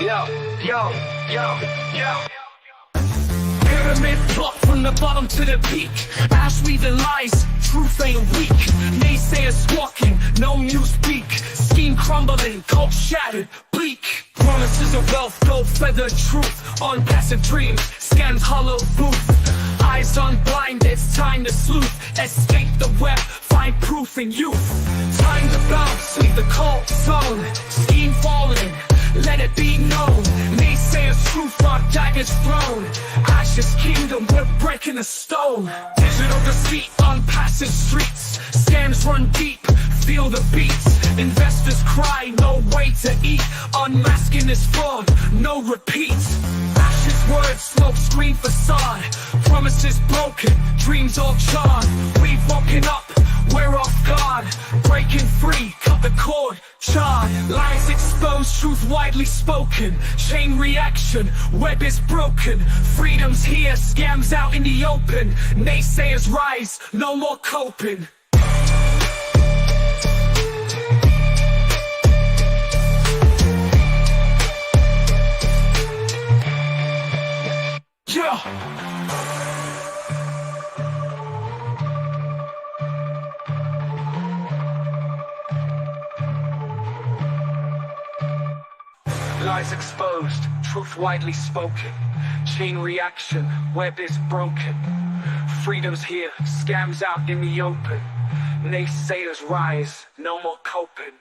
Yo, yo, yo, yo. Pyramid block from the bottom to the peak. Ash weaving lies, truth ain't weak. Naysayers squawking, no new speak. Scheme crumbling, cult shattered, bleak. Promises of wealth, gold feathered truth. Onpassive dreams, scams hollow booth. Eyes unblind, it's time to sleuth. Escape the web, find proof in youth. Time to bounce, leave the cult zone. Scheme falling, let it be known. Naysayers truth, our daggers thrown. Ashes kingdom, we're breaking the stone. Digital deceit on passive streets. Scams run deep, feel the beats. Investors cry, no way to eat. Unmasking this fraud, no repeats. Ashes words, smoke screen facade. Promises broken, dreams all charred. We've woken up, we're off guard. Breaking free, cut the cord, charred. Lies exposed, truth widely spoken. Chain reaction, web is broken. Freedom's here, scams out in the open. Naysayers rise, no more coping. Yeah. Lies exposed, truth widely spoken. Chain reaction, web is broken. Freedom's here, scams out in the open. Naysayers rise, no more coping.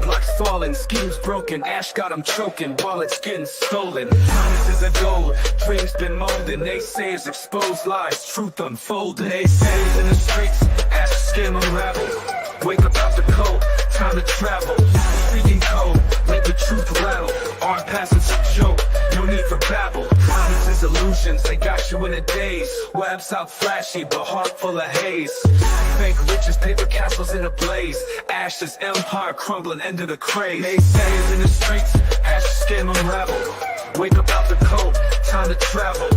Blocks falling, schemes broken, ash got them choking, wallets getting stolen. Promises of gold, dreams been molded, naysayers expose lies, truth unfolded. Naysayers in the streets, ash skim unravel. Wake up out the cold, time to travel. Freaking cold, let the truth rattle. Onpassive's a joke, no need for babble. Promises, illusions, they got you in a daze. Webs out flashy, but heart full of haze. Fake riches, paper castles in a blaze. Ashes, empire crumbling, end of the craze. Naysayers in the streets, ash skim unravel. Wake up out the cold, time to travel.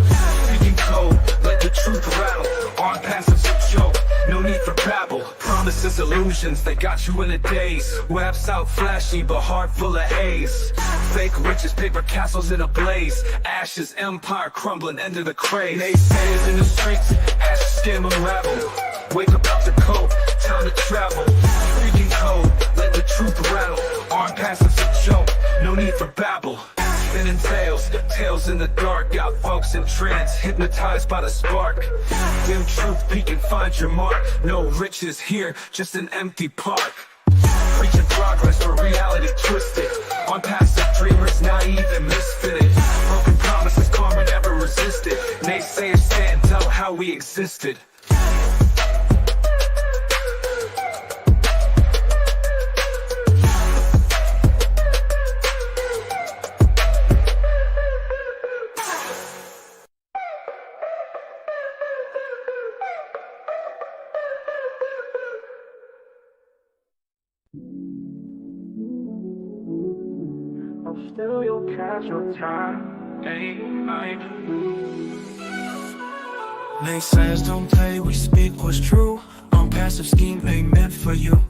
Freaking cold, let the truth rattle. Onpassive's a joke, no need for babble. Promises, illusions, they got you in a daze. Webs out flashy, but heart full of haze. Fake riches, paper castles in a blaze. Ashes, empire crumbling, end of the craze. Naysayers in the streets, ash skim unravel. Wake up out the cold, time to travel. Freaking cold, let the truth rattle. Onpassive's a joke, no need for babble. Spinning tales in the dark. Got folks in trance, hypnotized by the spark. Dim truth peek and find your mark. No riches here, just an empty park. Preaching progress for reality twisted. Onpassive dreamers, naive and misfitted. Broken promises, karma never resisted. Naysayers stand, tell how we existed. Still you'll catch your time, Naysayers don't play, we speak what's true. Onpassive scheme ain't meant for you.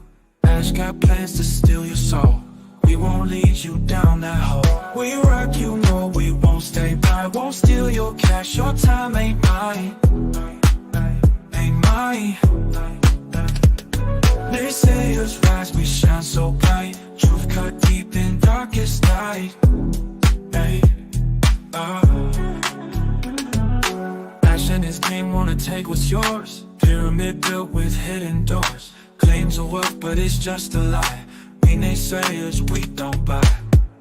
Ash got plans to steal your soul. We won't lead you down that hole. We rock, you know we won't stay by. Won't steal your cash, your time ain't mine. Ain't mine. Naysayers rise, we shine so bright. Truth cut deep in darkest night. Ash and his game wanna take what's yours. Pyramid built with hidden doors. Claims of wealth, but it's just a lie. We naysayers, we don't buy.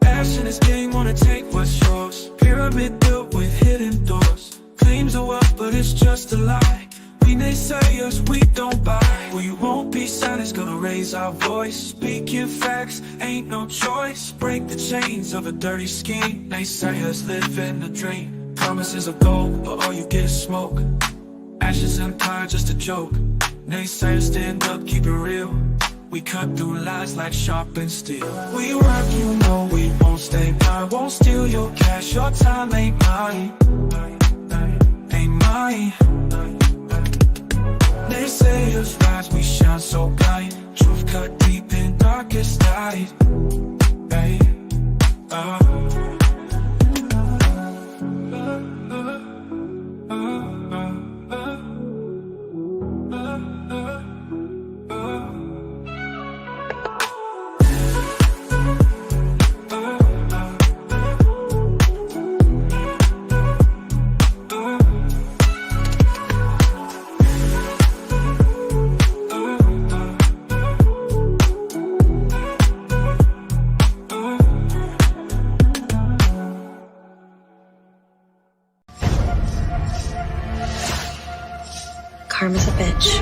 Ash and his gang wanna take what's yours. Pyramid built with hidden doors. Claims of wealth, but it's just a lie. We naysayers, we don't buy. We won't be silent, gonna raise our voice. Speaking facts, ain't no choice. Break the chains of a dirty scheme. Naysayers live in a dream. Promises of gold, but all you get is smoke. Ashes empire, just a joke. Naysayers stand up, keep it real. We cut through lies like sharpened steel. We rock, you know we won't stay by. Won't steal your cash, your time ain't mine. night. Naysayers rise, we shine so bright. Truth cut deep in darkest night. Hey, Karma's a bitch.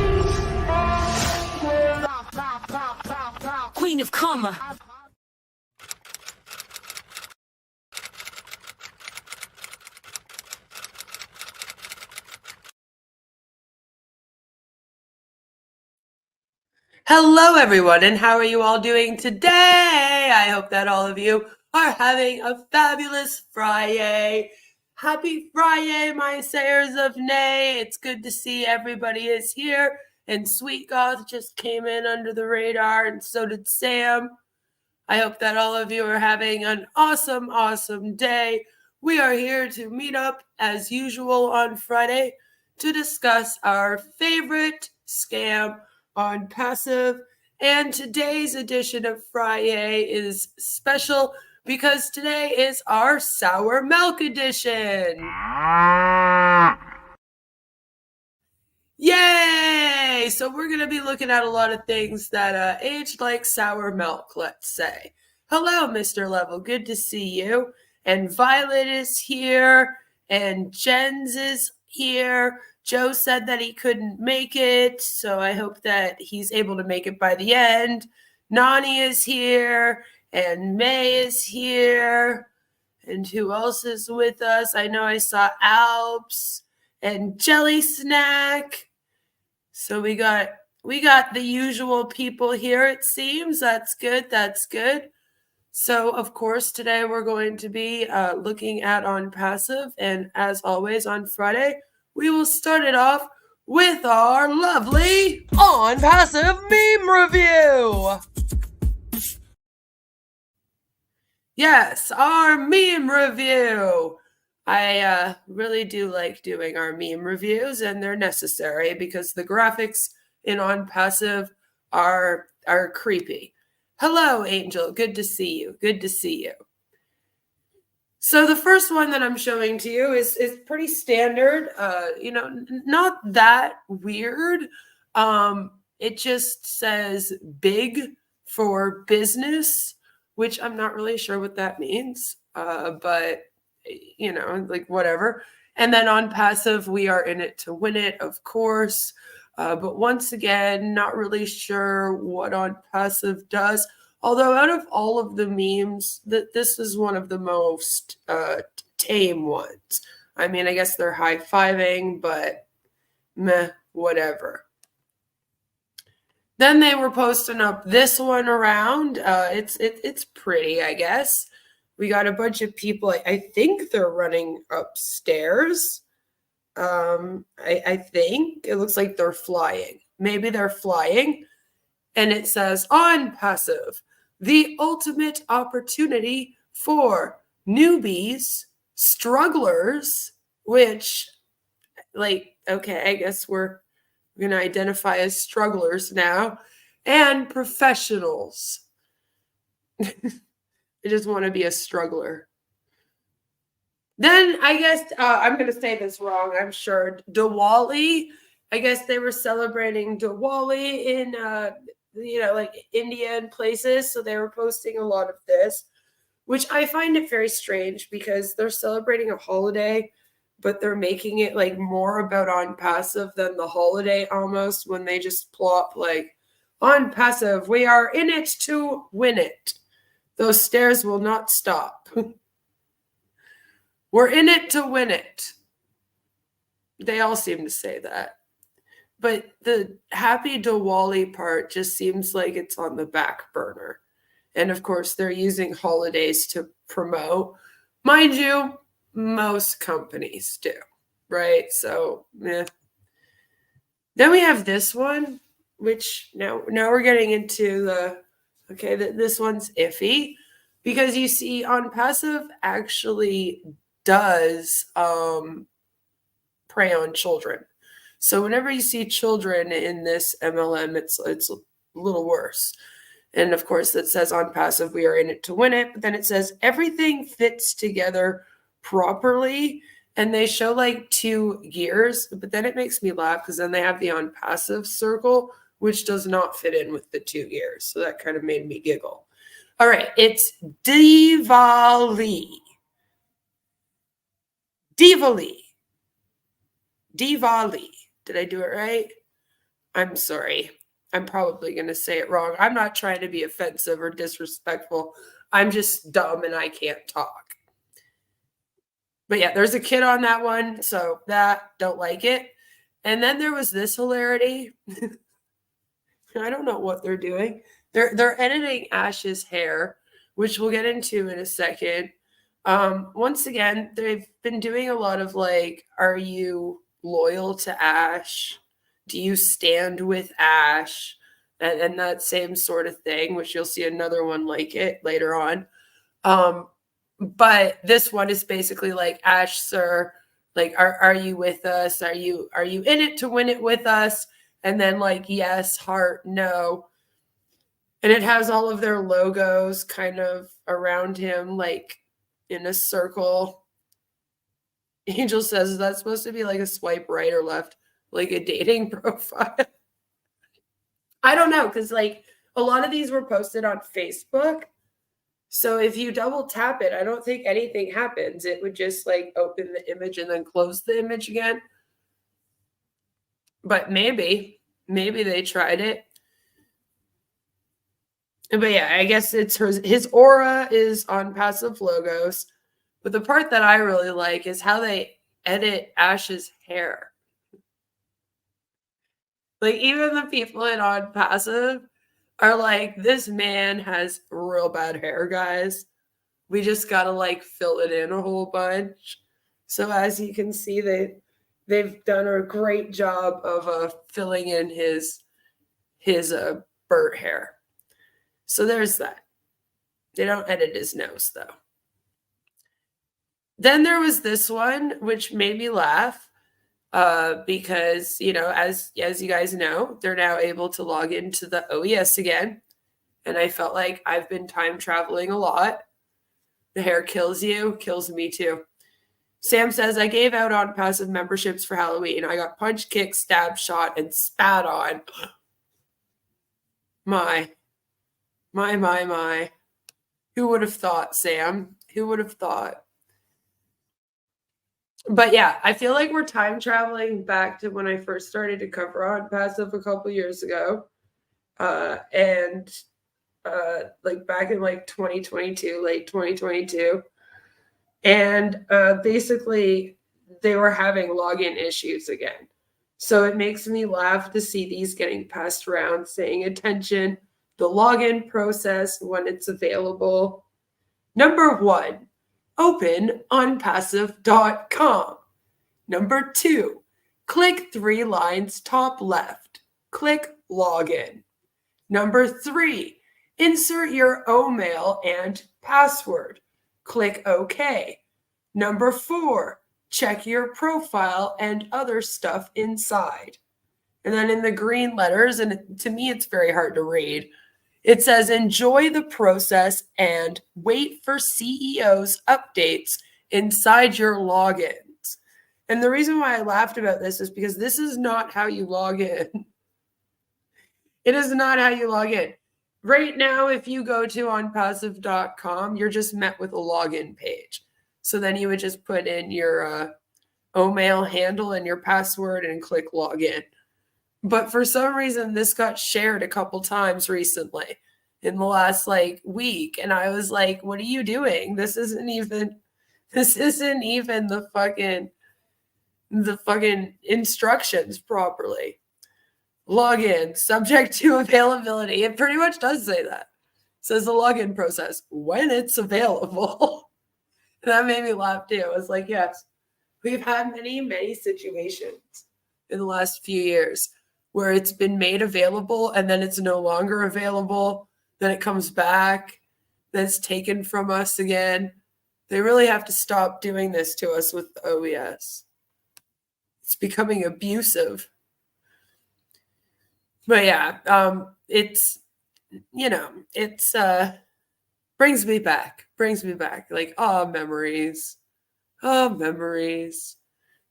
Queen of Karma. Hello, everyone, and how are you all doing today? I hope that all of you are having a fabulous Friday. Happy Friday, my Sayers of Nay. It's good to see everybody is here. And Sweet Goth just came in under the radar, and so did Sam. I hope that all of you are having an awesome, awesome day. We are here to meet up as usual on Friday to discuss our favorite scam, Onpassive. And today's edition of FriYAY is special because today is our sour milk edition. Yay! So we're going to be looking at a lot of things that aged like sour milk, let's say. Hello, Mr. Level. Good to see you. And Violet is here. And Jens is here. Joe said that he couldn't make it, so I hope that he's able to make it by the end. Nani is here. And May is here. And who else is with us? I know I saw Alps and Jelly Snack. So we got the usual people here, it seems. That's good. That's good. So, of course, today we're going to be looking at Onpassive. And as always on Friday, we will start it off with our lovely Onpassive meme review. Yes, our meme review. I really do like doing our meme reviews, and they're necessary because the graphics in Onpassive are creepy. Hello, Angel. Good to see you. Good to see you. So the first one that I'm showing to you is pretty standard. Not that weird. It just says big for business, which I'm not really sure what that means. But like whatever. And then Onpassive, we are in it to win it, of course. But once again, not really sure what Onpassive does. Although out of all of the memes, this is one of the most tame ones. I mean, I guess they're high-fiving, but meh, whatever. Then they were posting up this one around. It's pretty, I guess. We got a bunch of people. I think they're running upstairs. I think it looks like they're flying. Maybe they're flying. And it says, Onpassive, the ultimate opportunity for newbies, strugglers, which, okay, I guess we're going to identify as strugglers now, and professionals. I just want to be a struggler. Then I guess I'm going to say this wrong, I'm sure. Diwali. I guess they were celebrating Diwali in, India and places. So they were posting a lot of this, which I find it very strange because they're celebrating a holiday, but they're making it more about Onpassive than the holiday almost, when they just plop Onpassive, we are in it to win it. Those stairs will not stop. We're in it to win it. They all seem to say that. But the happy Diwali part just seems like it's on the back burner. And of course, they're using holidays to promote. Mind you, most companies do. right? So, yeah. Then we have this one, which now we're getting into this one's iffy, because you see Onpassive actually does prey on children. So whenever you see children in this MLM, it's a little worse. And of course, it says Onpassive, we are in it to win it. But then it says everything fits together properly. And they show like 2 gears, but then it makes me laugh because then they have the Onpassive circle, which does not fit in with the 2 gears. So that kind of made me giggle. All right, it's Diwali. Diwali. Diwali. Did I do it right? I'm sorry. I'm probably going to say it wrong. I'm not trying to be offensive or disrespectful. I'm just dumb and I can't talk. But yeah, there's a kid on that one, so don't like it. And then there was this hilarity. I don't know what they're doing. They're editing Ash's hair, which we'll get into in a second. Once again, they've been doing a lot of like, are you loyal to Ash? Do you stand with Ash? And that same sort of thing, which you'll see another one like it later on. But this one is basically like, Ash, sir, like, are you with us? Are you in it to win it with us? And then like, yes, heart, no. And it has all of their logos kind of around him, like in a circle. Angel says, is that supposed to be like a swipe right or left, like a dating profile? I don't know, because like a lot of these were posted on Facebook. So if you double tap it, I don't think anything happens. It would just like open the image and then close the image again. But maybe they tried it. But yeah, I guess it's his aura is Onpassive logos. But the part that I really like is how they edit Ash's hair. Like even the people in Onpassive are like, this man has real bad hair, guys. We just gotta like fill it in a whole bunch. So as you can see, they've done a great job of filling in his burnt hair. So there's that. They don't edit his nose though. Then there was this one, which made me laugh. Because, you know, as you guys know, they're now able to log into the OES again. And I felt like I've been time traveling a lot. The hair kills you, kills me too. Sam says, I gave out Onpassive memberships for Halloween. I got punched, kicked, stabbed, shot, and spat on. My. Who would have thought, Sam? Who would have thought? But yeah, I feel like we're time traveling back to when I first started to cover Onpassive a couple years ago. Like back in like 2022, late 2022. And basically they were having login issues again. So it makes me laugh to see these getting passed around saying, attention, the login process when it's available. Number 1. Open onpassive.com. Number 2, click 3 lines top left. Click login. Number 3, insert your email and password. Click OK. Number 4, check your profile and other stuff inside. And then in the green letters, and to me it's very hard to read, it says, enjoy the process and wait for CEO's updates inside your logins. And the reason why I laughed about this is because this is not how you log in. It is not how you log in. Right now, if you go to onpassive.com, you're just met with a login page. So then you would just put in your email handle and your password and click login. But for some reason, this got shared a couple times recently in the last like week. And I was like, what are you doing? This isn't even the fucking instructions properly. Login, subject to availability. It pretty much does say that. It says the login process when it's available. That made me laugh too. I was like, yes, We've had many, many situations in the last few years where it's been made available and then it's no longer available. Then it comes back, then it's taken from us again. They really have to stop doing this to us with OES. It's becoming abusive. But yeah, it's, brings me back. Like, memories.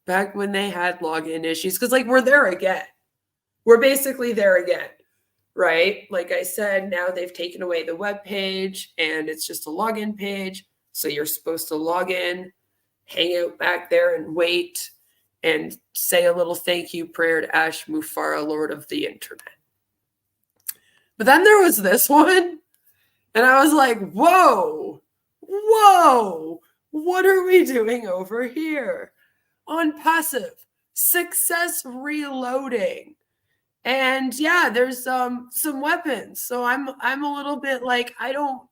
Back when they had login issues. Because, like, we're there again. We're basically there again, right? Like I said, now they've taken away the web page and it's just a login page. So you're supposed to log in, hang out back there and wait and say a little thank you prayer to Ash Mufara, Lord of the Internet. But then there was this one, and I was like, whoa, what are we doing over here? Onpassive, success reloading. And yeah, there's some weapons. So I'm a little bit like, I don't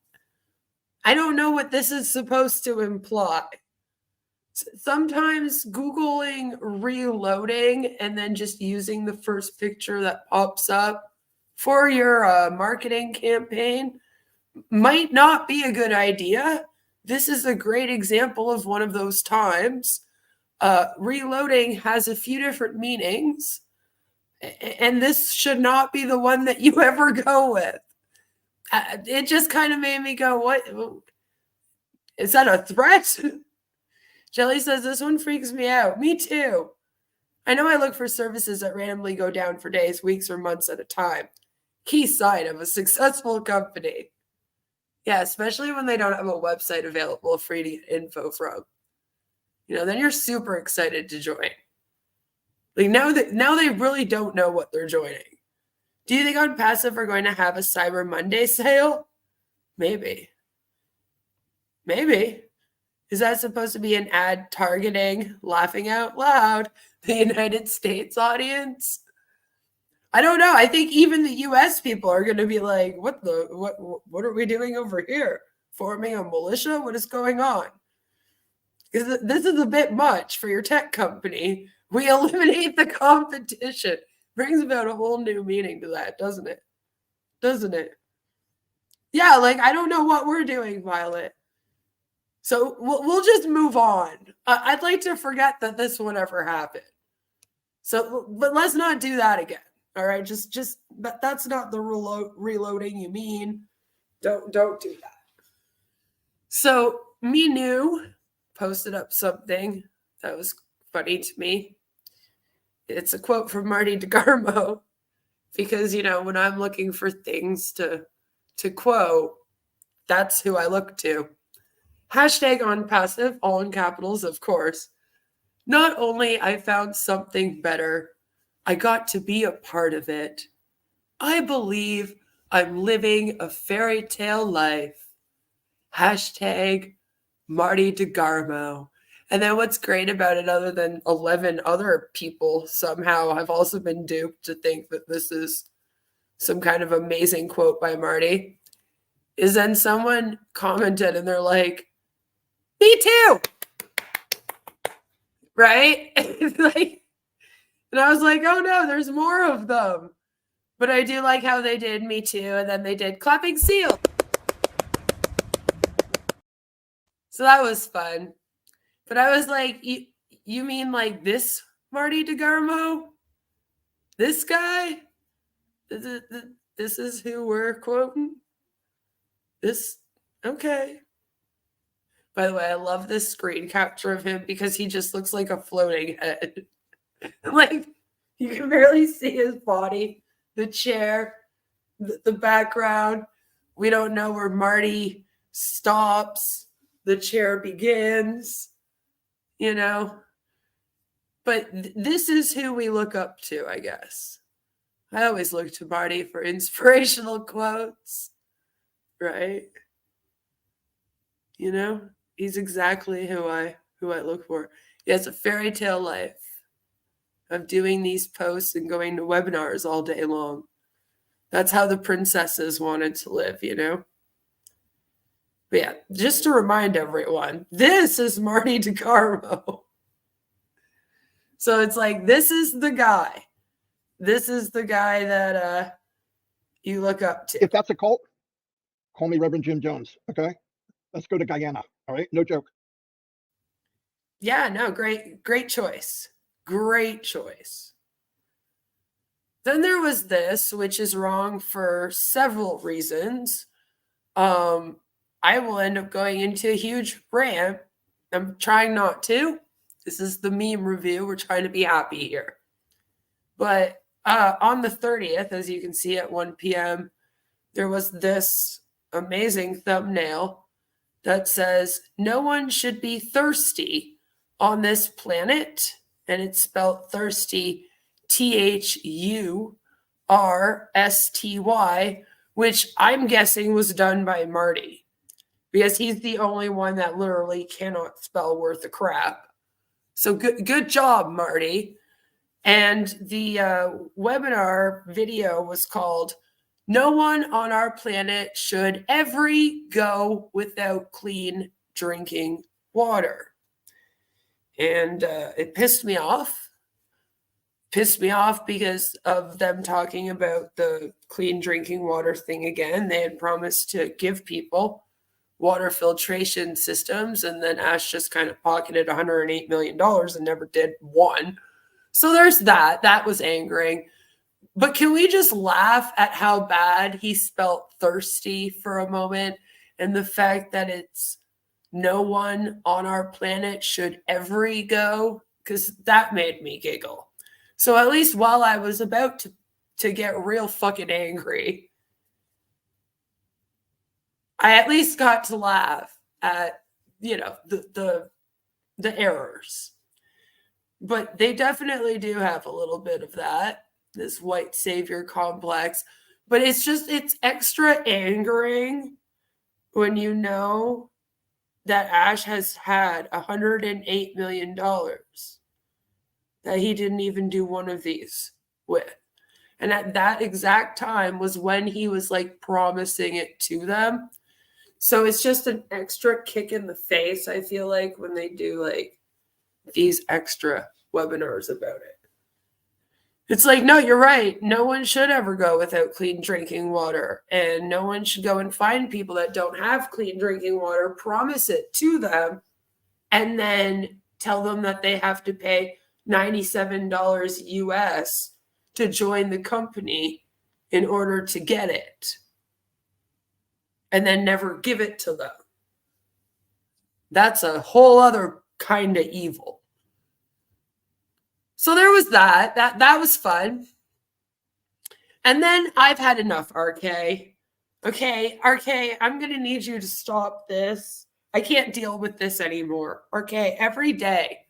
know what this is supposed to imply. Sometimes Googling reloading and then just using the first picture that pops up for your marketing campaign might not be a good idea. This is a great example of one of those times. Reloading has a few different meanings, and this should not be the one that you ever go with. It just kind of made me go, what? Is that a threat? Jelly says, this one freaks me out. Me too. I know I look for services that randomly go down for days, weeks, or months at a time. Key sign of a successful company. Yeah, especially when they don't have a website available for you to get info from. Then you're super excited to join. Like now they really don't know what they're joining. Do you think Onpassive are going to have a Cyber Monday sale? Maybe. Is that supposed to be an ad targeting, laughing out loud, the United States audience? I don't know. I think even the US people are going to be like, what are we doing over here? Forming a militia? What is going on? Because this is a bit much for your tech company. We eliminate the competition. Brings about a whole new meaning to that, doesn't it? Yeah, like, I don't know what we're doing, Violet. So we'll just move on. I'd like to forget that this one ever happened. So, but let's not do that again. All right, that's not the reloading you mean. Don't do that. So Me New posted up something that was funny to me. It's a quote from Marty DeGarmo, because when I'm looking for things to quote, that's who I look to. #Onpassive, all in capitals, of course. Not only I found something better, I got to be a part of it. I believe I'm living a fairy tale life. #Marty DeGarmo. And then what's great about it, other than 11 other people somehow have also been duped to think that this is some kind of amazing quote by Marty, is then someone commented and they're like, me too. Right? And I was like, oh no, there's more of them. But I do like how they did me too. And then they did clapping seal. So that was fun. But I was like, you mean like this Marty DeGarmo? This guy? This is who we're quoting? This? Okay. By the way, I love this screen capture of him because he just looks like a floating head. Like, you can barely see his body, the chair, the background. We don't know where Marty stops, the chair begins, But this is who we look up to, I guess. I always look to Marty for inspirational quotes, right? He's exactly who I look for. He has a fairy tale life of doing these posts and going to webinars all day long. That's how the princesses wanted to live, But yeah, just to remind everyone, this is Marty DeGarmo. So it's like, this is the guy. This is the guy that you look up to. If that's a cult, call me Reverend Jim Jones. Okay, let's go to Guyana. All right, no joke. Yeah, no, great choice. Great choice. Then there was this, which is wrong for several reasons. I will end up going into a huge rant. I'm trying not to. This is the meme review. We're trying to be happy here. But on the 30th, as you can see at 1 p.m., there was this amazing thumbnail that says, "No one should be thirsty on this planet." And it's spelled thirsty, THURSTY, which I'm guessing was done by Marty, because he's the only one that literally cannot spell worth a crap. So good job, Marty. And the webinar video was called "No One on Our Planet Should Ever Go Without Clean Drinking Water." And it pissed me off. Pissed me off because of them talking about the clean drinking water thing again. They had promised to give people water filtration systems, and then Ash just kind of pocketed $108 million and never did one. So there's that. That was angering. But can we just laugh at how bad he spelt thirsty for a moment, and the fact that it's "no one on our planet should ever go"? Because that made me giggle. So at least while I was about to get real fucking angry, I at least got to laugh at, the errors. But they definitely do have a little bit of that, this white savior complex. But it's extra angering when you know that Ash has had $108 million that he didn't even do one of these with. And at that exact time was when he was like promising it to them. So it's just an extra kick in the face, I feel like, when they do like these extra webinars about it. It's like, no, you're right. No one should ever go without clean drinking water. And no one should go and find people that don't have clean drinking water, promise it to them, and then tell them that they have to pay $97 US to join the company in order to get it, and then never give it to them. That's a whole other kind of evil. So there was that. That was fun. And then I've had enough, RK. Okay, RK, I'm going to need you to stop this. I can't deal with this anymore. RK, every day,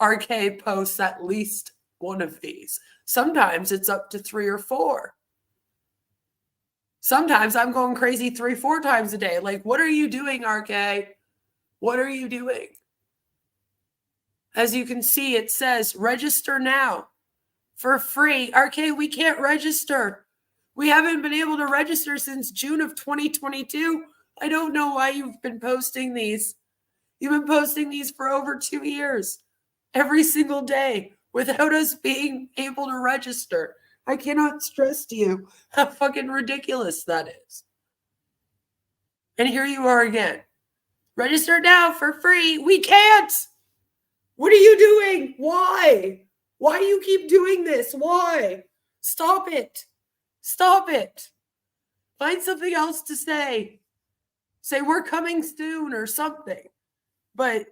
RK posts at least one of these. Sometimes it's up to 3 or 4. Sometimes I'm going crazy 3-4 times a day. Like, what are you doing, RK? What are you doing? As you can see, it says register now for free. RK, we can't register. We haven't been able to register since June of 2022. I don't know why you've been posting these. You've been posting these for over 2 years, every single day, without us being able to register. I cannot stress to you how fucking ridiculous that is. And here you are again. Register now for free. We can't. What are you doing? Why? Why do you keep doing this? Why? Stop it. Stop it. Find something else to say. Say we're coming soon or something. But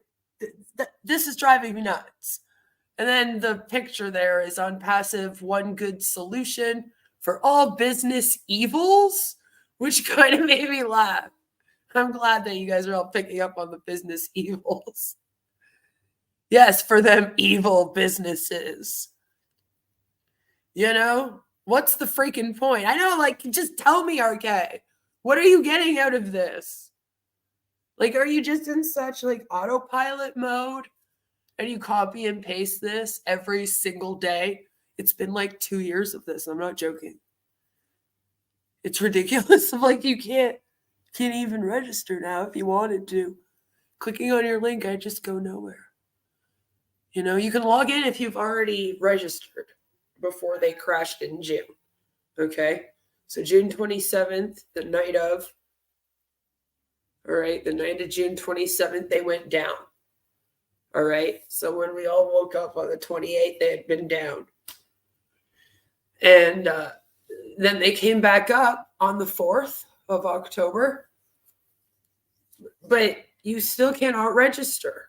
this is driving me nuts. And then the picture there is Onpassive, one good solution for all business evils, which kind of made me laugh. I'm glad that you guys are all picking up on the business evils. Yes, for them evil businesses. You know, what's the freaking point? I know, like, just tell me, RK. What are you getting out of this? Like, are you just in such, like, autopilot mode? And you copy and paste this every single day? It's been like 2 years of this. I'm not joking. It's ridiculous. Like, you can't even register now if you wanted to. Clicking on your link, I just go nowhere. You know, you can log in if you've already registered before they crashed in June. Okay. So June 27th, the night of, all right, the night of June 27th, they went down. All right. So when we all woke up on the 28th, they had been down. And then they came back up on the 4th of October. But you still cannot register.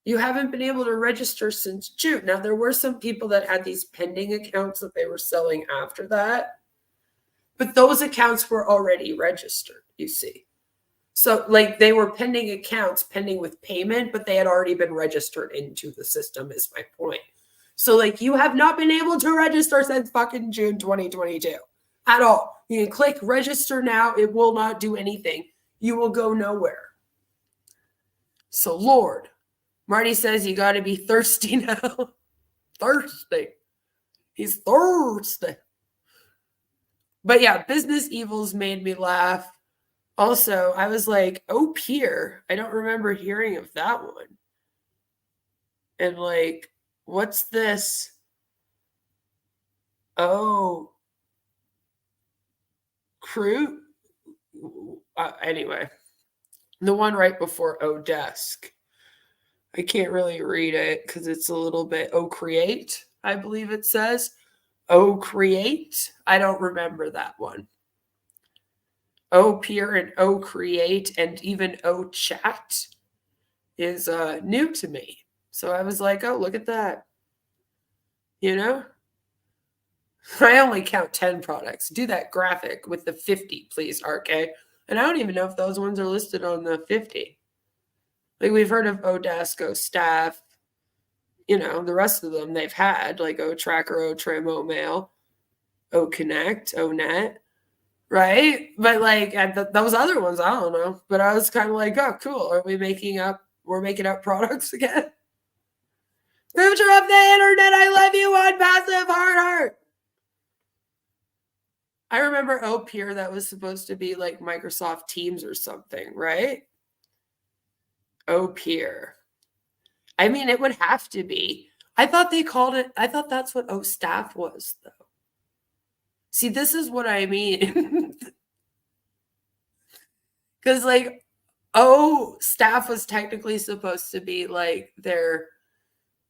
You haven't been able to register since June. Now, there were some people that had these pending accounts that they were selling after that. But those accounts were already registered, you see. So, like, they were pending accounts, pending with payment, but they had already been registered into the system, is my point. So, like, you have not been able to register since fucking June 2022 at all. You can click register now. It will not do anything. You will go nowhere. So, Lord, Marty says you got to be thirsty now. Thirsty. He's thirsty. But yeah, business evils made me laugh. Also, I was like, oh, Pier. I don't remember hearing of that one. And like, what's this? Oh, crew. Anyway, the one right before O Desk. I can't really read it because it's a little bit O Create, I believe it says. O Create. I don't remember that one. O Peer and O Create and even O Chat is new to me. So I was like, oh, look at that. You know? I only count 10 products. Do that graphic with the 50, please, RK. And I don't even know if those ones are listed on the 50. Like, we've heard of Odesk, O-Staff, you know, the rest of them they've had, like O-Tracker, O-Trim, O-Mail, O-Connect, O-Net, right? But, like, those other ones, I don't know. But I was kind of like, oh, cool. Are we making up products again? Future of the internet, I love you, Onpassive, heart. I remember O-Peer, that was supposed to be like Microsoft Teams or something, right? O-Peer. I mean, it would have to be. I thought that's what O-Staff was, though. See, this is what I mean. Because, like, O-Staff was technically supposed to be, like, their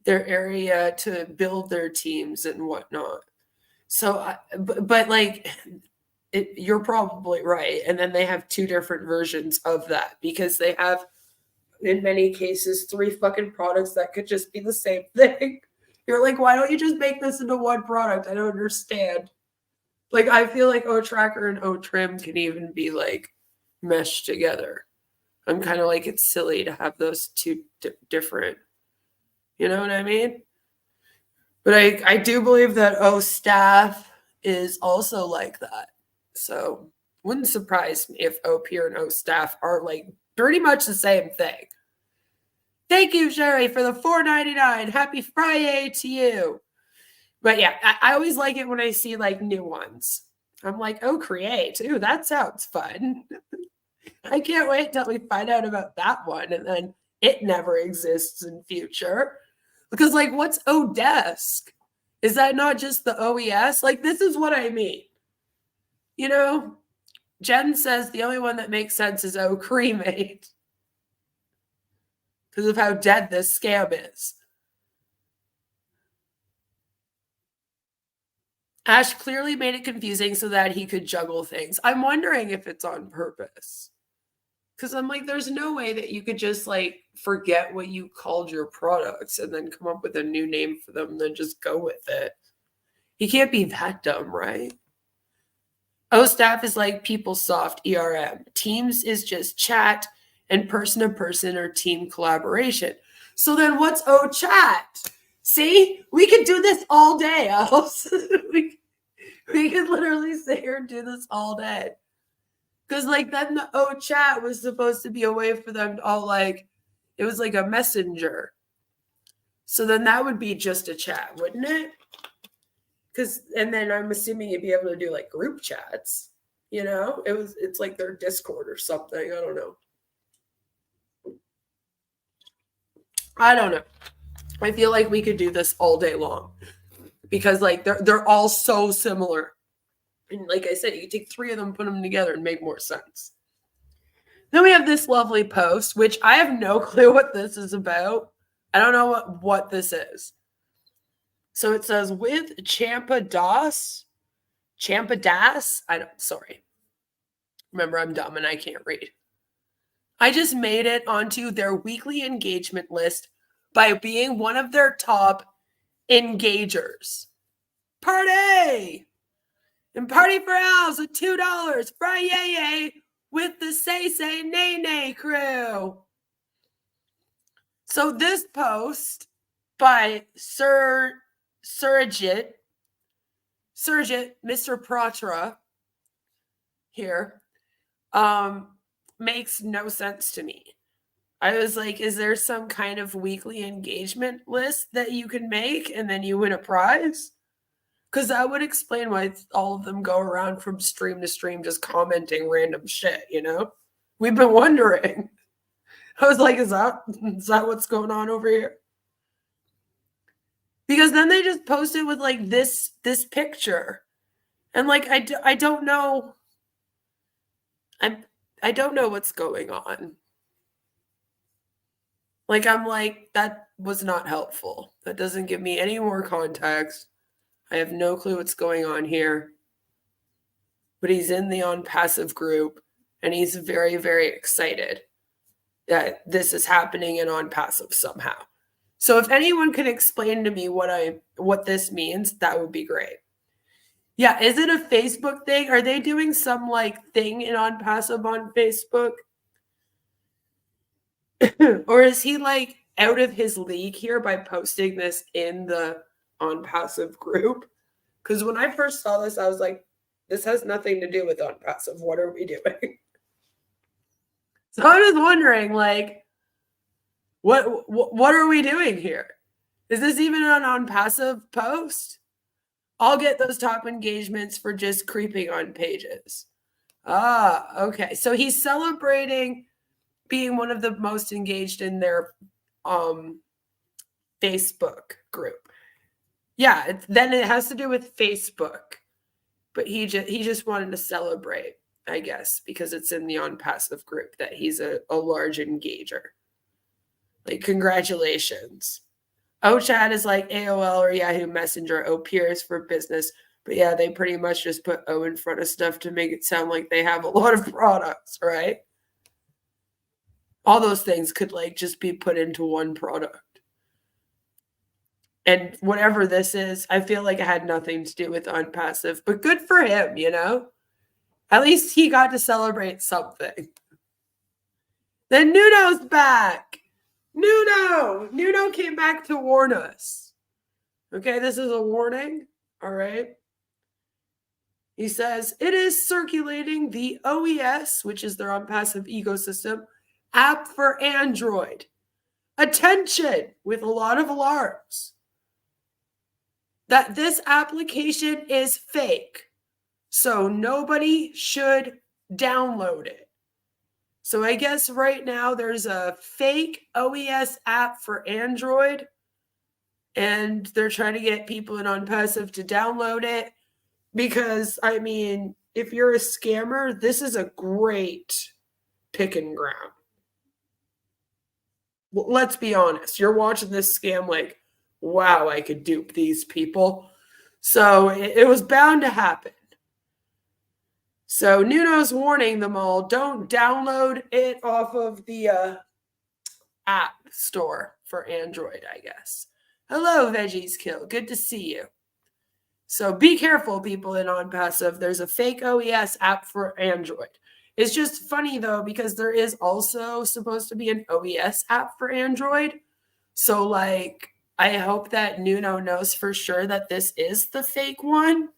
area to build their teams and whatnot. So, but like, you're probably right. And then they have two different versions of that because they have, in many cases, 3 fucking products that could just be the same thing. You're like, why don't you just make this into one product? I don't understand. Like, I feel like O-Tracker and O-Trim can even be like meshed together. I'm kind of like, it's silly to have those two different, you know what I mean? But I do believe that O-Staff is also like that. So wouldn't surprise me if O-Peer and O-Staff are like pretty much the same thing. Thank you, Sherry, for the $4.99. Happy Friday to you. But yeah, I always like it when I see like new ones. I'm like, oh, create. Ooh, that sounds fun. I can't wait till we find out about that one. And then it never exists in future. Because, like, what's O-Desk? Is that not just the OES? Like, this is what I mean. You know, Jen says the only one that makes sense is O-Cremate. Because of how dead this scam is. Ash clearly made it confusing so that he could juggle things. I'm wondering if it's on purpose. Because I'm like, there's no way that you could just like forget what you called your products and then come up with a new name for them and then just go with it. He can't be that dumb, right? O-Staff is like PeopleSoft ERM. Teams is just chat and person-to-person or team collaboration. So then what's O-Chat? See? We could do this all day, else. we could literally sit here and do this all day. Because, like, then the O-Chat was supposed to be a way for them to all, like, it was like a messenger. So then that would be just a chat, wouldn't it? And then I'm assuming you'd be able to do, like, group chats, you know? It's like their Discord or something. I don't know. I feel like we could do this all day long because like they're all so similar. And like I said, you could take 3 of them, put them together and make more sense. Then we have this lovely post, which I have no clue what this is about. I don't know what this is. So it says with Champa Das. Sorry. Remember, I'm dumb and I can't read. I just made it onto their weekly engagement list by being one of their top engagers. Party! And party for owls with $2. FriYAY with the Say Nay crew. So this post by Surrogate, Mr. Pratra here, makes no sense to me. I was like, is there some kind of weekly engagement list that you can make and then you win a prize? Because that would explain why all of them go around from stream to stream just commenting random shit, you know? We've been wondering. I was like, is that what's going on over here? Because then they just post it with like this picture. And like, I don't know. I don't know what's going on. Like, I'm like, that was not helpful. That doesn't give me any more context. I have no clue what's going on here. But he's in the Onpassive group, and he's very, very excited that this is happening in Onpassive somehow. So if anyone can explain to me what this means, that would be great. Yeah, is it a Facebook thing? Are they doing some like thing in Onpassive on Facebook? Or is he like out of his league here by posting this in the Onpassive group? Because when I first saw this, I was like, this has nothing to do with Onpassive. What are we doing? So I'm just wondering, like, what are we doing here? Is this even an Onpassive post? I'll get those top engagements for just creeping on pages. Ah, okay. So he's celebrating being one of the most engaged in their Facebook group. Yeah, then it has to do with Facebook. But he just wanted to celebrate, I guess, because it's in the Onpassive group that he's a large engager. Like, congratulations. Chat is like AOL or Yahoo Messenger. Peers for business. But yeah, they pretty much just put O in front of stuff to make it sound like they have a lot of products, right? All those things could like just be put into one product. And whatever this is, I feel like it had nothing to do with Onpassive, but good for him, you know? At least he got to celebrate something. Then Nuno's back. Nuno came back to warn us. Okay, this is a warning. All right. He says, it is circulating the OES, which is their Onpassive ecosystem, app for Android. Attention, with a lot of alarms, that this application is fake. So nobody should download it. So I guess right now there's a fake OES app for Android, and they're trying to get people in Onpassive to download it because, I mean, if you're a scammer, this is a great picking ground. Well, let's be honest. You're watching this scam like, wow, I could dupe these people. So it was bound to happen. So Nuno's warning them all, don't download it off of the app store for Android, I guess. Hello, Veggies Kill. Good to see you. So be careful, people in Onpassive. There's a fake OES app for Android. It's just funny, though, because there is also supposed to be an OES app for Android. So, like, I hope that Nuno knows for sure that this is the fake one,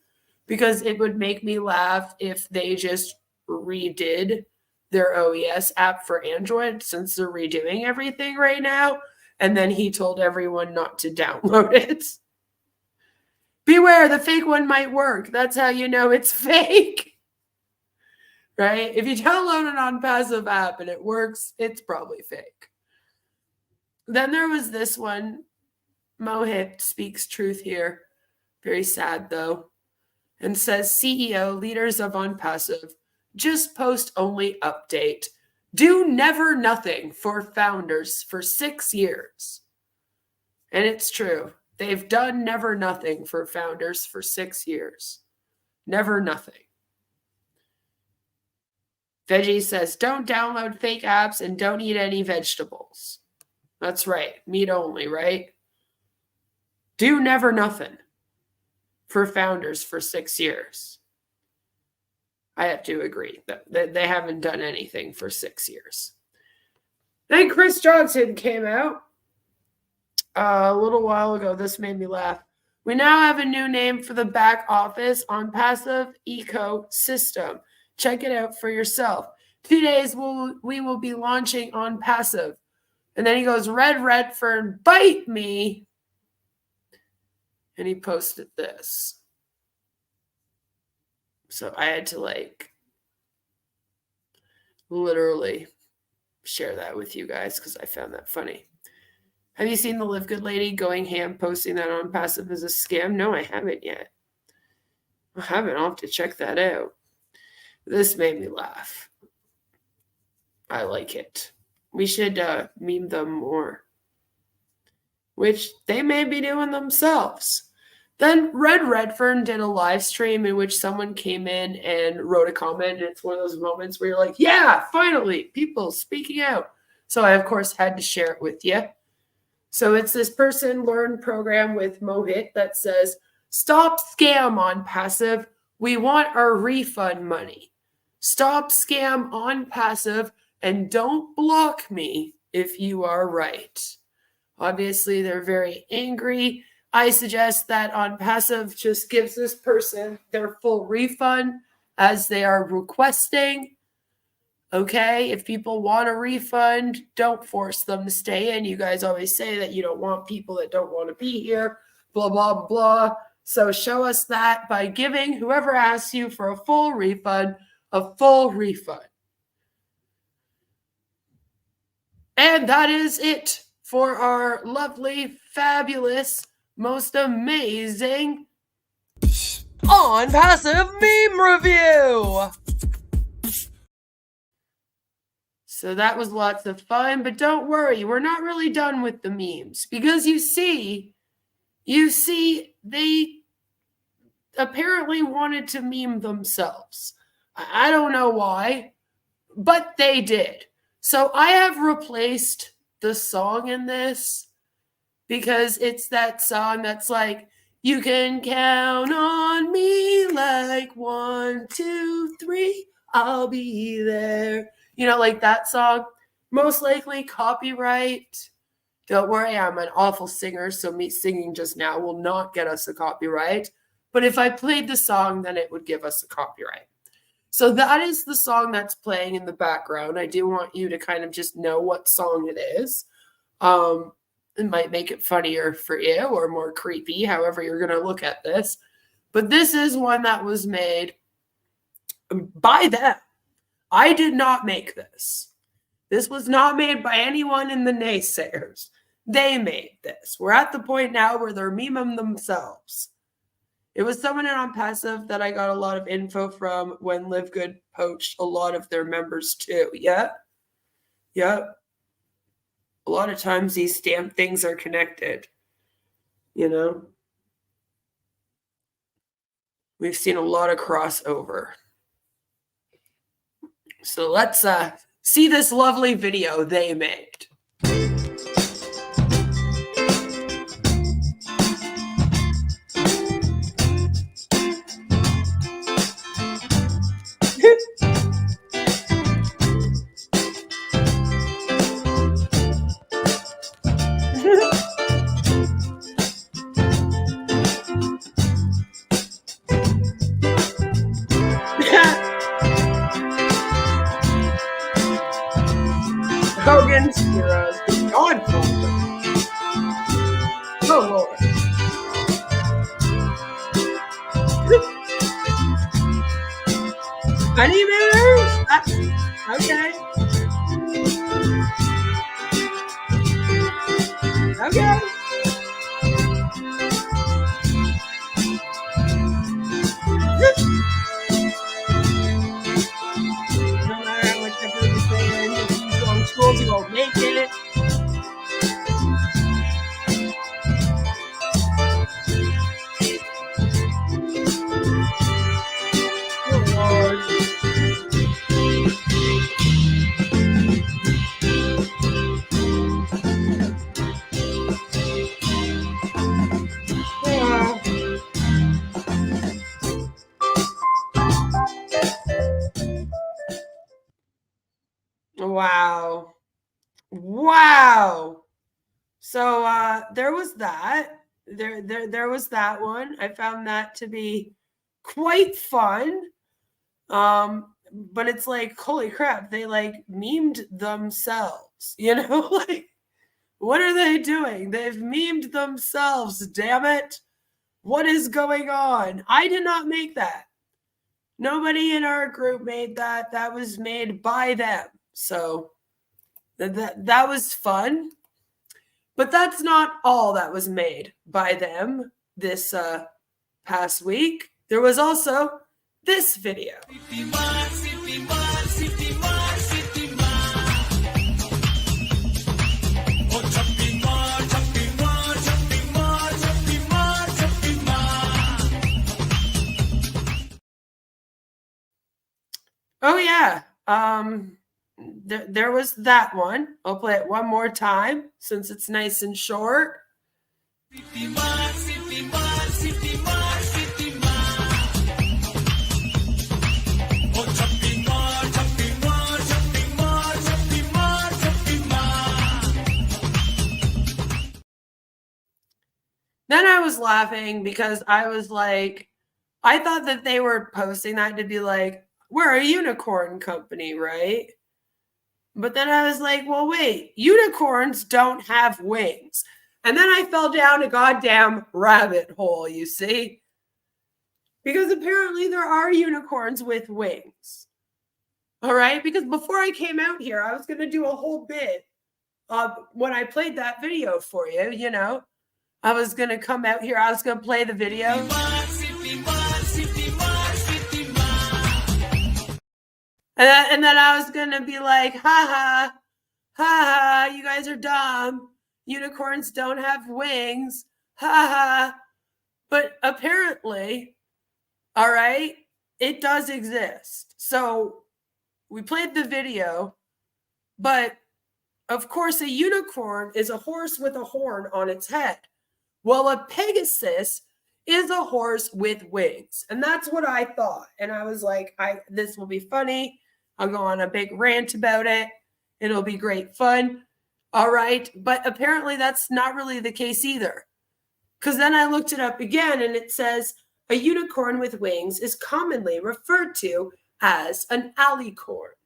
because it would make me laugh if they just redid their OES app for Android since they're redoing everything right now. And then he told everyone not to download it. Beware, the fake one might work. That's how you know it's fake. Right? If you download an Onpassive app and it works, it's probably fake. Then there was this one Mohit speaks truth here. Very sad, though. And says, CEO, leaders of Onpassive, just post only update. Do never nothing for founders for 6 years. And it's true. They've done never nothing for founders for 6 years. Never nothing. Veggie says, don't download fake apps and don't eat any vegetables. That's right. Meat only, right? Do never nothing for founders for 6 years. I have to agree that they haven't done anything for 6 years. Then Chris Johnson came out a little while ago. This made me laugh. We now have a new name for the back office Onpassive ecosystem. Check it out for yourself. 2 days we will be launching Onpassive. And then he goes, Red Redfern, bite me. And he posted this. So I had to literally share that with you guys because I found that funny. Have you seen the Live Good lady going ham posting that Onpassive is a scam? No, I haven't yet. I haven't. I'll have to check that out. This made me laugh. I like it. We should meme them more, which they may be doing themselves. Then Red Redfern did a live stream in which someone came in and wrote a comment. And it's one of those moments where you're like, yeah, finally, people speaking out. So I, of course, had to share it with you. So it's this person learn program with Mohit that says, stop scam Onpassive. We want our refund money. Stop scam Onpassive and don't block me if you are right. Obviously, they're very angry. I suggest that Onpassive just gives this person their full refund as they are requesting. Okay, if people want a refund, don't force them to stay in. You guys always say that you don't want people that don't want to be here, blah, blah, blah. So show us that by giving whoever asks you for a full refund, a full refund. And that is it for our lovely, fabulous, most amazing Onpassive meme review. So that was lots of fun, but don't worry, we're not really done with the memes because you see, they apparently wanted to meme themselves. I don't know why, but they did. So I have replaced the song in this because it's that song that's like, you can count on me like 1, 2, 3, I'll be there. You know, like that song. Most likely copyright. Don't worry, I'm an awful singer, so me singing just now will not get us a copyright. But if I played the song, then it would give us a copyright. So that is the song that's playing in the background. I do want you to kind of just know what song it is. It might make it funnier for you or more creepy, however you're going to look at this. But this is one that was made by them. I did not make this. This was not made by anyone in the naysayers. They made this. We're at the point now where they're memeing themselves. It was someone in Onpassive that I got a lot of info from when Live Good poached a lot of their members too. Yeah. Yep. A lot of times these stamp things are connected. You know? We've seen a lot of crossover. So let's see this lovely video they made. Hogan's Heroes, Godfather. Oh Lord. Honeymooners? Okay. Okay. Wow. So there was that. There was that one. I found that to be quite fun. But it's like, holy crap, they like memed themselves, you know? Like, what are they doing? They've memed themselves, damn it. What is going on? I did not make that. Nobody in our group made that. That was made by them. So that was fun. But that's not all that was made by them this past week. There was also this video. Oh yeah. There was that one. I'll play it one more time since it's nice and short. Then I was laughing because I was like, I thought that they were posting that to be like, we're a unicorn company, right? But then I was like, well, wait, unicorns don't have wings. And then I fell down a goddamn rabbit hole, you see? Because apparently there are unicorns with wings. All right? Because before I came out here, I was going to do a whole bit when I played that video for you, you know? I was going to come out here. I was going to play the video. And then I was going to be like, ha ha, you guys are dumb. Unicorns don't have wings. Ha ha. But apparently, all right, it does exist. So we played the video, but of course, a unicorn is a horse with a horn on its head. Well, a Pegasus is a horse with wings. And that's what I thought. And I was like, this will be funny. I'll go on a big rant about it. It'll be great fun. All right. But apparently that's not really the case either. Because then I looked it up again and it says a unicorn with wings is commonly referred to as an alicorn.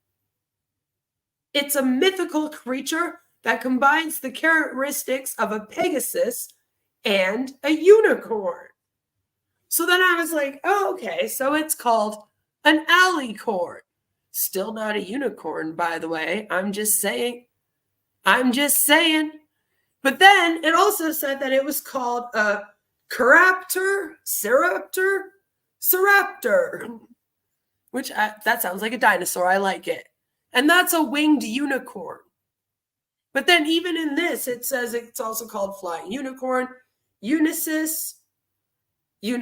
It's a mythical creature that combines the characteristics of a Pegasus and a unicorn. So then I was like, oh, okay, so it's called an alicorn. Still not a unicorn, by the way. I'm just saying. But then it also said that it was called a Caraptor, Ceraptor, which that sounds like a dinosaur. I like it. And that's a winged unicorn. But then even in this, it says it's also called flying unicorn, Unisus, I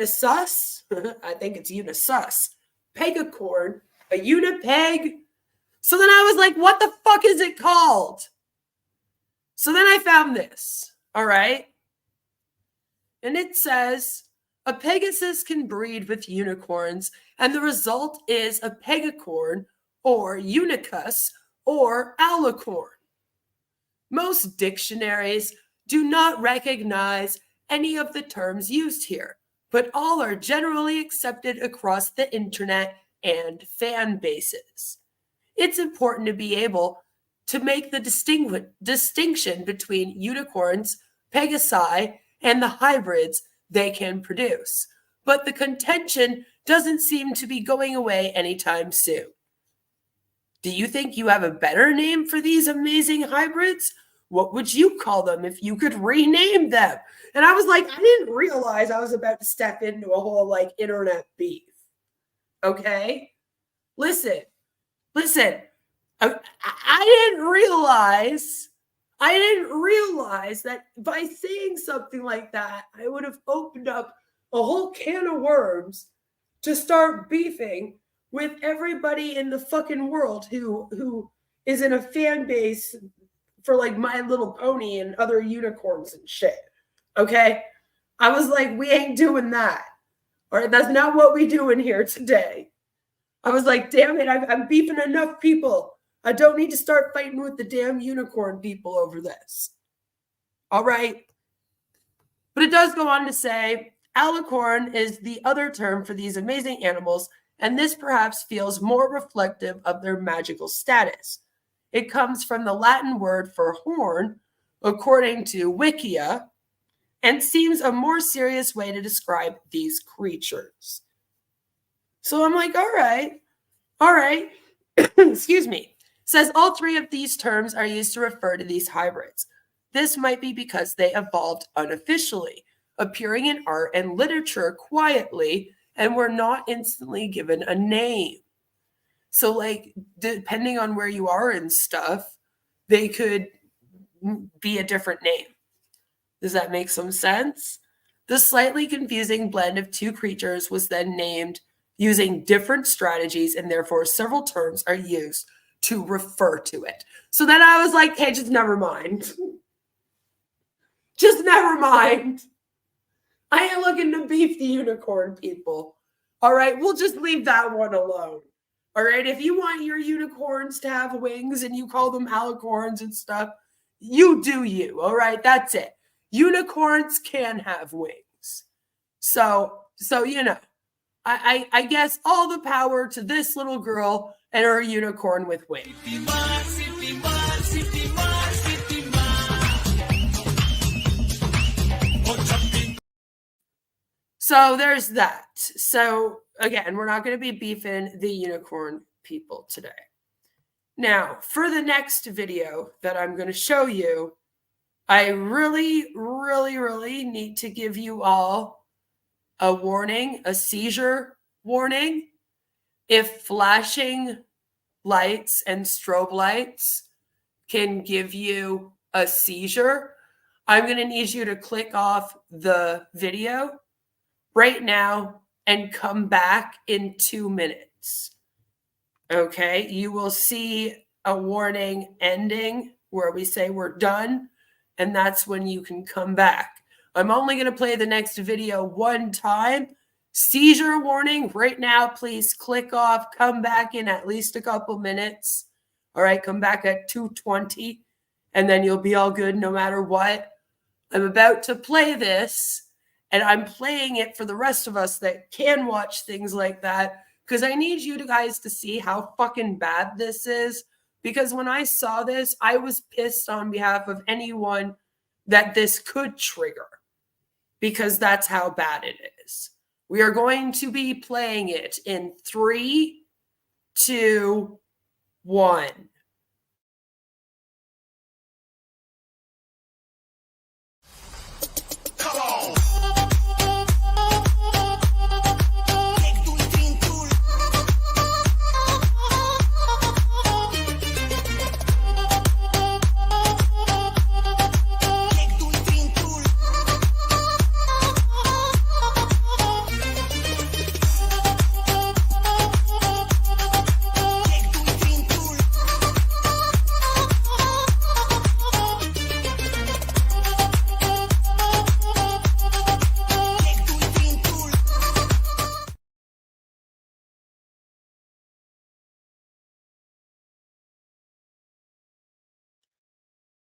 think it's Unisus, Pegacorn, a Unipeg. So then I was like, what the fuck is it called? So then I found this, all right? And it says, a Pegasus can breed with unicorns, and the result is a Pegacorn, or Unicus, or Alicorn. Most dictionaries do not recognize any of the terms used here, but all are generally accepted across the internet and fan bases. It's important to be able to make the distinction between unicorns, Pegasi, and the hybrids they can produce. But the contention doesn't seem to be going away anytime soon. Do you think you have a better name for these amazing hybrids? What would you call them if you could rename them? And I was like, I didn't realize I was about to step into a whole like internet beef. Okay? Listen. I didn't realize that by saying something like that, I would have opened up a whole can of worms to start beefing with everybody in the fucking world who is in a fan base for like My Little Pony and other unicorns and shit. Okay? I was like, we ain't doing that. All right, that's not what we do in here today. I was like, damn it, I'm beefing enough people I don't need to start fighting with the damn unicorn people over this. All right. But it does go on to say, alicorn is the other term for these amazing animals, and this perhaps feels more reflective of their magical status. It comes from the Latin word for horn, according to Wikia, and seems a more serious way to describe these creatures. So I'm like, all right. Excuse me. Says all three of these terms are used to refer to these hybrids. This might be because they evolved unofficially, appearing in art and literature quietly, and were not instantly given a name. So, like, depending on where you are and stuff, they could be a different name. Does that make some sense? The slightly confusing blend of two creatures was then named using different strategies, and therefore several terms are used to refer to it. So then I was like, hey, just never mind. Just never mind. I ain't looking to beef the unicorn people. All right, we'll just leave that one alone. All right, if you want your unicorns to have wings and you call them alicorns and stuff, you do you. All right, that's it. Unicorns can have wings. So you know, I guess all the power to this little girl and her unicorn with wings. So there's that. So again, we're not going to be beefing the unicorn people today. Now, for the next video that I'm going to show you, I really need to give you all a warning, a seizure warning. If flashing lights and strobe lights can give you a seizure, I'm going to need you to click off the video right now and come back in 2 minutes. Okay, you will see a warning ending where we say we're done, and that's when you can come back. I'm only going to play the next video one time. Seizure warning right now. Please click off, come back in at least a couple minutes. All right, come back at 2:20, and then you'll be all good no matter what. I'm about to play this, and I'm playing it for the rest of us that can watch things like that, because I need you guys to see how fucking bad this is. Because when I saw this, I was pissed on behalf of anyone that this could trigger, because that's how bad it is. We are going to be playing it in 3, 2, 1.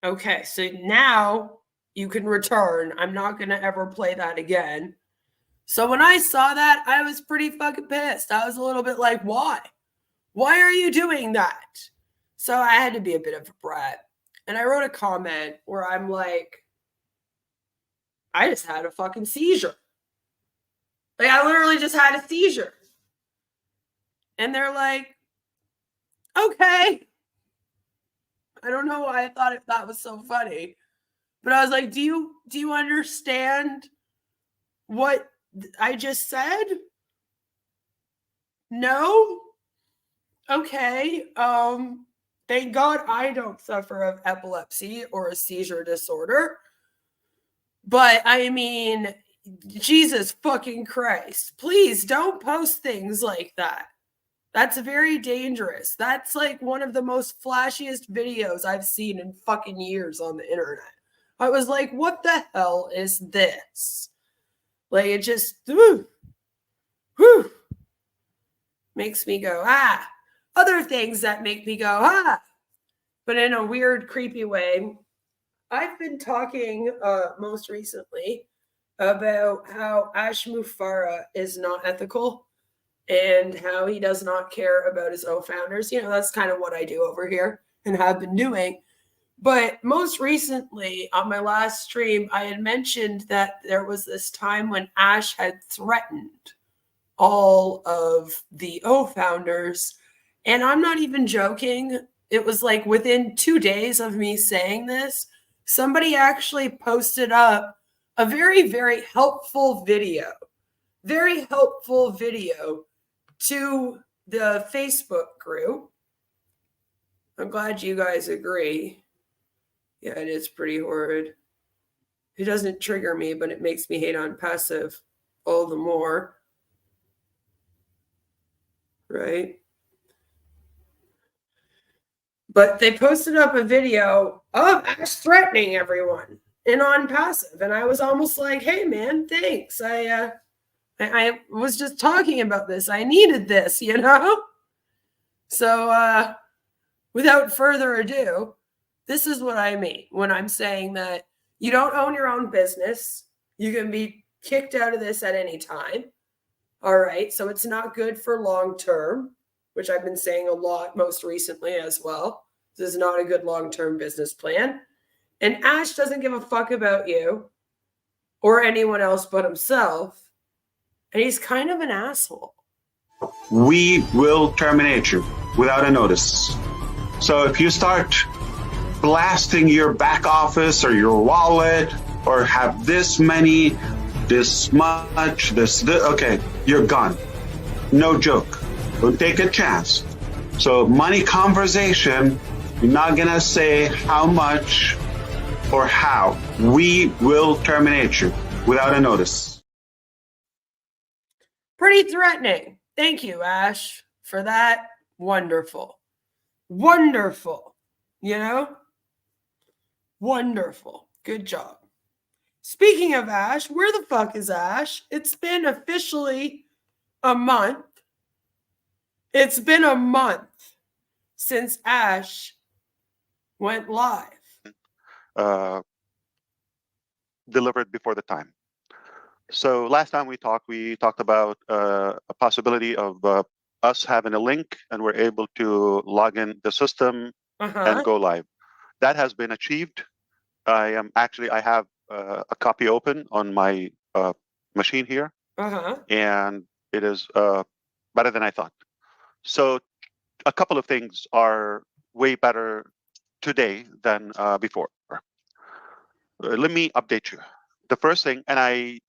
Okay, so now you can return. I'm not going to ever play that again. So when I saw that, I was pretty fucking pissed. I was a little bit like, why? Why are you doing that? So I had to be a bit of a brat. And I wrote a comment where I'm like, I just had a fucking seizure. Like, I literally just had a seizure. And they're like, okay. I don't know why I thought that was so funny. But I was like, do you understand what I just said? No? Okay. Thank God I don't suffer of epilepsy or a seizure disorder. But I mean, Jesus fucking Christ. Please don't post things like that. That's very dangerous. That's like one of the most flashiest videos I've seen in fucking years on the internet. I was like, what the hell is this? Like, it just, makes me go, other things that make me go, ah, but in a weird, creepy way. I've been talking most recently about how Ash Mufara is not ethical and how he does not care about his own founders. You know, that's kind of what I do over here and have been doing. But most recently on my last stream, I had mentioned that there was this time when Ash had threatened all of the O founders. And I'm not even joking. It was like within 2 days of me saying this, somebody actually posted up a very, very helpful video to the Facebook group. I'm glad you guys agree. Yeah, it is pretty horrid. It doesn't trigger me, but it makes me hate Onpassive all the more. Right? But they posted up a video of Ash threatening everyone in Onpassive, and I was almost like, "Hey, man, thanks. I was just talking about this. I needed this, you know." So, without further ado, this is what I mean when I'm saying that you don't own your own business. You can be kicked out of this at any time. All right. So it's not good for long term, which I've been saying a lot most recently as well. This is not a good long-term business plan. And Ash doesn't give a fuck about you or anyone else but himself. And he's kind of an asshole. We will terminate you without a notice. So if you start blasting your back office or your wallet or have this many, this much, this okay, you're gone. No joke. Don't take a chance. So money conversation, you're not gonna say how much or how. We will terminate you without a notice. Pretty threatening. Thank you, Ash, for that. Wonderful. Wonderful. You know? Wonderful. Good job. Speaking of Ash, where the fuck is Ash? It's been officially a month. It's been a month since Ash went live. Delivered before the time. So last time we talked about a possibility of us having a link and we're able to log in the system and go live. That has been achieved. I have a copy open on my machine here, and it is better than I thought. So a couple of things are way better today than before. Let me update you. The first thing, and I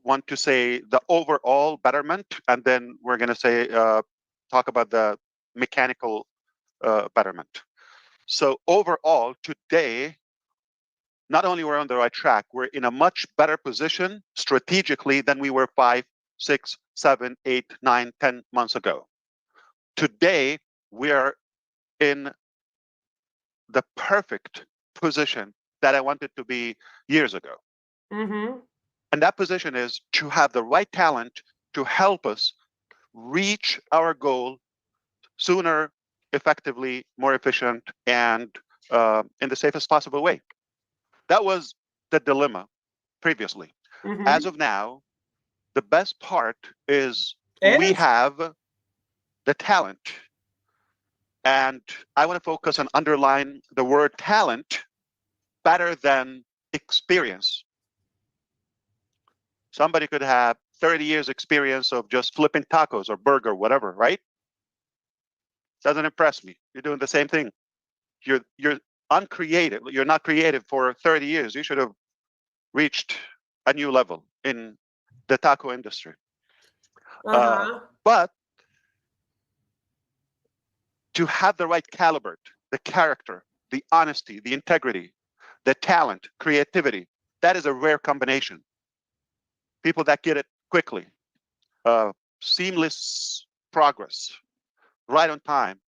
want to say the overall betterment, and then we're going to say talk about the mechanical betterment. So overall, today, not only we're on the right track, we're in a much better position strategically than we were 5, 6, 7, 8, 9, 10 months ago. Today, we are in the perfect position that I wanted to be years ago. And that position is to have the right talent to help us reach our goal sooner, effectively, more efficient, and in the safest possible way. That was the dilemma previously. As of now, the best part is we have the talent. And I want to focus on underline the word talent better than experience. Somebody could have 30 years experience of just flipping tacos or burger, whatever, right? Doesn't impress me. You're doing the same thing. You're uncreative. You're not creative for 30 years. You should have reached a new level in the taco industry. But to have the right caliber, the character, the honesty, the integrity, the talent, creativity, that is a rare combination. People that get it quickly, seamless progress, right on time.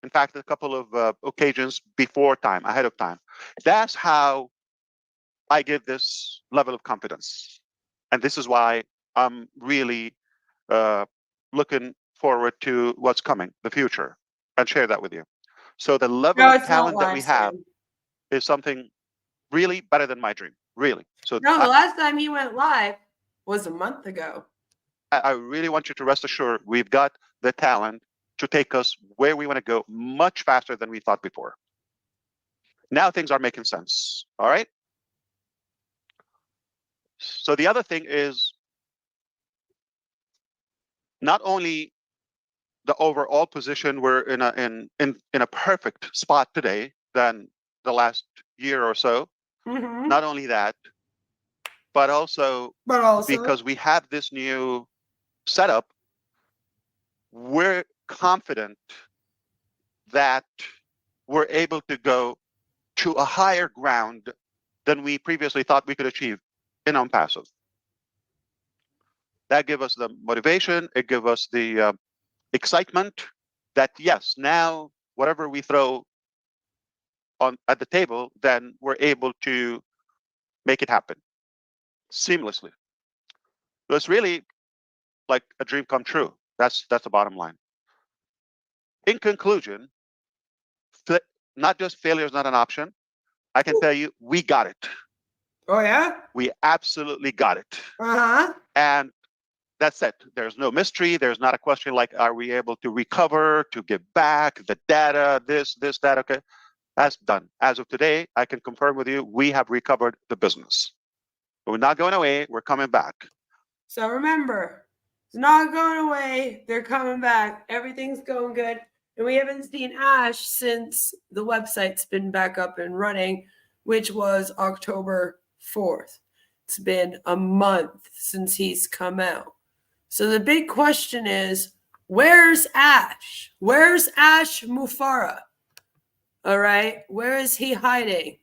In fact, a couple of occasions before time, ahead of time. That's how I give this level of confidence. And this is why I'm really looking forward to what's coming, the future. and share that with you. So the level No, of it's not talent that we live have stream. is something really better than my dream. Really. So No, the last time he went live was a month ago. I really want you to rest assured we've got the talent to take us where we want to go much faster than we thought before. Now things are making sense. All right. So the other thing is not only the overall position, we're in a perfect spot today than the last year or so. Mm-hmm. Not only that, but also because we have this new setup, we're confident that we're able to go to a higher ground than we previously thought we could achieve in Onpassive. That gives us the motivation. It gives us the excitement that yes, now whatever we throw on at the table, then we're able to make it happen seamlessly. So it's really like a dream come true. That's the bottom line. In conclusion, not just failure is not an option. I can tell you, we got it. Oh yeah? We absolutely got it. Uh-huh. And that's it. There's no mystery. There's not a question like, are we able to recover, to give back the data, this, that, okay. That's done. As of today, I can confirm with you, we have recovered the business. We're not going away. We're coming back. So remember, it's not going away. They're coming back. Everything's going good. And we haven't seen Ash since the website's been back up and running, which was October 4th. It's been a month since he's come out. So the big question is, where's Ash? Where's Ash Mufara? All right. Where is he hiding?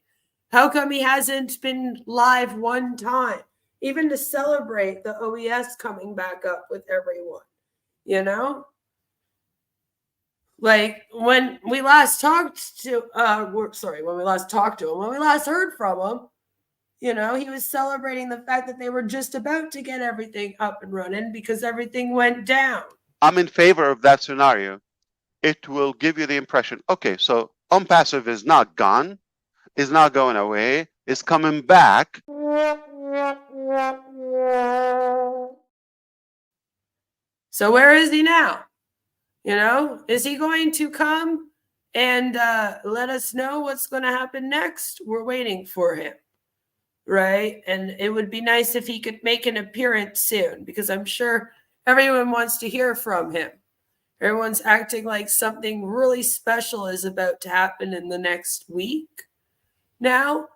How come he hasn't been live one time, even to celebrate the OES coming back up with everyone? You know? Like when we last talked to when we last heard from him, you know, he was celebrating the fact that they were just about to get everything up and running because everything went down. I'm in favor of that scenario. It will give you the impression, okay, so Onpassive is not gone, is not going away, is coming back. So where is he now? You know, is he going to come and let us know what's going to happen next? We're waiting for him, right? And it would be nice if he could make an appearance soon because I'm sure everyone wants to hear from him. Everyone's acting like something really special is about to happen in the next week now.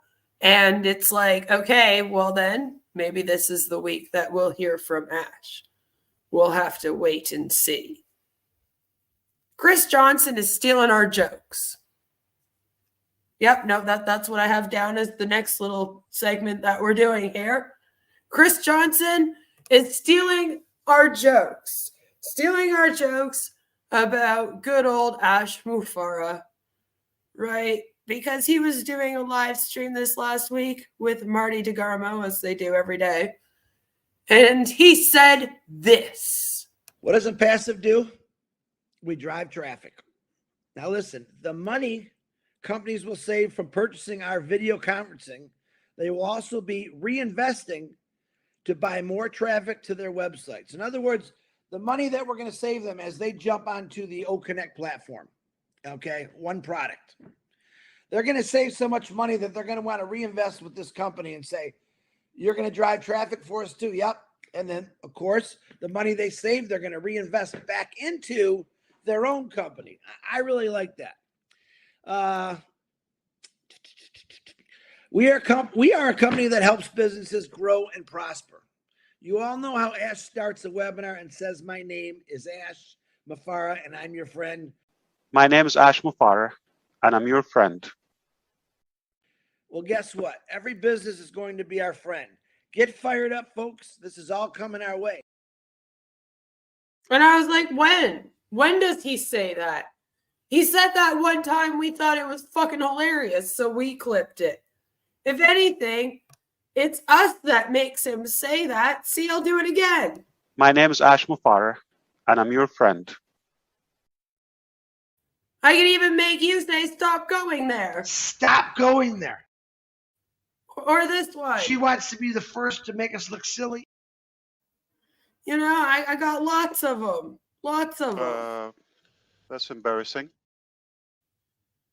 And it's like, okay, well then, maybe this is the week that we'll hear from Ash. We'll have to wait and see. Chris Johnson is stealing our jokes. Yep, no, that's what I have down as the next little segment that we're doing here. Chris Johnson is stealing our jokes. Stealing our jokes about good old Ash Mufara, right? Because he was doing a live stream this last week with Marty DeGarmo, as they do every day. And he said this. What does Onpassive do? We drive traffic. Now listen, the money companies will save from purchasing our video conferencing, they will also be reinvesting to buy more traffic to their websites. In other words, the money that we're going to save them as they jump onto the OConnect platform, okay, one product. They're going to save so much money that they're going to want to reinvest with this company and say, you're going to drive traffic for us too. Yep. And then, of course, the money they save, they're going to reinvest back into their own company. I really like that. We are a company that helps businesses grow and prosper. You all know how Ash starts a webinar and says, my name is Ash Mufara and I'm your friend. My name is Ash Mufara and I'm your friend. Well, guess what? Every business is going to be our friend. Get fired up, folks. This is all coming our way. And I was like, when? When does he say that? He said that one time we thought it was fucking hilarious, so we clipped it. If anything, it's us that makes him say that. See, I'll do it again. My name is Ash Mufara, and I'm your friend. I can even make you say stop going there. Stop going there. Or this one. She wants to be the first to make us look silly. You know, I got lots of them. Lots of them. That's embarrassing.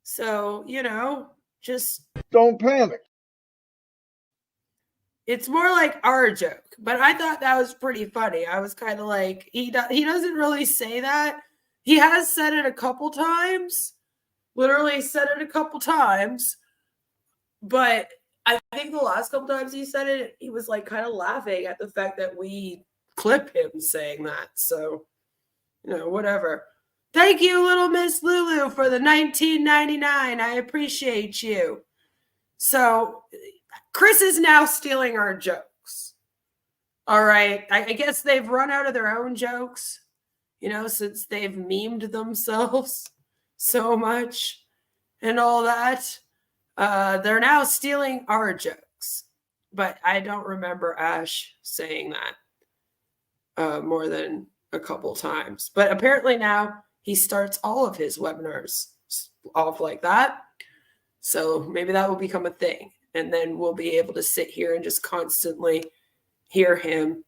So, you know, just Don't panic. it's more like our joke. But I thought that was pretty funny. I was kind of like, he doesn't really say that. He has said it a couple times. Literally said it a couple times. But I think the last couple times he said it, he was like kind of laughing at the fact that we clip him saying that. So, you know, whatever. Thank you, little Miss Lulu, for the $19.99. I appreciate you. So, Chris is now stealing our jokes. All right. I guess they've run out of their own jokes, you know, since they've memed themselves so much and all that. They're now stealing our jokes. But I don't remember Ash saying that more than a couple times. But apparently now he starts all of his webinars off like that. So maybe that will become a thing. And then we'll be able to sit here and just constantly hear him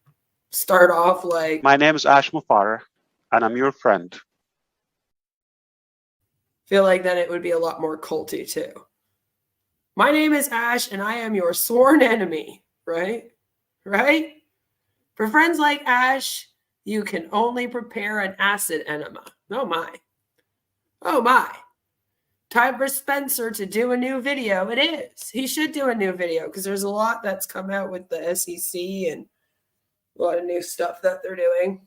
start off like, My name is Ash Mufara, and I'm your friend. feel like then it would be a lot more culty too. My name is Ash, and I am your sworn enemy, right? Right? For friends like Ash, you can only prepare an acid enema. Oh my. Oh my. Time for Spencer to do a new video. It is. He should do a new video because there's a lot that's come out with the SEC and a lot of new stuff that they're doing.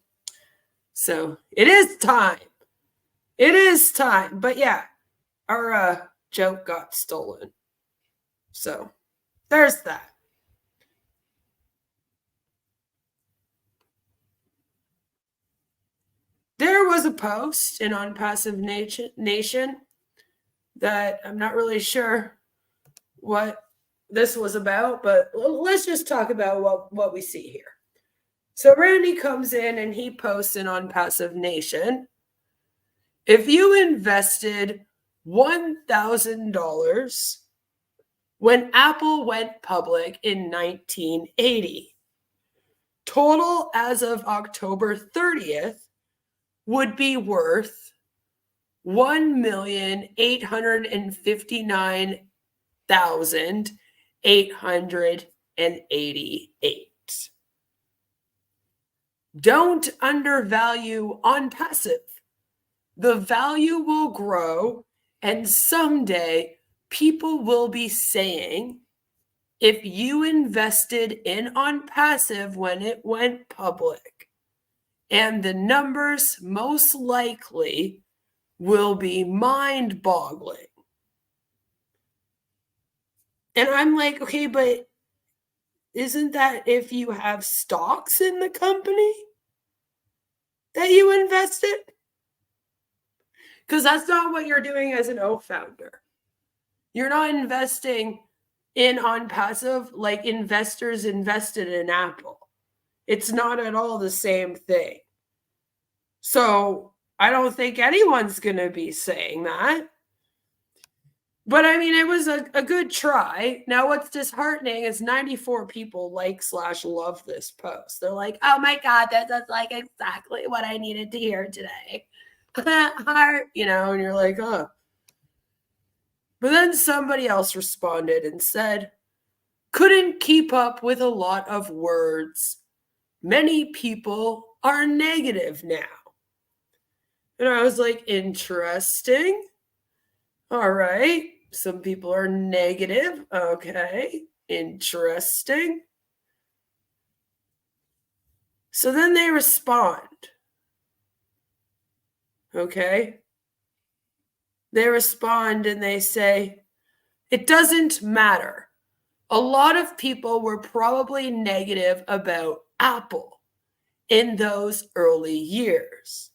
So it is time. It is time. But yeah, our joke got stolen. So there's that. There was a post in Onpassive Nation that I'm not really sure what this was about, but let's just talk about what we see here. So Randy comes in and he posts in Onpassive Nation, if you invested $1,000 when Apple went public in 1980, total as of October 30th would be worth $1,859,888. Don't undervalue Onpassive. The value will grow, and someday people will be saying, if you invested in Onpassive when it went public, and the numbers most likely will be mind-boggling. And I'm like, okay, but isn't that if you have stocks in the company that you invested? Because that's not what you're doing as an O founder. You're not investing in Onpassive like investors invested in Apple. It's not at all the same thing. So I don't think anyone's going to be saying that. But I mean, it was a good try. Now, what's disheartening is 94 people like/love this post. They're like, oh my God, that's like exactly what I needed to hear today. Heart, you know, and you're like, oh. But then somebody else responded and said, couldn't keep up with a lot of words. Many people are negative now. And I was like, interesting. All right. Some people are negative. Okay. Interesting. So then they respond. Okay. They respond and they say, it doesn't matter. A lot of people were probably negative about Apple in those early years.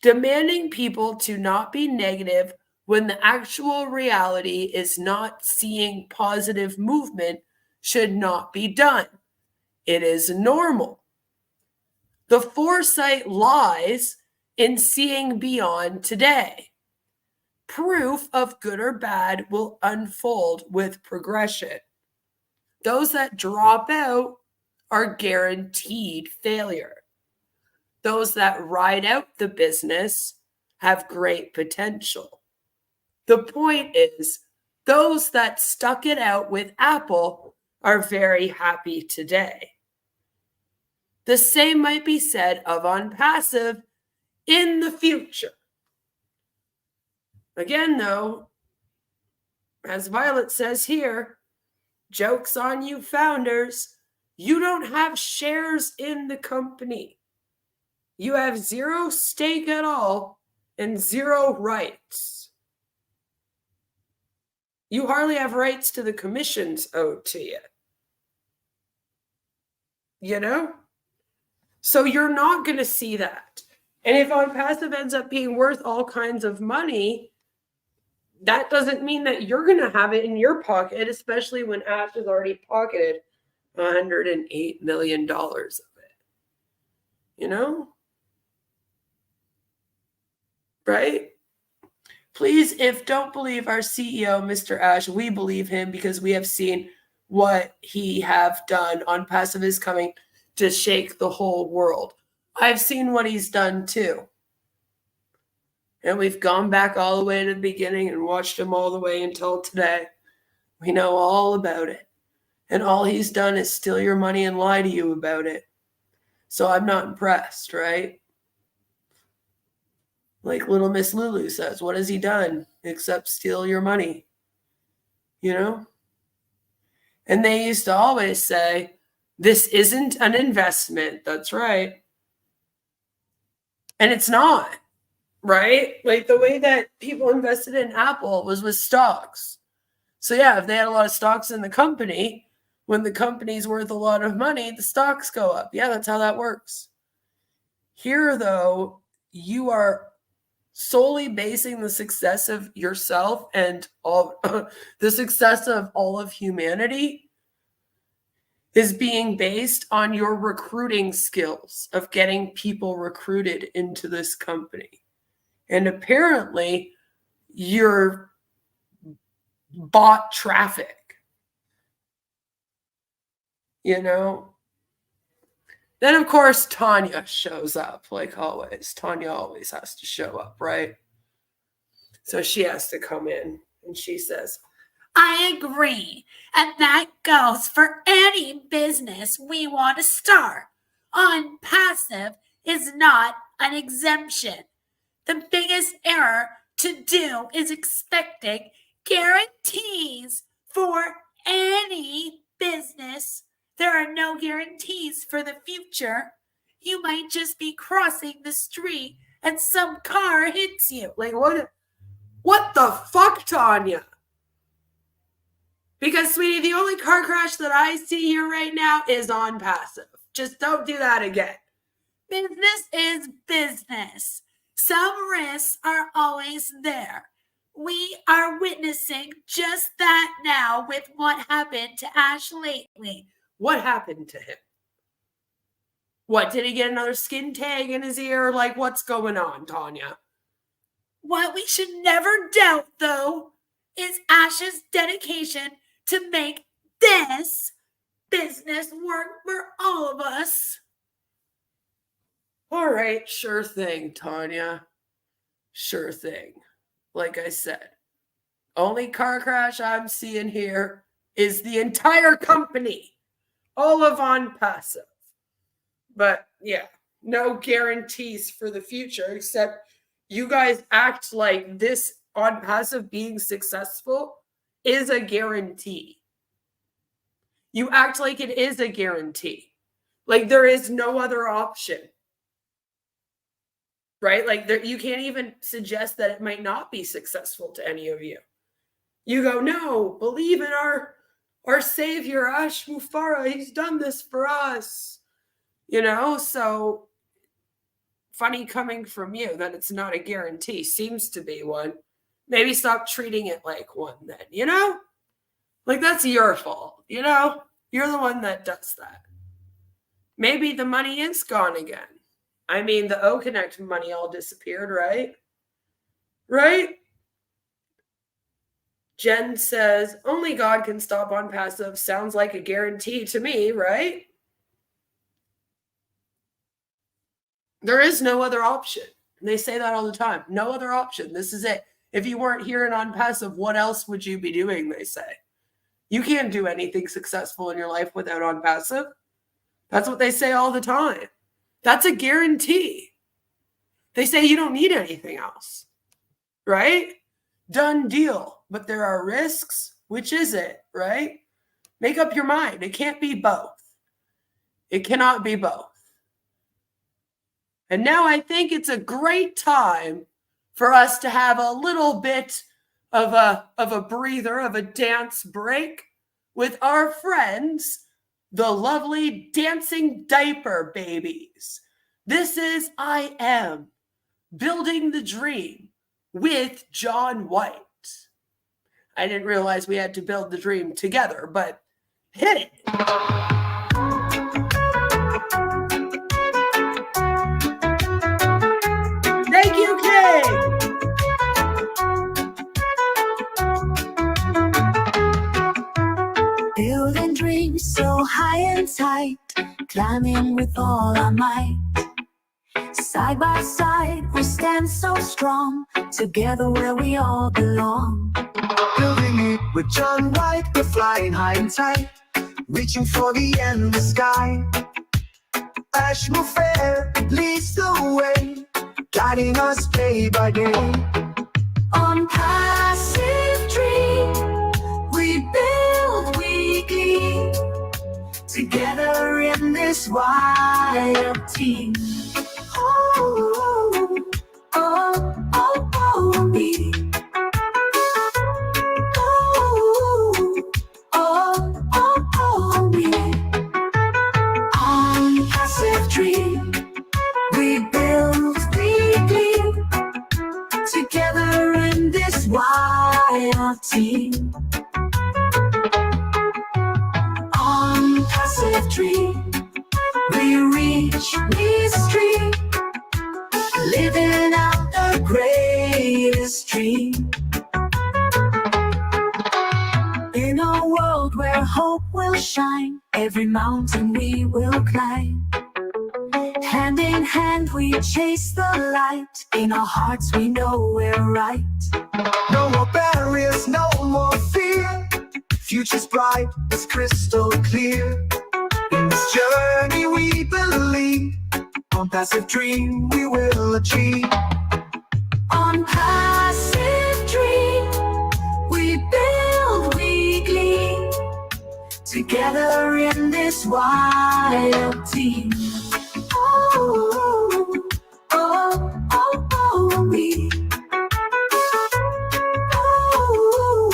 Demanding people to not be negative when the actual reality is not seeing positive movement should not be done. It is normal. The foresight lies in seeing beyond today. proof of good or bad will unfold with progression. Those that drop out are guaranteed failure. Those that ride out the business have great potential. The point is, those that stuck it out with Apple are very happy today. The same might be said of Onpassive in the future. Again, though, as Violet says here, joke's on you founders, you don't have shares in the company. You have zero stake at all and zero rights. You hardly have rights to the commissions owed to you. You know? So you're not going to see that. And if Onpassive ends up being worth all kinds of money, that doesn't mean that you're going to have it in your pocket, especially when Ash has already pocketed $108 million of it. You know? Right? Please, if don't believe our CEO, Mr. Ash, we believe him because we have seen what he have done. Onpassive is coming to shake the whole world. I've seen what he's done too. And we've gone back all the way to the beginning and watched him all the way until today. We know all about it. And all he's done is steal your money and lie to you about it. So I'm not impressed, right? Like little Miss Lulu says, what has he done except steal your money? You know? And they used to always say, this isn't an investment. That's right. And it's not, right? Like the way that people invested in Apple was with stocks. So yeah, if they had a lot of stocks in the company, when the company's worth a lot of money, the stocks go up. Yeah, that's how that works. Here, though, you are solely basing the success of yourself and all the success of all of humanity is being based on your recruiting skills of getting people recruited into this company. And apparently you're bought traffic, you know? Then, of course, Tanya shows up, like always. Tanya always has to show up, right? So she has to come in, and she says, I agree. And that goes for any business we want to start. Onpassive is not an exemption. The biggest error to do is expecting guarantees for any business. There are no guarantees for the future. You might just be crossing the street and some car hits you. like, what the fuck, Tanya? Because, sweetie, the only car crash that I see here right now is Onpassive. Just don't do that again. Business is business. Some risks are always there. We are witnessing just that now with what happened to Ash lately. What happened to him? What, did he get another skin tag in his ear? Like, what's going on, Tanya? What we should never doubt, though, is Ash's dedication to make this business work for all of us. All right, sure thing, Tanya. Sure thing. Like I said, only car crash I'm seeing here is the entire company. All of Onpassive. But yeah, no guarantees for the future, except you guys act like this Onpassive being successful is a guarantee. You act like it is a guarantee. Like there is no other option. Right? Like there, you can't even suggest that it might not be successful to any of you. You go, no, believe in our savior, Ash Mufara. He's done this for us. You know, so funny coming from you that it's not a guarantee. Seems to be one. Maybe stop treating it like one then, you know? Like that's your fault, you know? You're the one that does that. Maybe the money is gone again. I mean, the O-Connect money all disappeared, right? Right? Jen says, only God can stop Onpassive. Sounds like a guarantee to me, right? There is no other option. And they say that all the time. No other option. This is it. If you weren't here in Onpassive, what else would you be doing, they say. You can't do anything successful in your life without Onpassive. That's what they say all the time. That's a guarantee. They say you don't need anything else, right? Done deal. But there are risks. Which is it, right? Make up your mind. It can't be both. It cannot be both. And now I think it's a great time for us to have a little bit of a breather, of a dance break with our friends, the lovely dancing diaper babies. This is I Am Building the Dream with John White. I didn't realize we had to build the dream together, but hit it. Thank you, King. Building dreams so high and tight, climbing with all our might. Side by side, we stand so strong, together where we all belong. Building it with John White, we're flying high and tight, reaching for the endless sky. National Fair leads the way, guiding us day by day. Onpassive dream, we build, we glean, together in this wild team. Oh, oh, oh, oh, me. Oh, oh, oh, oh, me. Onpassive dream, we build, we glean, together in this wild team. Onpassive dream, we reach, we stream, living out the greatest dream. In a world where hope will shine, every mountain we will climb. Hand in hand we chase the light, in our hearts we know we're right. No more barriers, no more fear, future's bright, it's crystal clear. In this journey we believe, Onpassive dream we will achieve. Onpassive dream, we build, we glean, together in this wild team. Oh, oh, oh, oh, me. Oh,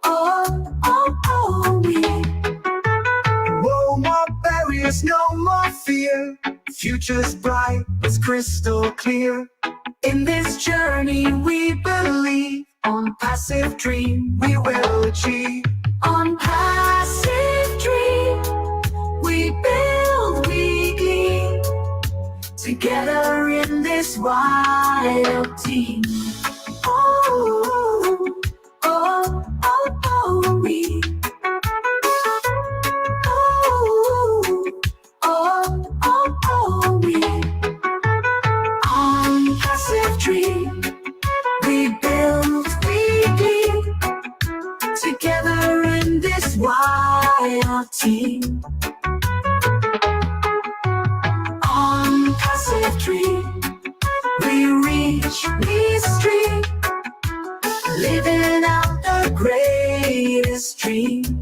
oh, oh, oh, me. No more barriers, no more fear, future's bright, it's crystal clear. In this journey we believe, Onpassive dream we will achieve. Onpassive dream, we build, we glean, together in this wild team. Oh, oh, oh, oh, me. Oh, oh, oh, oh, me. Onpassive dream, we build, we glean, together in this wild team. Onpassive dream, we reach, we stream, living out the greatest dream.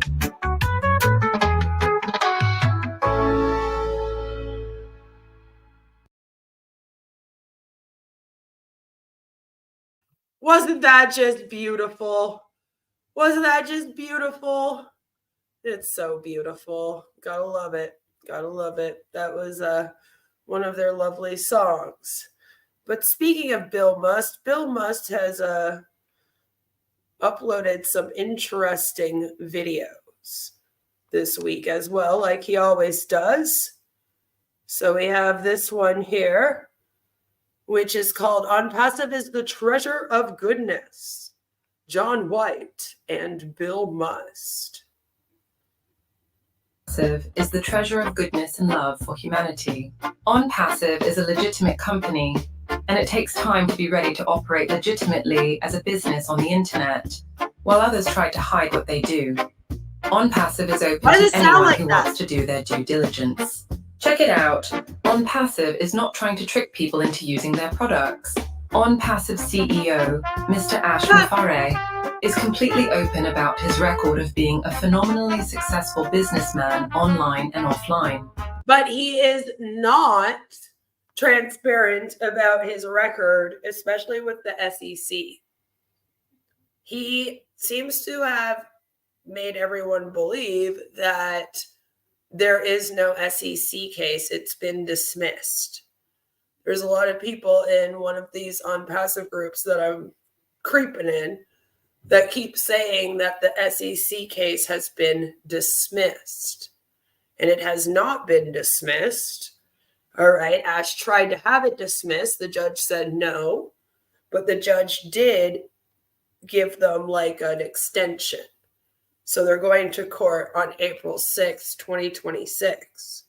Wasn't that just beautiful? Wasn't that just beautiful? It's so beautiful. Gotta love it. Gotta love it. That was one of their lovely songs. But speaking of Bill Must has uploaded some interesting videos this week as well, like he always does. So we have this one here, which is called Onpassive is the Treasure of Goodness. John White and Bill Must. Onpassive is the treasure of goodness and love for humanity. Onpassive is a legitimate company, and it takes time to be ready to operate legitimately as a business on the internet, while others try to hide what they do. Onpassive is open Why does to it sound anyone like who that? wants to do their due diligence. Check it out. Onpassive is not trying to trick people into using their products. Onpassive CEO, Mr. Ash Mufareh, is completely open about his record of being a phenomenally successful businessman online and offline. But he is not transparent about his record, especially with the SEC. He seems to have made everyone believe that there is no SEC case. It's been dismissed. There's a lot of people in one of these Onpassive groups that I'm creeping in that keep saying that the SEC case has been dismissed. And it has not been dismissed. All right. Ash tried to have it dismissed. The judge said no, but the judge did give them like an extension. So they're going to court on April 6, 2026.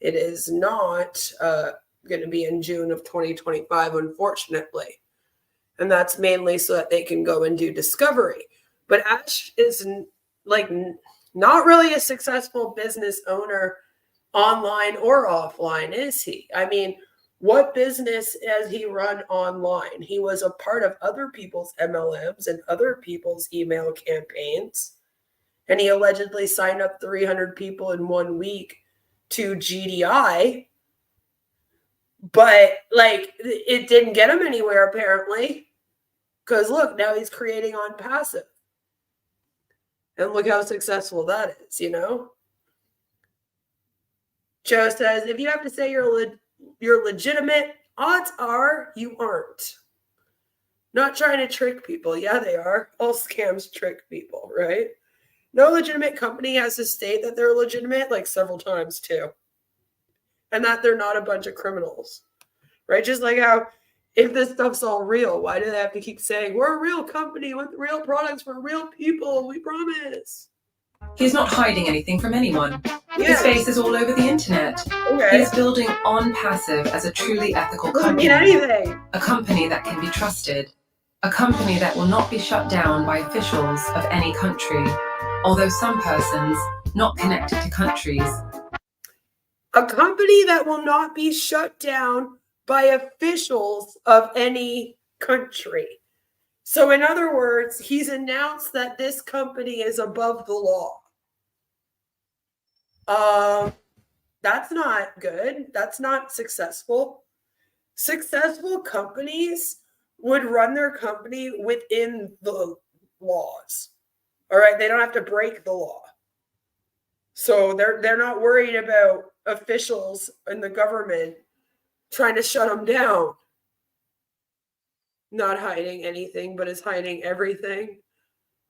It is not going to be in June of 2025, unfortunately. And that's mainly so that they can go and do discovery. But Ash is like not really a successful business owner online or offline, is he? I mean, what business has he run online? He was a part of other people's MLMs and other people's email campaigns. And he allegedly signed up 300 people in 1 week to GDI. But like, it didn't get him anywhere apparently. Because look, now he's creating Onpassive. And look how successful that is, you know? Joe says, if you have to say you're legitimate, odds are you aren't. Not trying to trick people. Yeah, they are. All scams trick people, right? No legitimate company has to state that they're legitimate like several times too. And that they're not a bunch of criminals, right? Just like how if this stuff's all real, why do they have to keep saying, we're a real company with real products for real people, we promise? He's not hiding anything from anyone. His face is all over the internet. Okay. He is building Onpassive as a truly ethical Doesn't company. mean anything. A company that can be trusted. A company that will not be shut down by officials of any country, although some persons not connected to countries. A company that will not be shut down by officials of any country. So in other words, he's announced that this company is above the law. That's not good. That's not successful. Successful companies would run their company within the laws. All right, they don't have to break the law. So they're not worried about officials in the government trying to shut them down. Not hiding anything, but is hiding everything,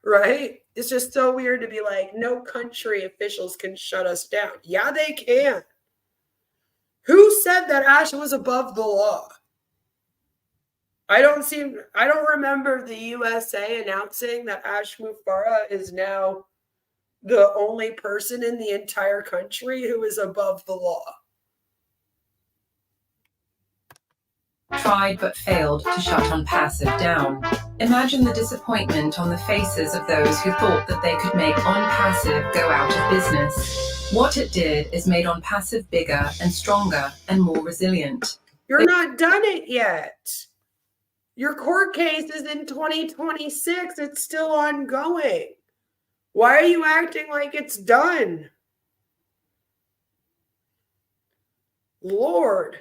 right? It's just so weird to be like, no country officials can shut us down. Yeah, they can. Who said that Ash was above the law? I don't remember the USA announcing that Ash Mufareh is now the only person in the entire country who is above the law. Tried but failed to shut Onpassive down. Imagine the disappointment on the faces of those who thought that they could make Onpassive go out of business. What it did is made Onpassive bigger and stronger and more resilient. You're not done it yet. Your court case is in 2026. It's still ongoing. Why are you acting like it's done? Lord.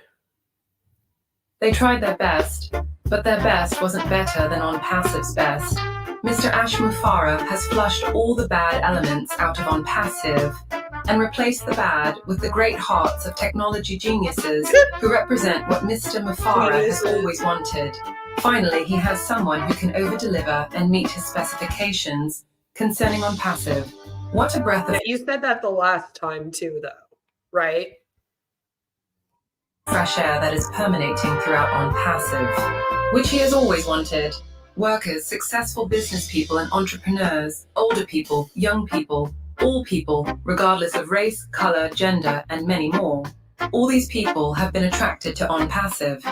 They tried their best, but their best wasn't better than Onpassive's best. Mr. Ash Mufareh has flushed all the bad elements out of Onpassive and replaced the bad with the great hearts of technology geniuses who represent what Mr. Mufareh has always wanted. Finally, he has someone who can over-deliver and meet his specifications concerning Onpassive. What a breath of You said that the last time too, though, right? fresh air that is permeating throughout Onpassive, which he has always wanted. Workers, successful business people and entrepreneurs, older people, young people, all people, regardless of race, color, gender, and many more. All these people have been attracted to Onpassive.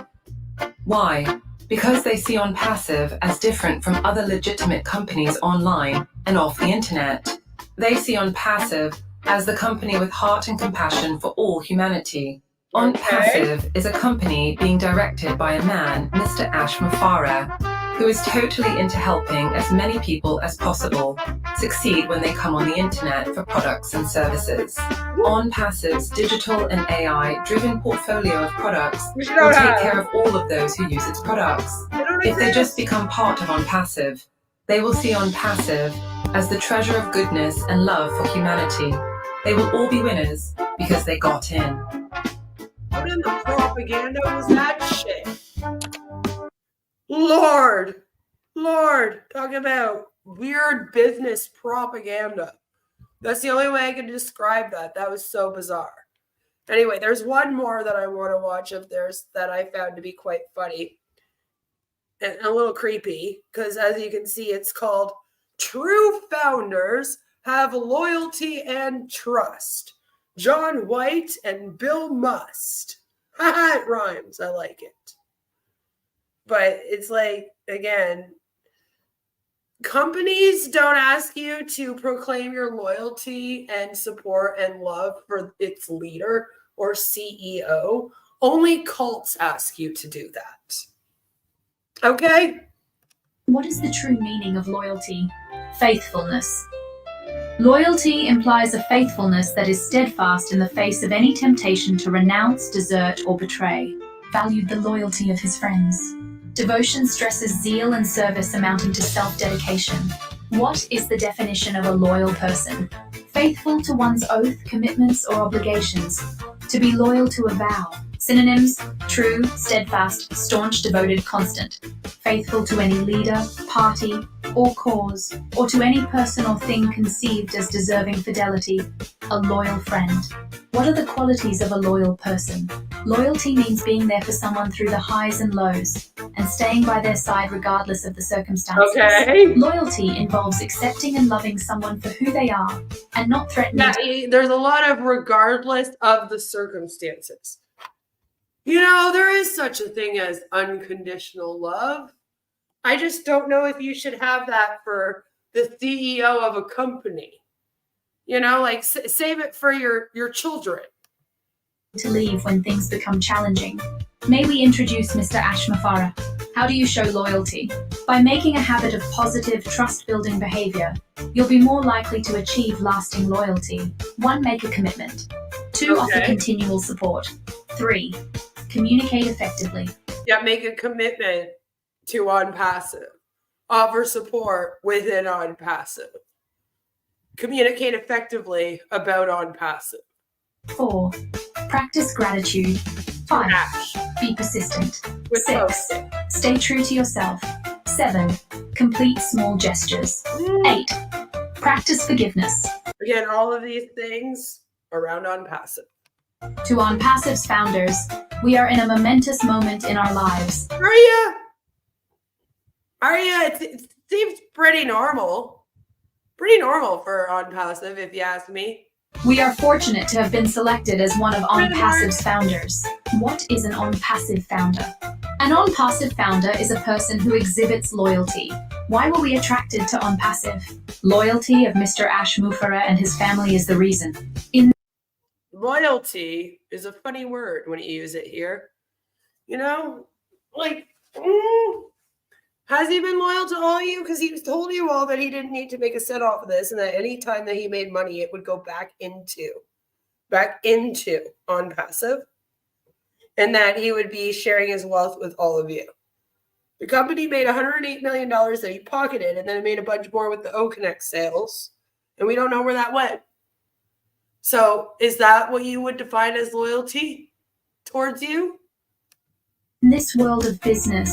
Why? Because they see Onpassive as different from other legitimate companies online and off the internet. They see Onpassive as the company with heart and compassion for all humanity. Onpassive is a company being directed by a man, Mr. Ash Mufara, who is totally into helping as many people as possible succeed when they come on the internet for products and services. Onpassive's digital and AI-driven portfolio of products will take care of all of those who use its products. If they just become part of Onpassive, they will see Onpassive as the treasure of goodness and love for humanity. They will all be winners because they got in. What in the propaganda was that shit? Lord, talk about weird business propaganda. That's the only way I can describe that. That was so bizarre. Anyway, there's one more that I want to watch of theirs that I found to be quite funny and a little creepy, because as you can see, it's called True Founders Have Loyalty and Trust. John White and Bill Must. It rhymes. I like it. But it's like, again, companies don't ask you to proclaim your loyalty and support and love for its leader or CEO. Only cults ask you to do that. Okay? What is the true meaning of loyalty? Faithfulness. Loyalty implies a faithfulness that is steadfast in the face of any temptation to renounce, desert, or betray. Valued the loyalty of his friends. Devotion stresses zeal and service amounting to self-dedication. What is the definition of a loyal person? Faithful to one's oath, commitments, or obligations. To be loyal to a vow. Synonyms: true, steadfast, staunch, devoted, constant. Faithful to any leader, party, or cause, or to any person or thing conceived as deserving fidelity. A loyal friend. What are the qualities of a loyal person? Loyalty means being there for someone through the highs and lows, and staying by their side regardless of the circumstances. Okay. Loyalty involves accepting and loving someone for who they are, and not threatening. Yeah, there's a lot of regardless of the circumstances. You know, there is such a thing as unconditional love. I just don't know if you should have that for the CEO of a company. You know, like save it for your children. To leave when things become challenging. May we introduce Mr. Ash Mufara. How do you show loyalty? By making a habit of positive, trust-building behavior, you'll be more likely to achieve lasting loyalty. 1. Make a commitment. 2. Offer continual support. 3. Communicate effectively. Yeah, make a commitment to Onpassive. Offer support within Onpassive. Communicate effectively about Onpassive. 4. Practice gratitude. 5. Ash. Be persistent. With 6. Stay true to yourself. 7. Complete small gestures. 8. Practice forgiveness. Again, all of these things around Onpassive. To Onpassive's founders, we are in a momentous moment in our lives. Are you? It seems pretty normal. Pretty normal for Onpassive, if you ask me. We are fortunate to have been selected as one of Onpassive's founders. What is an Onpassive founder? An Onpassive founder is a person who exhibits loyalty. Why were we attracted to Onpassive? Loyalty of Mr. Ash Mufara and his family is the reason. Loyalty is a funny word when you use it here. You know, like, has he been loyal to all of you? Because he told you all that he didn't need to make a set off of this, and that any time that he made money, it would go back into Onpassive, and that he would be sharing his wealth with all of you. The company made $108 million that he pocketed, and then it made a bunch more with the Oconex sales, and we don't know where that went. So is that what you would define as loyalty towards you? In this world of business,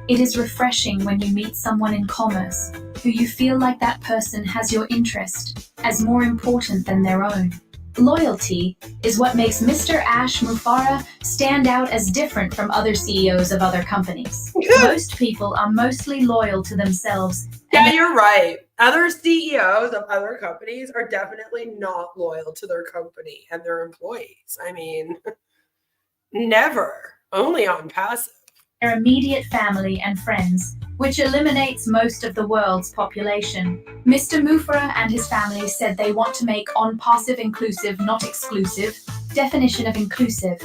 it is refreshing when you meet someone in commerce who you feel like that person has your interest as more important than their own. Loyalty is what makes Mr. Ash Mufareh stand out as different from other CEOs of other companies. Most people are mostly loyal to themselves. Yeah, you're right. Other CEOs of other companies are definitely not loyal to their company and their employees. I mean, never. Only Onpassive. Their immediate family and friends, which eliminates most of the world's population. Mr. Mufareh and his family said they want to make Onpassive inclusive, not exclusive. Definition of inclusive.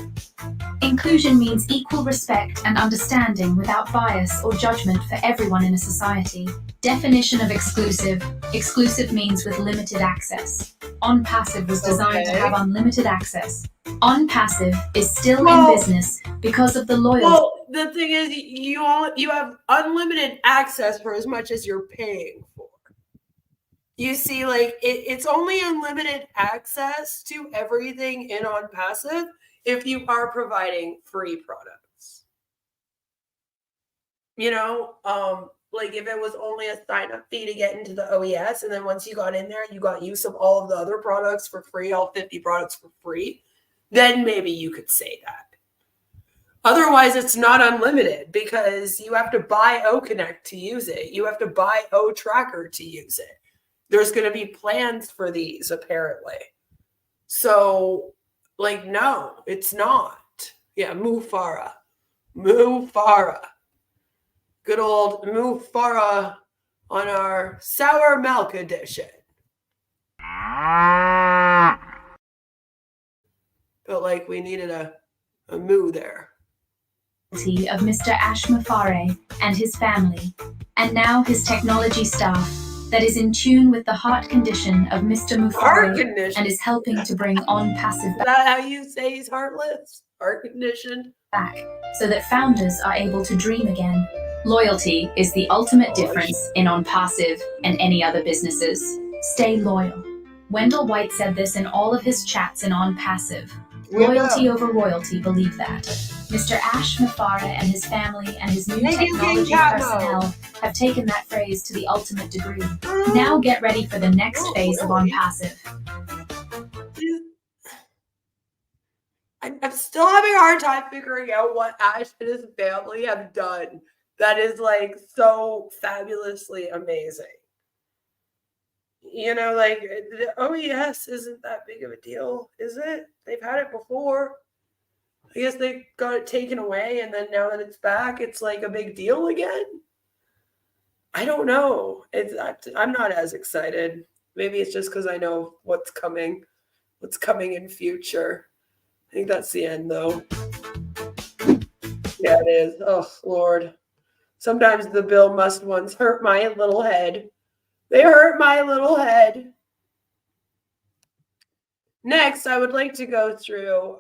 Inclusion means equal respect and understanding without bias or judgment for everyone in a society. Definition of exclusive. Exclusive means with limited access. Onpassive was designed to have unlimited access. Onpassive is still in business because of the loyalty. Well, the thing is, you have unlimited access for as much as you're paying for. You see, like it's only unlimited access to everything in Onpassive if you are providing free products. You know, like if it was only a sign-up fee to get into the OES, and then once you got in there, you got use of all of the other products for free, all 50 products for free, then maybe you could say that. Otherwise, it's not unlimited because you have to buy OConnect to use it. You have to buy OTracker to use it. There's going to be plans for these, apparently. So, like, no, it's not. Yeah, Mufareh. Good old Mufareh on our sour milk edition. Felt like we needed a moo there. Of Mr. Ash Mufareh and his family, and now his technology staff that is in tune with the heart condition of Mr. Mufareh and is helping to bring Onpassive Is that how you say he's heartless? Heart conditioned? Back, so that founders are able to dream again. Loyalty is the ultimate difference in Onpassive and any other businesses. Stay loyal. Wendell White said this in all of his chats in Onpassive. Loyalty over royalty, believe that. Mr. Ash Mufareh and his family and his new technology personnel have taken that phrase to the ultimate degree. Now get ready for the next phase of Onpassive. I'm still having a hard time figuring out what Ash and his family have done that is like so fabulously amazing. You know, like the OES isn't that big of a deal, is it? They've had it before. I guess they got it taken away, and then now that it's back, it's like a big deal again. I don't know. I'm not as excited. Maybe it's just because I know what's coming in future. I think that's the end, though. Yeah, it is. Oh, Lord. Sometimes the Bill Must ones hurt my little head. They hurt my little head. Next, I would like to go through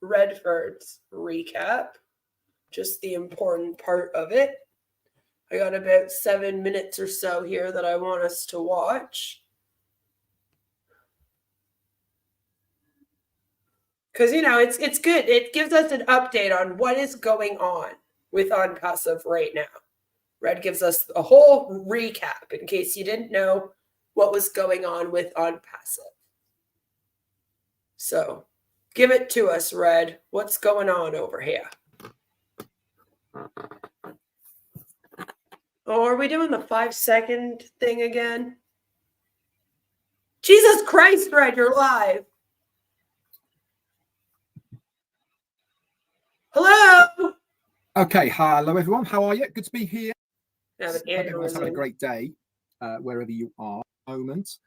Redford's recap, just the important part of it. I got about 7 minutes or so here that I want us to watch. Because, you know, it's good. It gives us an update on what is going on with Onpassive right now. Red gives us a whole recap in case you didn't know what was going on with Onpassive. So, give it to us, Red. What's going on over here? Oh, are we doing the 5-second thing again? Jesus Christ, Red, you're live. Hello. Okay, hello everyone. How are you? Good to be here. Hope everyone's having a great day wherever you are at the moment.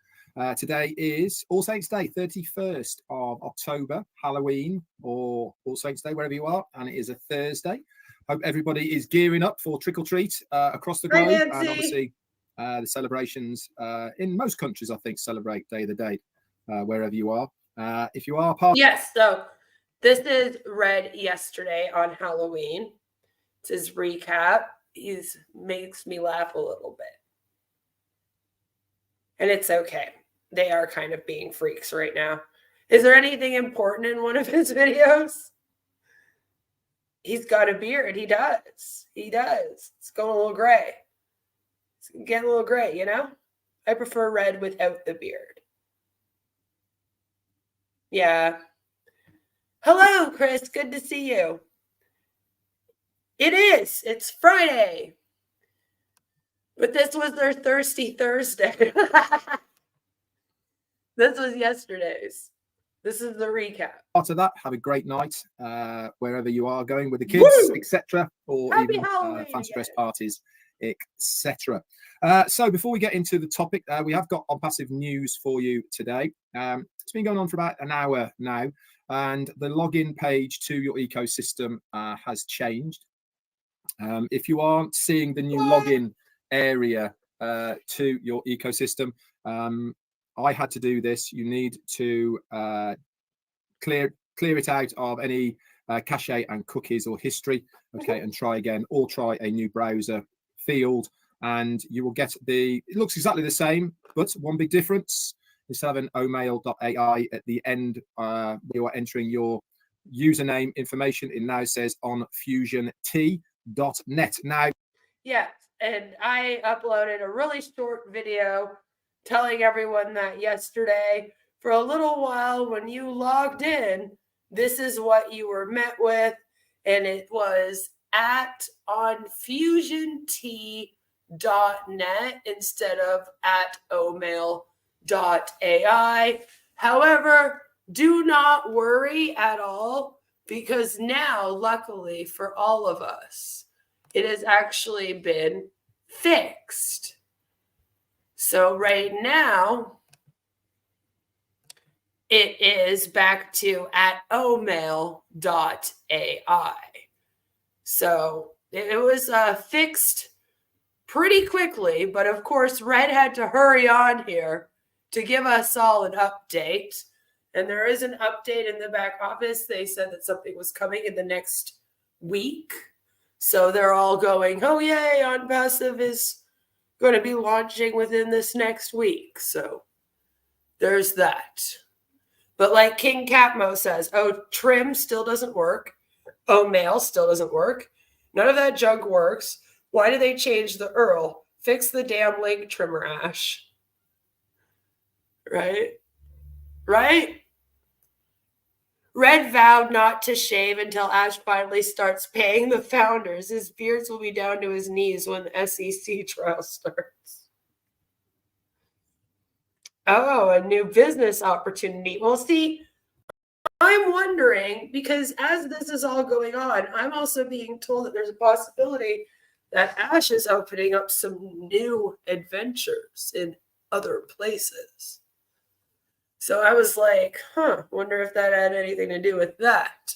Today is All Saints Day, 31st of October, Halloween or All Saints Day, wherever you are, and it is a Thursday. Hope everybody is gearing up for trick or treat across the globe, and obviously the celebrations in most countries, I think, celebrate Day of the Dead wherever you are. If you are part, yes. So this is Red yesterday on Halloween. It's his recap. He makes me laugh a little bit, and it's okay. They are kind of being freaks right now. Is there anything important in one of his videos? He's got a beard. He does. He does. It's going a little gray. It's getting a little gray, you know? I prefer Red without the beard. Yeah. Hello, Chris. Good to see you. It is. It's Friday. But this was their Thirsty Thursday. This was yesterday's. This is the recap. After that, have a great night wherever you are going with the kids, etc., or Happy even Halloween fancy dress again. parties, etc. So before we get into the topic, we have got Onpassive news for you today. It's been going on for about an hour now, and the login page to your ecosystem has changed. If you aren't seeing the new login area to your ecosystem, I had to do this. You need to clear it out of any cache and cookies or history, okay, and try again, or try a new browser field, and you will get it looks exactly the same, but one big difference: instead of an omail.ai at the end, you are entering your username information. It now says onfusiont.net. Now, yes, and I uploaded a really short video telling everyone that yesterday, for a little while, when you logged in, this is what you were met with, and it was at onfusiont.net instead of at omail.ai. However, do not worry at all, because now, luckily for all of us, it has actually been fixed. So right now, it is back to at omail.ai. So it was fixed pretty quickly, but of course, Red had to hurry on here to give us all an update. And there is an update in the back office. They said that something was coming in the next week. So they're all going, oh, yay, Onpassive is going to be launching within this next week. So there's that. But like King Catmo says, oh, trim still doesn't work. Oh, mail still doesn't work. None of that junk works. Why did they change the URL? Fix the damn link trimmer, Ash. Right? Right? Red vowed not to shave until Ash finally starts paying the founders. His beards will be down to his knees when the SEC trial starts. Oh, a new business opportunity. Well, see, I'm wondering, because as this is all going on, I'm also being told that there's a possibility that Ash is opening up some new adventures in other places. So I was like, wonder if that had anything to do with that.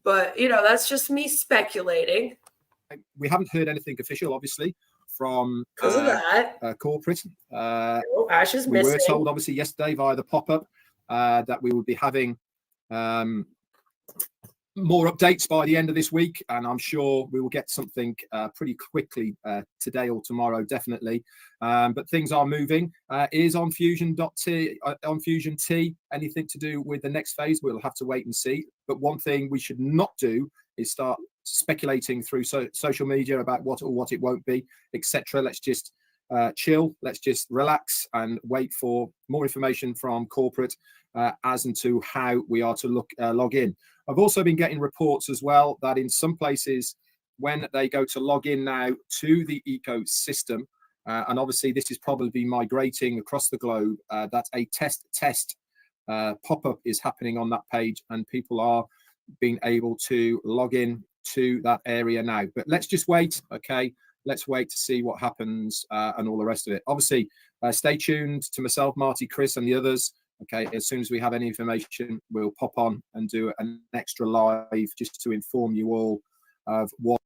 But, that's just me speculating. We haven't heard anything official, obviously, from because of that. Corporate. Ash is we missing. were told, obviously, yesterday via the pop-up that we would be having more updates by the end of this week, and I'm sure we will get something pretty quickly today or tomorrow, definitely. But things are moving. Is on Fusion T anything to do with the next phase? We'll have to wait and see. But one thing we should not do is start speculating through social media about what or what it won't be, etc. Let's just chill. Let's just relax and wait for more information from corporate as to how we are to log in. I've also been getting reports as well that in some places, when they go to log in now to the ecosystem, and obviously this is probably migrating across the globe, that a test pop-up is happening on that page, and people are being able to log in to that area now. But let's just wait, okay? Let's wait to see what happens and all the rest of it. Obviously, stay tuned to myself, Marty, Chris, and the others. Okay, as soon as we have any information, we'll pop on and do an extra live just to inform you all of what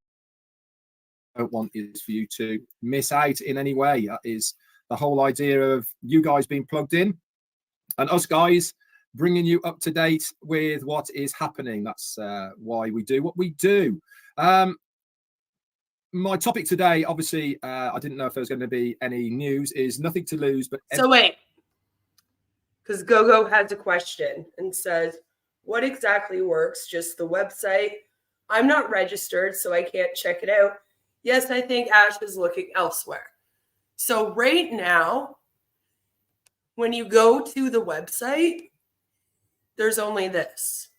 I don't want is for you to miss out in any way. That is the whole idea of you guys being plugged in and us guys bringing you up to date with what is happening. That's why we do what we do. My topic today, obviously, I didn't know if there was going to be any news, is nothing to lose. But so wait. Because Gogo has a question and says, what exactly works? Just the website? I'm not registered, so I can't check it out. Yes, I think Ash is looking elsewhere. So right now, when you go to the website, there's only this.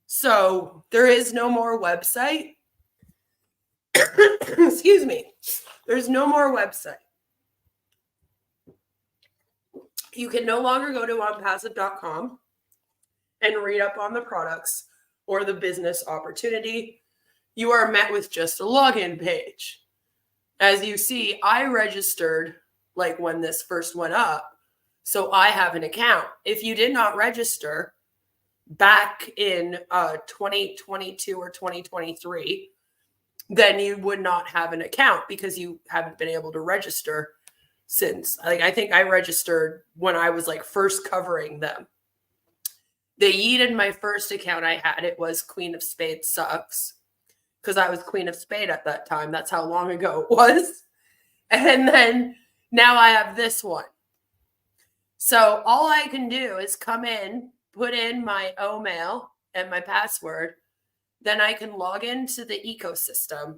So there is no more website. Excuse me. There's no more website. You can no longer go to onpassive.com and read up on the products or the business opportunity. You are met with just a login page. As you see, I registered like when this first went up, so I have an account. If you did not register back in 2022 or 2023, then you would not have an account because you haven't been able to register since. Like, I think I registered when I was like first covering them. They yeeted my first account I had. It was Queen of Spades Sucks, because I was Queen of Spade at that time. That's how long ago it was. And then now I have this one. So all I can do is come in, put in my email and my password. Then I can log into the ecosystem,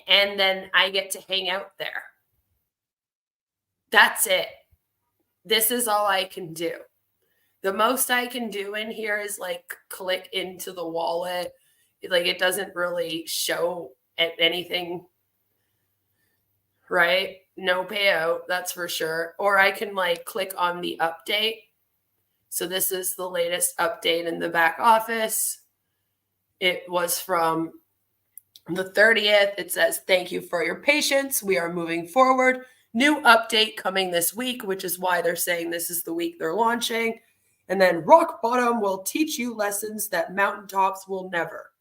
and then I get to hang out there. That's it. This is all I can do. The most I can do in here is like click into the wallet. Like, it doesn't really show anything, right? No payout, that's for sure. Or I can like click on the update. So this is the latest update in the back office. It was from the 30th. It says, thank you for your patience. We are moving forward. New update coming this week, which is why they're saying this is the week they're launching. And then rock bottom will teach you lessons that mountaintops will never.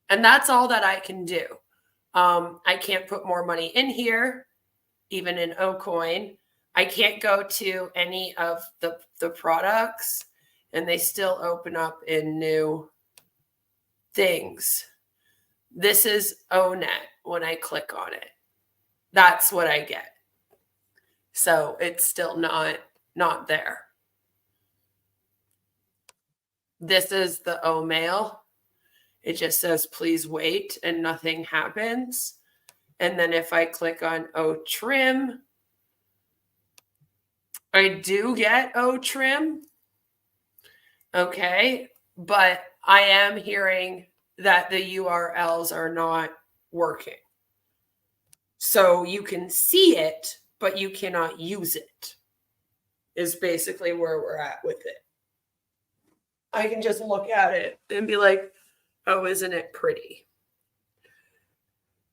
And that's all that I can do. I can't put more money in here, even in Ocoin. I can't go to any of the products, and they still open up in new things. This is ONET when I click on it. That's what I get. So it's still not there. This is the O-mail. It just says, please wait, and nothing happens. And then if I click on O-trim, I do get O-trim. Okay, but I am hearing that the URLs are not working. So you can see it, but you cannot use it, is basically where we're at with it. I can just look at it and be like, oh, isn't it pretty?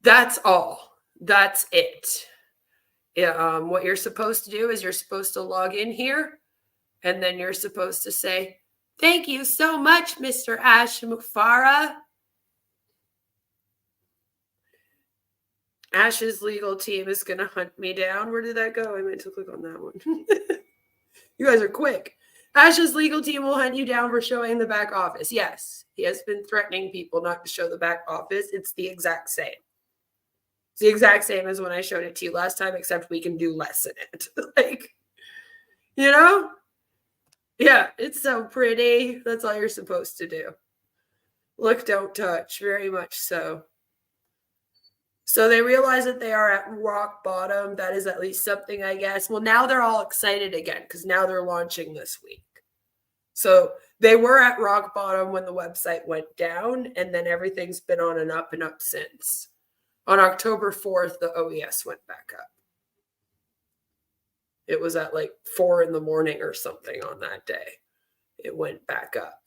That's all. That's it. Yeah, what you're supposed to do is you're supposed to log in here, and then you're supposed to say, thank you so much, Mr. Ashmufara. Ash's legal team is going to hunt me down. Where did that go? I meant to click on that one. You guys are quick. Ash's legal team will hunt you down for showing the back office. Yes, he has been threatening people not to show the back office. It's the exact same. It's the exact same as when I showed it to you last time, except we can do less in it. Like, you know? Yeah, it's so pretty. That's all you're supposed to do. Look, don't touch. Very much so. So they realize that they are at rock bottom. That is at least something, I guess. Well, now they're all excited again because now they're launching this week. So they were at rock bottom when the website went down, and then everything's been on and up since. On October 4th, the OES went back up. It was at like 4 in the morning or something on that day. It went back up.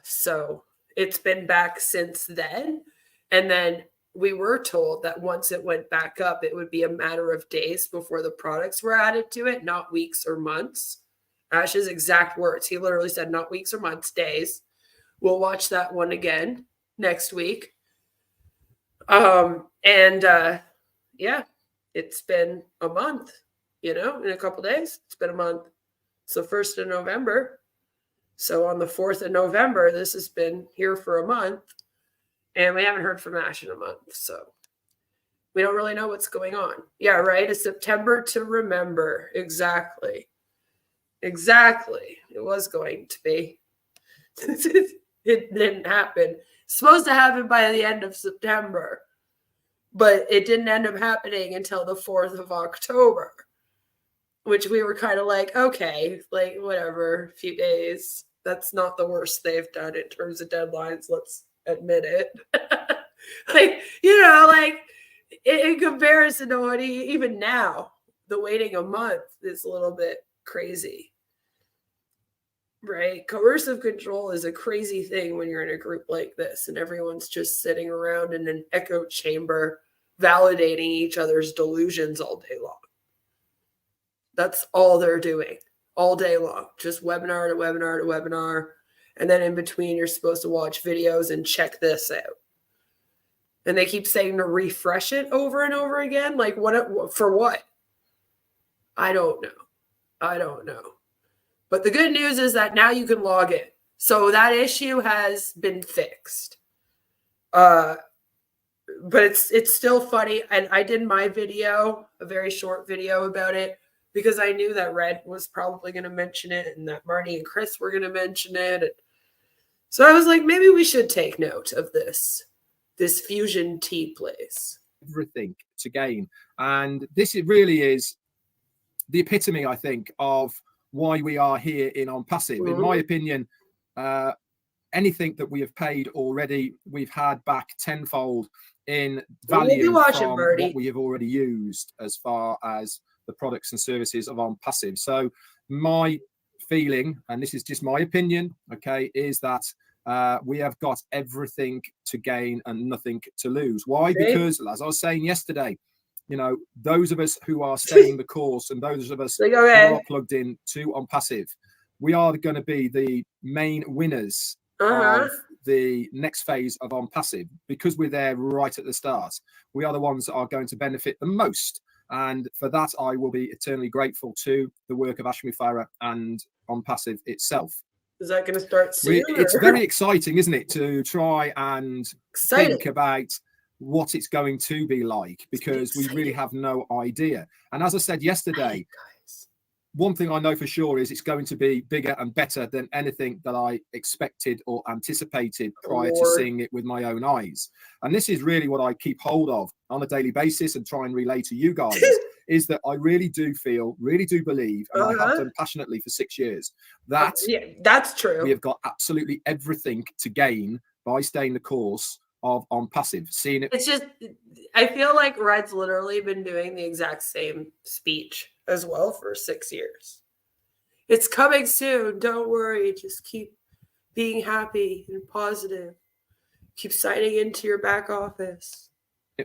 So it's been back since then. And then we were told that once it went back up, it would be a matter of days before the products were added to it, not weeks or months. Ash's exact words. He literally said, not weeks or months, days. We'll watch that one again next week. Yeah, it's been a month, in a couple days. It's been a month. It's the 1st of November. So on the 4th of November, this has been here for a month. And we haven't heard from Ash in a month. So we don't really know what's going on. Yeah, right? It's September to remember. Exactly. Exactly. It was going to be. It didn't happen. It's supposed to happen by the end of September. But it didn't end up happening until the 4th of October. which we were kind of like, okay, like whatever, a few days. That's not the worst they've done in terms of deadlines. Let's admit it. Like, like in comparison to what even now, the waiting a month is a little bit crazy. Right? Coercive control is a crazy thing when you're in a group like this and everyone's just sitting around in an echo chamber validating each other's delusions all day long. That's all they're doing all day long, just webinar to webinar to webinar. And then in between, you're supposed to watch videos and check this out. And they keep saying to refresh it over and over again. Like, what for what? I don't know. But the good news is that now you can log in. So that issue has been fixed. But it's still funny. And I did my video, a very short video about it, because I knew that Red was probably going to mention it and that Marnie and Chris were going to mention it. So I was like, maybe we should take note of this fusion tea place. Everything to gain. And this really is the epitome, I think, of why we are here in Onpassive. In my opinion, anything that we have paid already, we've had back tenfold in value from what we have already used as far as the products and services of Onpassive. So my feeling, and this is just my opinion, okay, is that we have got everything to gain and nothing to lose. Why? Because, as I was saying yesterday, those of us who are staying the course and those of us who are plugged in to Onpassive, we are going to be the main winners of the next phase of Onpassive, because we're there right at the start. We are the ones that are going to benefit the most. And for that, I will be eternally grateful to the work of Ashmi Farah and Onpassive itself. Is that going to start soon? It's very exciting, isn't it, to try and think about what it's going to be like, because we really have no idea. And as I said yesterday, one thing I know for sure is it's going to be bigger and better than anything that I expected or anticipated prior to seeing it with my own eyes. And this is really what I keep hold of on a daily basis and try and relay to you guys, is that I really do believe, and I have done passionately for 6 years, that that's true. We have got absolutely everything to gain by staying the course of Onpassive. Seeing it, it's just, I feel like Red's literally been doing the exact same speech as well for 6 years. It's coming soon. Don't worry. Just keep being happy and positive. Keep signing into your back office.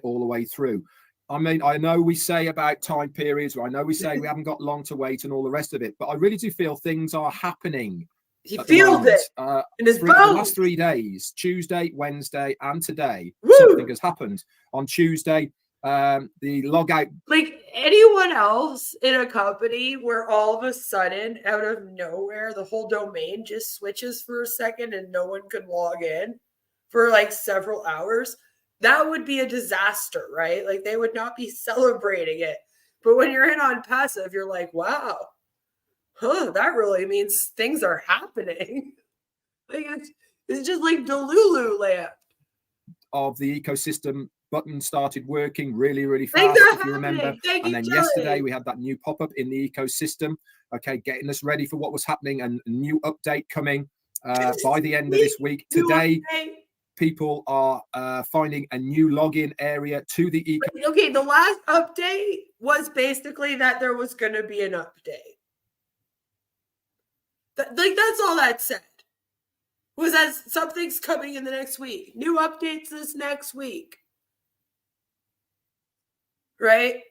All the way through. I mean, I know we say about time periods, or I know we say we haven't got long to wait and all the rest of it, but I really do feel things are happening. He feels it in his bones. The last 3 days, Tuesday, Wednesday, and today, something has happened. On Tuesday, the logout. Like anyone else in a company where all of a sudden, out of nowhere, the whole domain just switches for a second and no one could log in for like several hours, that would be a disaster, right? Like they would not be celebrating it. But when you're in Onpassive, you're like, wow. That really means things are happening. Like it's just like Delulu land. Of the ecosystem button started working really, really fast, if you remember. And then yesterday we had that new pop-up in the ecosystem, okay, getting us ready for what was happening, and a new update coming by the end of this week. Today, people are finding a new login area to the ecosystem. Okay, the last update was basically that there was going to be an update. Like, that's all that said. Was that something's coming in the next week. New updates this next week. Right?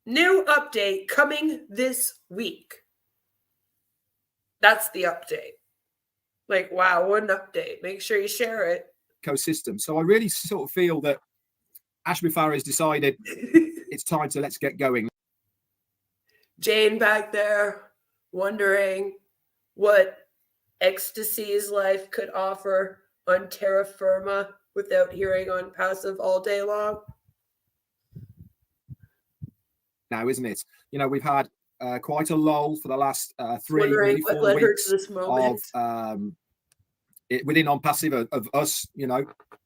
New update coming this week. That's the update. Like, wow, what an update. Make sure you share it. Ecosystem. So I really sort of feel that Ashmi Farah has decided it's time to let's get going. Jane back there wondering what ecstasy's life could offer on terra firma without hearing Onpassive all day long. Now, isn't it? You know, we've had quite a lull for the last 3, maybe 4 weeks of within Onpassive of us,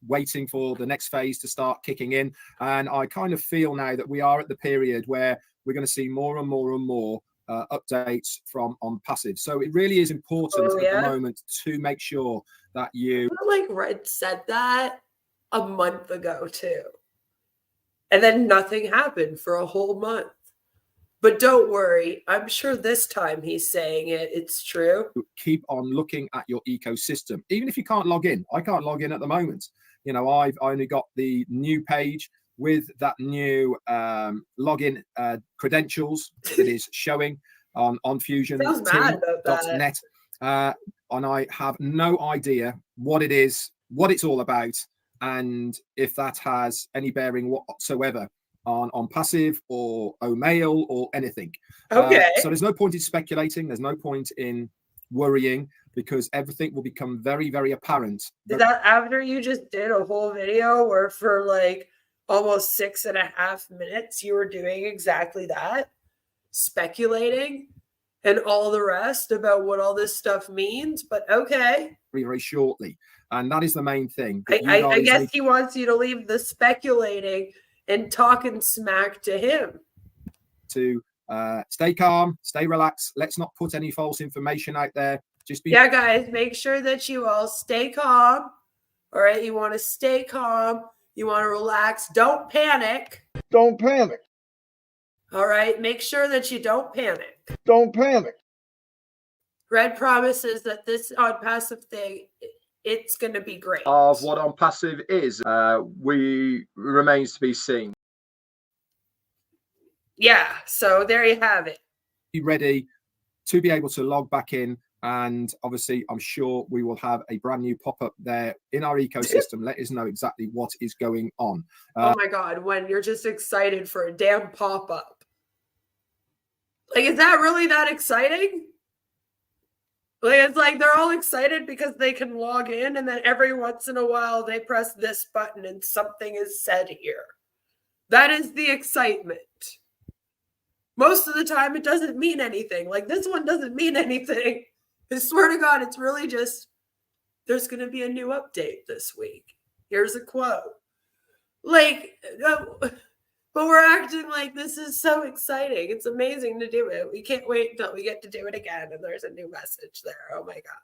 waiting for the next phase to start kicking in. And I kind of feel now that we are at the period where we're going to see more and more and more updates from Onpassive. So it really is important at the moment to make sure that you... Like Red said that a month ago too. And then nothing happened for a whole month. But don't worry, I'm sure this time he's saying it's true. Keep on looking at your ecosystem. Even if you can't log in, I can't log in at the moment. I've only got the new page with that new login credentials that is showing on fusion.net. And I have no idea what it is, what it's all about, and if that has any bearing whatsoever on Onpassive or Omail or anything. Okay. So there's no point in speculating. There's no point in worrying, because everything will become very, very apparent. Is that after you just did a whole video where for like almost 6.5 minutes you were doing exactly that? Speculating and all the rest about what all this stuff means? But okay. Very, very shortly. And that is the main thing. I guess he wants you to leave the speculating and talking smack to him. To stay calm, stay relaxed. Let's not put any false information out there. Just be... Yeah, guys, make sure that you all stay calm. All right, you want to stay calm. You want to relax. Don't panic. Don't panic. All right, make sure that you don't panic. Don't panic. Red promises that this Onpassive thing, it's going to be great. Of what Onpassive is, remains to be seen. Yeah, so there you have it. Be ready to be able to log back in, and obviously I'm sure we will have a brand new pop-up there in our ecosystem. Let us know exactly what is going on. Oh my God, when you're just excited for a damn pop-up. Like, is that really that exciting? Like, it's like they're all excited because they can log in, and then every once in a while they press this button and something is said here. That is the excitement. Most of the time it doesn't mean anything. Like, this one doesn't mean anything. I swear to God, it's really just, there's going to be a new update this week. Here's a quote. Like, but we're acting like this is so exciting. It's amazing to do it. We can't wait until we get to do it again and there's a new message there. Oh my God.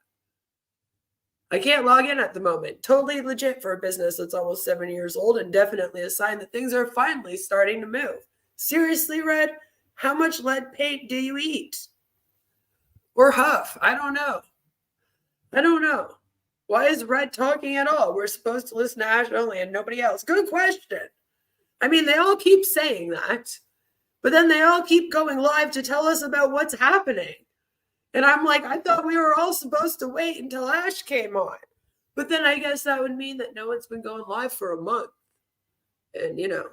I can't log in at the moment. Totally legit for a business that's almost 7 years old, and definitely a sign that things are finally starting to move. Seriously, Red, how much lead paint do you eat? Or huff? I don't know. I don't know. Why is Red talking at all? We're supposed to listen to Ash only and nobody else. Good question. I mean, they all keep saying that, but then they all keep going live to tell us about what's happening. And I'm like, I thought we were all supposed to wait until Ash came on. But then I guess that would mean that no one's been going live for a month. And, you know,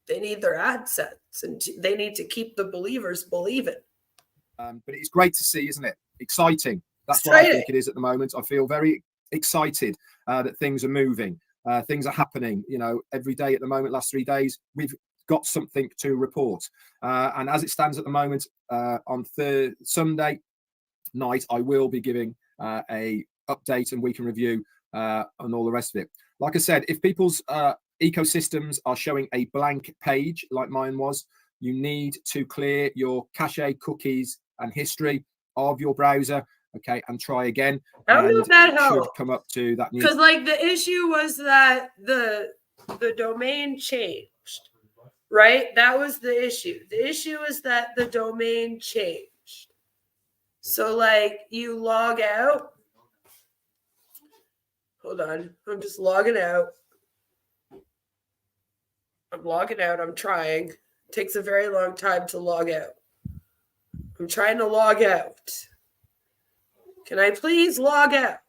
they need their AdSense and they need to keep the believers believing. But it's great to see, isn't it? Exciting. That's what I think it is at the moment. I feel very excited that things are moving. Things are happening, you know, every day at the moment. Last 3 days, we've got something to report. And as it stands at the moment, on Sunday night, I will be giving a update and week in review and all the rest of it. Like I said, if people's ecosystems are showing a blank page like mine was, you need to clear your cache, cookies, and history of your browser. Okay, and try again. I don't know if that helped. Should come up to that. Because like the issue was that the domain changed, right? That was the issue. The issue is that the domain changed. So like you log out. Hold on, I'm just logging out. I'm logging out. I'm trying. It takes a very long time to log out. I'm trying to log out. Can I please log out?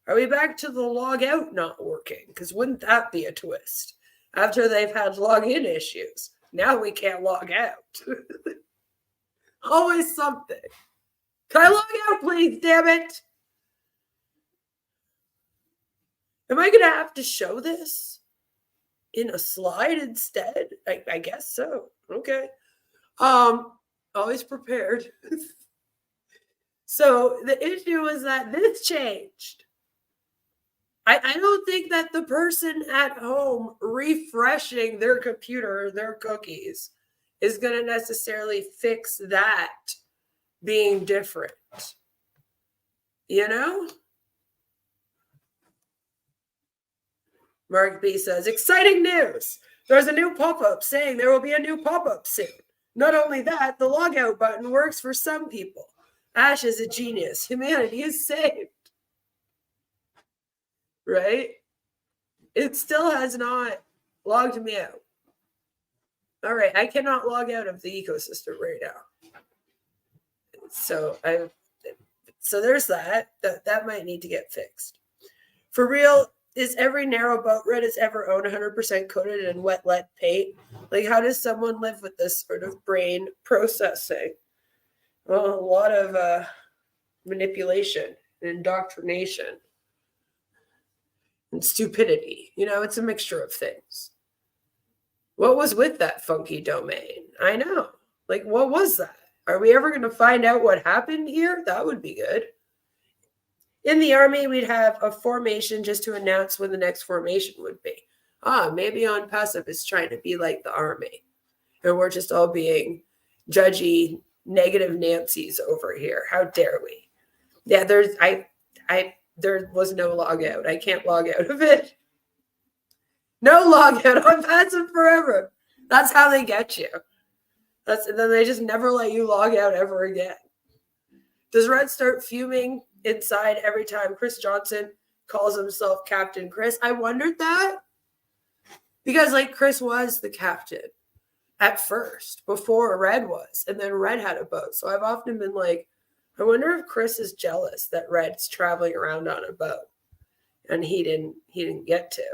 Are we back to the log out not working? Because wouldn't that be a twist? After they've had login issues, now we can't log out. Always something. Can I log out, please? Damn it. Am I going to have to show this in a slide instead? I guess so. Okay. Always prepared. So the issue was that this changed. I don't think that the person at home refreshing their computer, their cookies, is going to necessarily fix that being different. You know? Mark B says, exciting news. There's a new pop-up saying there will be a new pop-up soon. Not only that, the logout button works for some people. Ash is a genius. Humanity is saved. Right? It still has not logged me out. All right, I cannot log out of the ecosystem right now. So there's that. That might need to get fixed. For real, is every narrow boat Reddit's ever owned 100% coated in wet lead paint? Like, how does someone live with this sort of brain processing? Well, a lot of manipulation and indoctrination and stupidity. You know, it's a mixture of things. What was with that funky domain? I know. Like, what was that? Are we ever going to find out what happened here? That would be good. In the Army, we'd have a formation just to announce when the next formation would be. Maybe Onpassive is trying to be like the Army. And we're just all being judgy, negative Nancys over here. How dare we? Yeah, there was no log out. I can't log out of it. No log out. Onpassive forever. That's how they get you. And then they just never let you log out ever again. Does Red start fuming inside every time Chris Johnson calls himself Captain Chris? I wondered that. Because, like, Chris was the captain at first, before Red was. And then Red had a boat. So I've often been like, I wonder if Chris is jealous that Red's traveling around on a boat. And he didn't get to.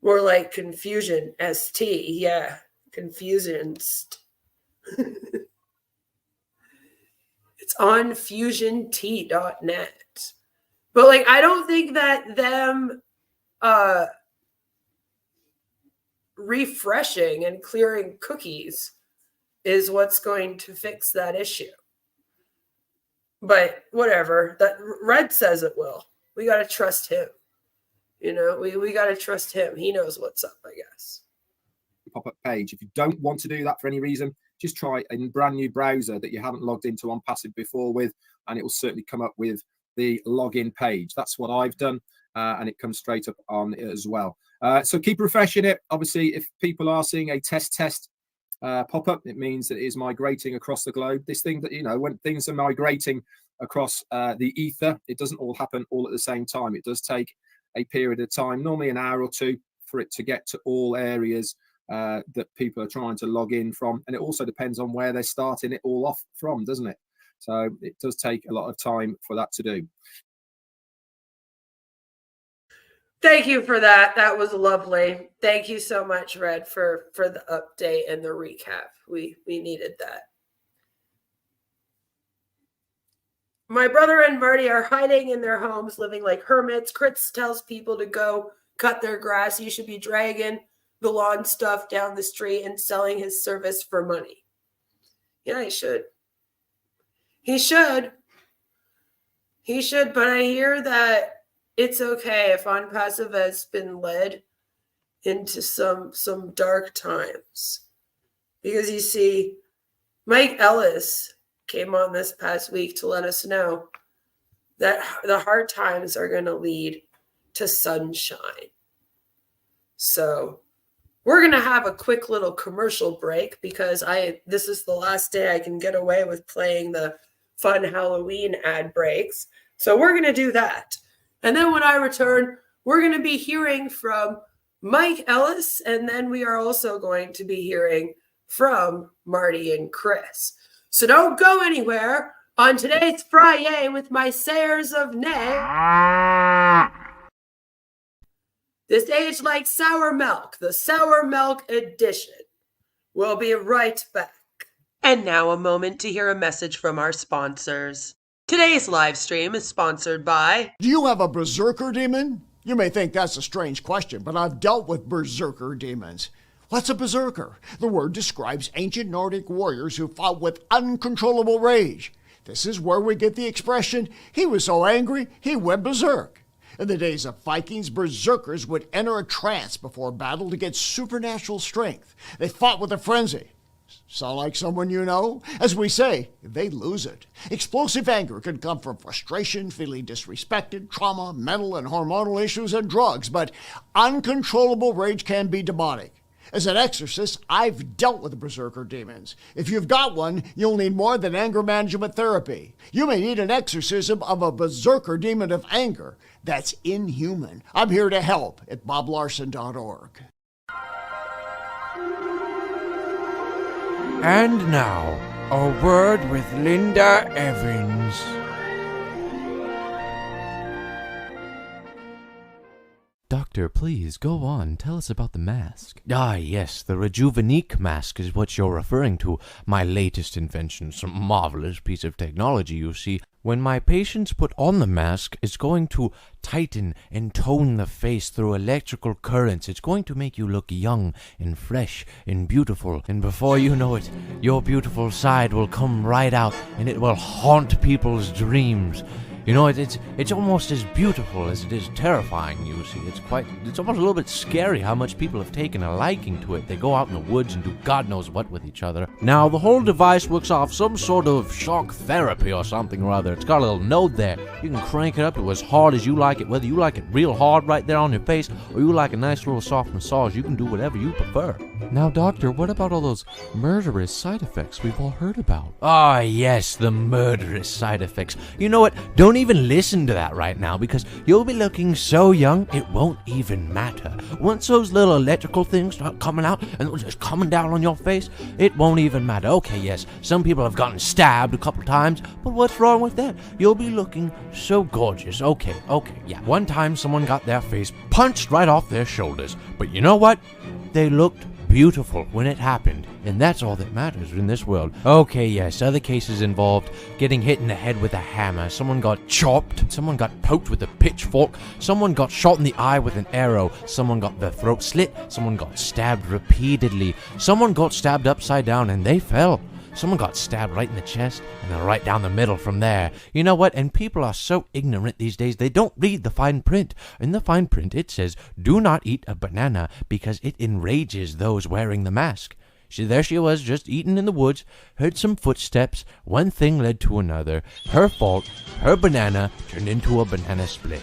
More like confusion, ST. Yeah, confusion. It's on fusiont.net. But, like, I don't think that them refreshing and clearing cookies is what's going to fix that issue. But whatever. That Red says it will. We got to trust him. You know, we got to trust him. He knows what's up, I guess. Pop-up page. If you don't want to do that for any reason, just try a brand new browser that you haven't logged into Onpassive before with, and it will certainly come up with the login page. That's what I've done, and it comes straight up on it as well. So keep refreshing it. Obviously, if people are seeing a test pop-up, it means that it is migrating across the globe. This thing that, you know, when things are migrating across the ether, it doesn't all happen all at the same time. It does take a period of time, normally an hour or two, for it to get to all areas that people are trying to log in from. And it also depends on where they're starting it all off from, doesn't it? So it does take a lot of time for that to do. Thank you for that. That was lovely. Thank you so much, Red, for the update and the recap. We needed that. My brother and Marty are hiding in their homes, living like hermits. Kritz tells people to go cut their grass. You should be dragging the lawn stuff down the street and selling his service for money. Yeah, he should. He should. He should, but I hear that it's okay if Onpassive has been led into some dark times. Because you see, Mike Ellis came on this past week to let us know that the hard times are going to lead to sunshine. So we're going to have a quick little commercial break because this is the last day I can get away with playing the fun Halloween ad breaks. So we're going to do that. And then when I return, we're going to be hearing from Mike Ellis, and then we are also going to be hearing from Marty and Chris. So don't go anywhere on today's FriYAY with my Sayers of Nay. This aged like sour milk, the sour milk edition. We'll be right back. And now a moment to hear a message from our sponsors. Today's live stream is sponsored by... Do you have a berserker demon? You may think that's a strange question, but I've dealt with berserker demons. What's a berserker? The word describes ancient Nordic warriors who fought with uncontrollable rage. This is where we get the expression, he was so angry, he went berserk. In the days of Vikings, berserkers would enter a trance before battle to get supernatural strength. They fought with a frenzy. Sound like someone you know? As we say, they lose it. Explosive anger can come from frustration, feeling disrespected, trauma, mental and hormonal issues, and drugs, but uncontrollable rage can be demonic. As an exorcist, I've dealt with berserker demons. If you've got one, you'll need more than anger management therapy. You may need an exorcism of a berserker demon of anger. That's inhuman. I'm here to help at boblarson.org. And now, a word with Linda Evans. Doctor, please, go on. Tell us about the mask. Ah, yes, the Rejuveneek mask is what you're referring to. My latest invention, some marvelous piece of technology, you see. When my patients put on the mask, it's going to tighten and tone the face through electrical currents. It's going to make you look young and fresh and beautiful. And before you know it, your beautiful side will come right out and it will haunt people's dreams. You know, it's almost as beautiful as it is terrifying, you see. It's almost a little bit scary how much people have taken a liking to it. They go out in the woods and do God knows what with each other. Now, the whole device works off some sort of shock therapy or something or other. It's got a little node there. You can crank it up to as hard as you like it, whether you like it real hard right there on your face or you like a nice little soft massage. You can do whatever you prefer. Now, doctor, what about all those murderous side effects we've all heard about? Ah, yes, the murderous side effects. You know what? Don't even listen to that right now because you'll be looking so young it won't even matter. Once those little electrical things start coming out and just coming down on your face, it won't even matter. Okay, yes, some people have gotten stabbed a couple times, but what's wrong with that? You'll be looking so gorgeous. Okay, yeah. One time someone got their face punched right off their shoulders, but you know what? They looked beautiful when it happened, and that's all that matters in this world. Okay, yes, other cases involved getting hit in the head with a hammer, someone got chopped, someone got poked with a pitchfork, someone got shot in the eye with an arrow, someone got their throat slit, someone got stabbed repeatedly, someone got stabbed upside down and they fell. Someone got stabbed right in the chest and then right down the middle from there. You know what? And people are so ignorant these days, they don't read the fine print. In the fine print, it says, do not eat a banana because it enrages those wearing the mask. There she was, just eating in the woods, heard some footsteps, one thing led to another. Her fault, her banana turned into a banana split.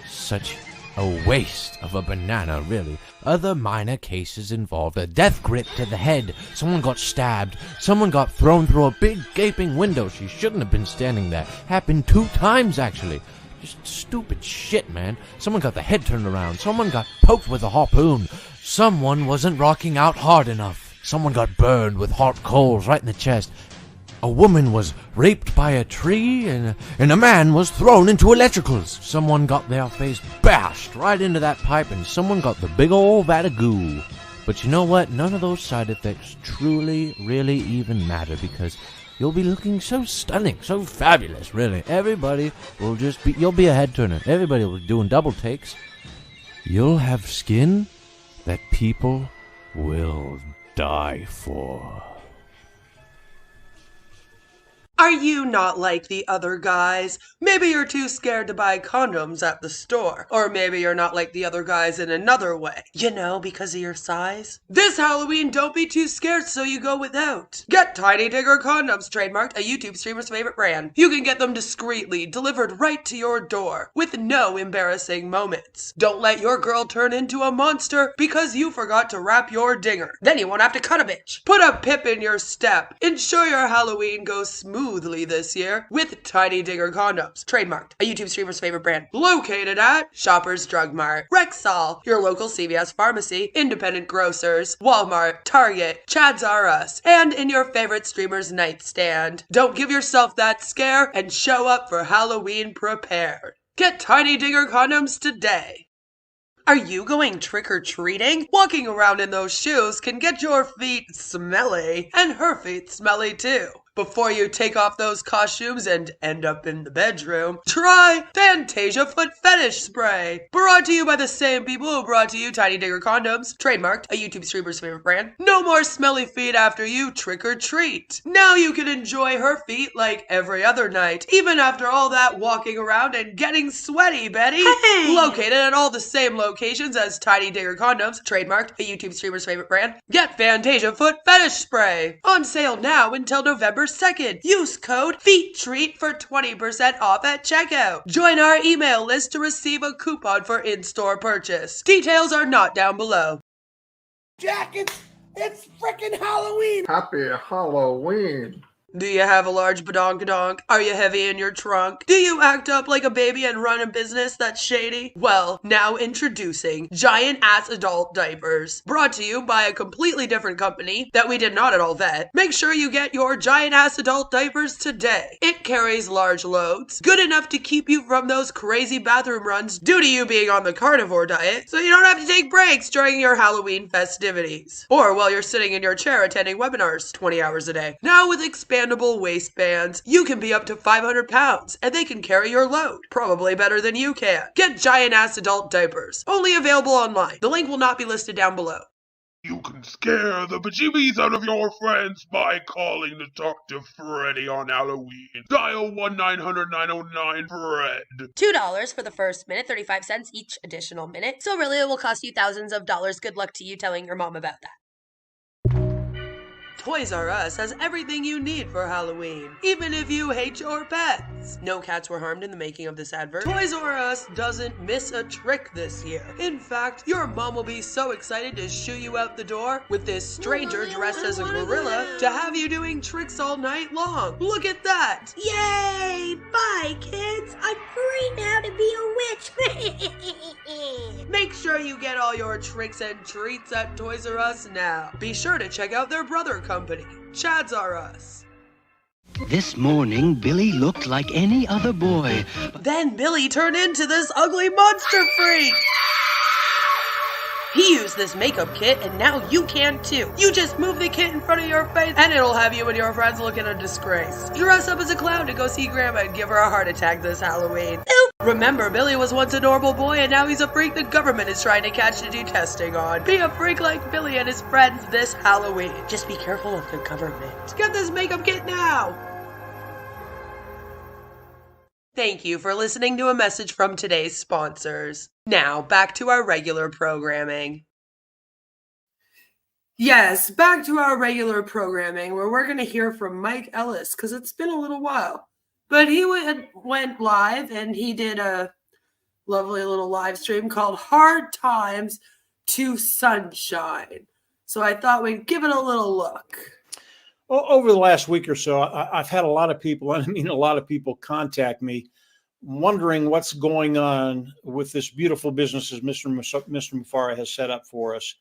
Such a waste of a banana, really. Other minor cases involved a death grip to the head, someone got stabbed, someone got thrown through a big gaping window. She shouldn't have been standing there. Happened 2 times, actually. Just stupid shit, man. Someone got the head turned around, someone got poked with a harpoon, someone wasn't rocking out hard enough, someone got burned with hot coals right in the chest. A woman was raped by a tree, and a man was thrown into electricals. Someone got their face bashed right into that pipe, and someone got the big old vat of goo. But you know what? None of those side effects truly, really even matter, because you'll be looking so stunning, so fabulous, really. Everybody will just be, you'll be a head turner. Everybody will be doing double takes. You'll have skin that people will die for. Are you not like the other guys? Maybe you're too scared to buy condoms at the store. Or maybe you're not like the other guys in another way. You know, because of your size? This Halloween, don't be too scared so you go without. Get Tiny Digger condoms, trademarked, a YouTube streamer's favorite brand. You can get them discreetly, delivered right to your door, with no embarrassing moments. Don't let your girl turn into a monster because you forgot to wrap your dinger. Then you won't have to cut a bitch. Put a pip in your step. Ensure your Halloween goes smoothly this year with Tiny Digger condoms, trademarked, a YouTube streamer's favorite brand. Located at Shoppers Drug Mart, Rexall, your local CVS pharmacy, independent grocers, Walmart, Target, Chad's R Us, and in your favorite streamer's nightstand. Don't give yourself that scare and show up for Halloween prepared. Get Tiny Digger condoms today. Are you going trick-or-treating? Walking around in those shoes can get your feet smelly, and her feet smelly too. Before you take off those costumes and end up in the bedroom, try Fantasia Foot Fetish Spray. Brought to you by the same people who brought to you Tiny Digger Condoms, trademarked, a YouTube streamer's favorite brand. No more smelly feet after you trick or treat. Now you can enjoy her feet like every other night, even after all that walking around and getting sweaty, Betty. Hey! Located at all the same locations as Tiny Digger Condoms, trademarked, a YouTube streamer's favorite brand. Get Fantasia Foot Fetish Spray. On sale now until November 2nd. Use code FEETTREAT for 20% off at checkout. Join our email list to receive a coupon for in-store purchase. Details are not down below. Jack, it's freaking Halloween. Happy Halloween. Do you have a large badonkadonk? Are you heavy in your trunk? Do you act up like a baby and run a business that's shady? Well, now introducing Giant Ass Adult Diapers. Brought to you by a completely different company that we did not at all vet. Make sure you get your Giant Ass Adult Diapers today. It carries large loads, good enough to keep you from those crazy bathroom runs due to you being on the carnivore diet, so you don't have to take breaks during your Halloween festivities. Or while you're sitting in your chair attending webinars 20 hours a day. Now with expandable waistbands, you can be up to 500 pounds and they can carry your load. Probably better than you can. Get Giant Ass Adult Diapers. Only available online. The link will not be listed down below. You can scare the bejeebies out of your friends by calling to talk to Freddy on Halloween. Dial 1-900-909-FRED. $2 for the first minute, 35 cents each additional minute. So really it will cost you thousands of dollars. Good luck to you telling your mom about that. Toys R Us has everything you need for Halloween, even if you hate your pets. No cats were harmed in the making of this advert. Toys R Us doesn't miss a trick this year. In fact, your mom will be so excited to shoo you out the door with this stranger dressed as a gorilla to have you doing tricks all night long. Look at that! Yay! Bye, kids. I'm free now to be a witch. Make sure you get all your tricks and treats at Toys R Us now. Be sure to check out their brother company, Chads R Us. This morning, Billy looked like any other boy. Then Billy turned into this ugly monster freak. He used this makeup kit, and now you can too. You just move the kit in front of your face, and it'll have you and your friends looking a disgrace. Dress up as a clown to go see Grandma and give her a heart attack this Halloween. Oop. Remember, Billy was once a normal boy, and now he's a freak the government is trying to catch to do testing on. Be a freak like Billy and his friends this Halloween. Just be careful of the government. Get this makeup kit now! Thank you for listening to a message from today's sponsors. Now, back to our regular programming. Yes, back to our regular programming where we're going to hear from Mike Ellis because it's been a little while. But he went live and he did a lovely little live stream called Hard Times to Sunshine. So I thought we'd give it a little look. Over the last week or so, I've had a lot of people, a lot of people contact me wondering what's going on with this beautiful business as Mr. Mufareh has set up for us.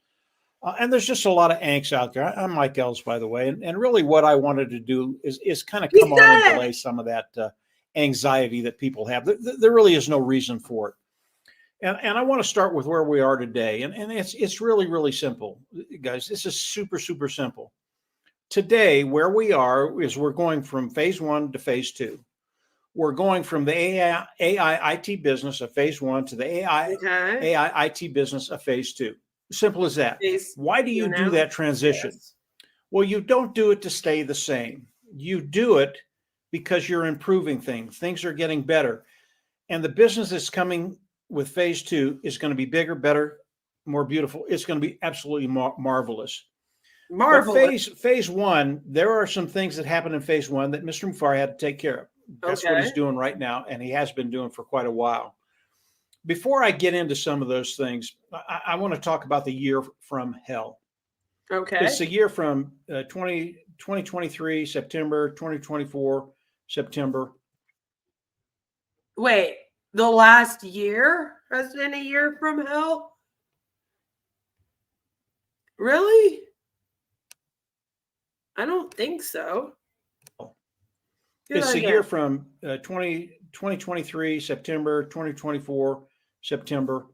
And there's just a lot of angst out there. I'm Mike Ellis, by the way. And really what I wanted to do is kind of come on and delay some of that anxiety that people have. There really is no reason for it. And I want to start with where we are today. And it's really, really simple. Guys, this is super, super simple. Today, where we are is we're going from phase 1 to phase 2. We're going from the AI IT business of phase 1 to the AI IT business of phase 2. Simple as that. Why do you do that transition? Yes. Well, you don't do it to stay the same. You do it because you're improving things. Things are getting better. And the business that's coming with phase 2 is going to be bigger, better, more beautiful. It's going to be absolutely marvelous. Phase 1, there are some things that happened in phase 1 that Mr. Mufareh had to take care of. That's what he's doing right now, and he has been doing for quite a while. Before I get into some of those things, I want to talk about the year from hell. Okay. It's a year from 2023, September, 2024, September. Wait, the last year has been a year from hell? Really? I don't think so. It's a year from 2023, September, 2024, September,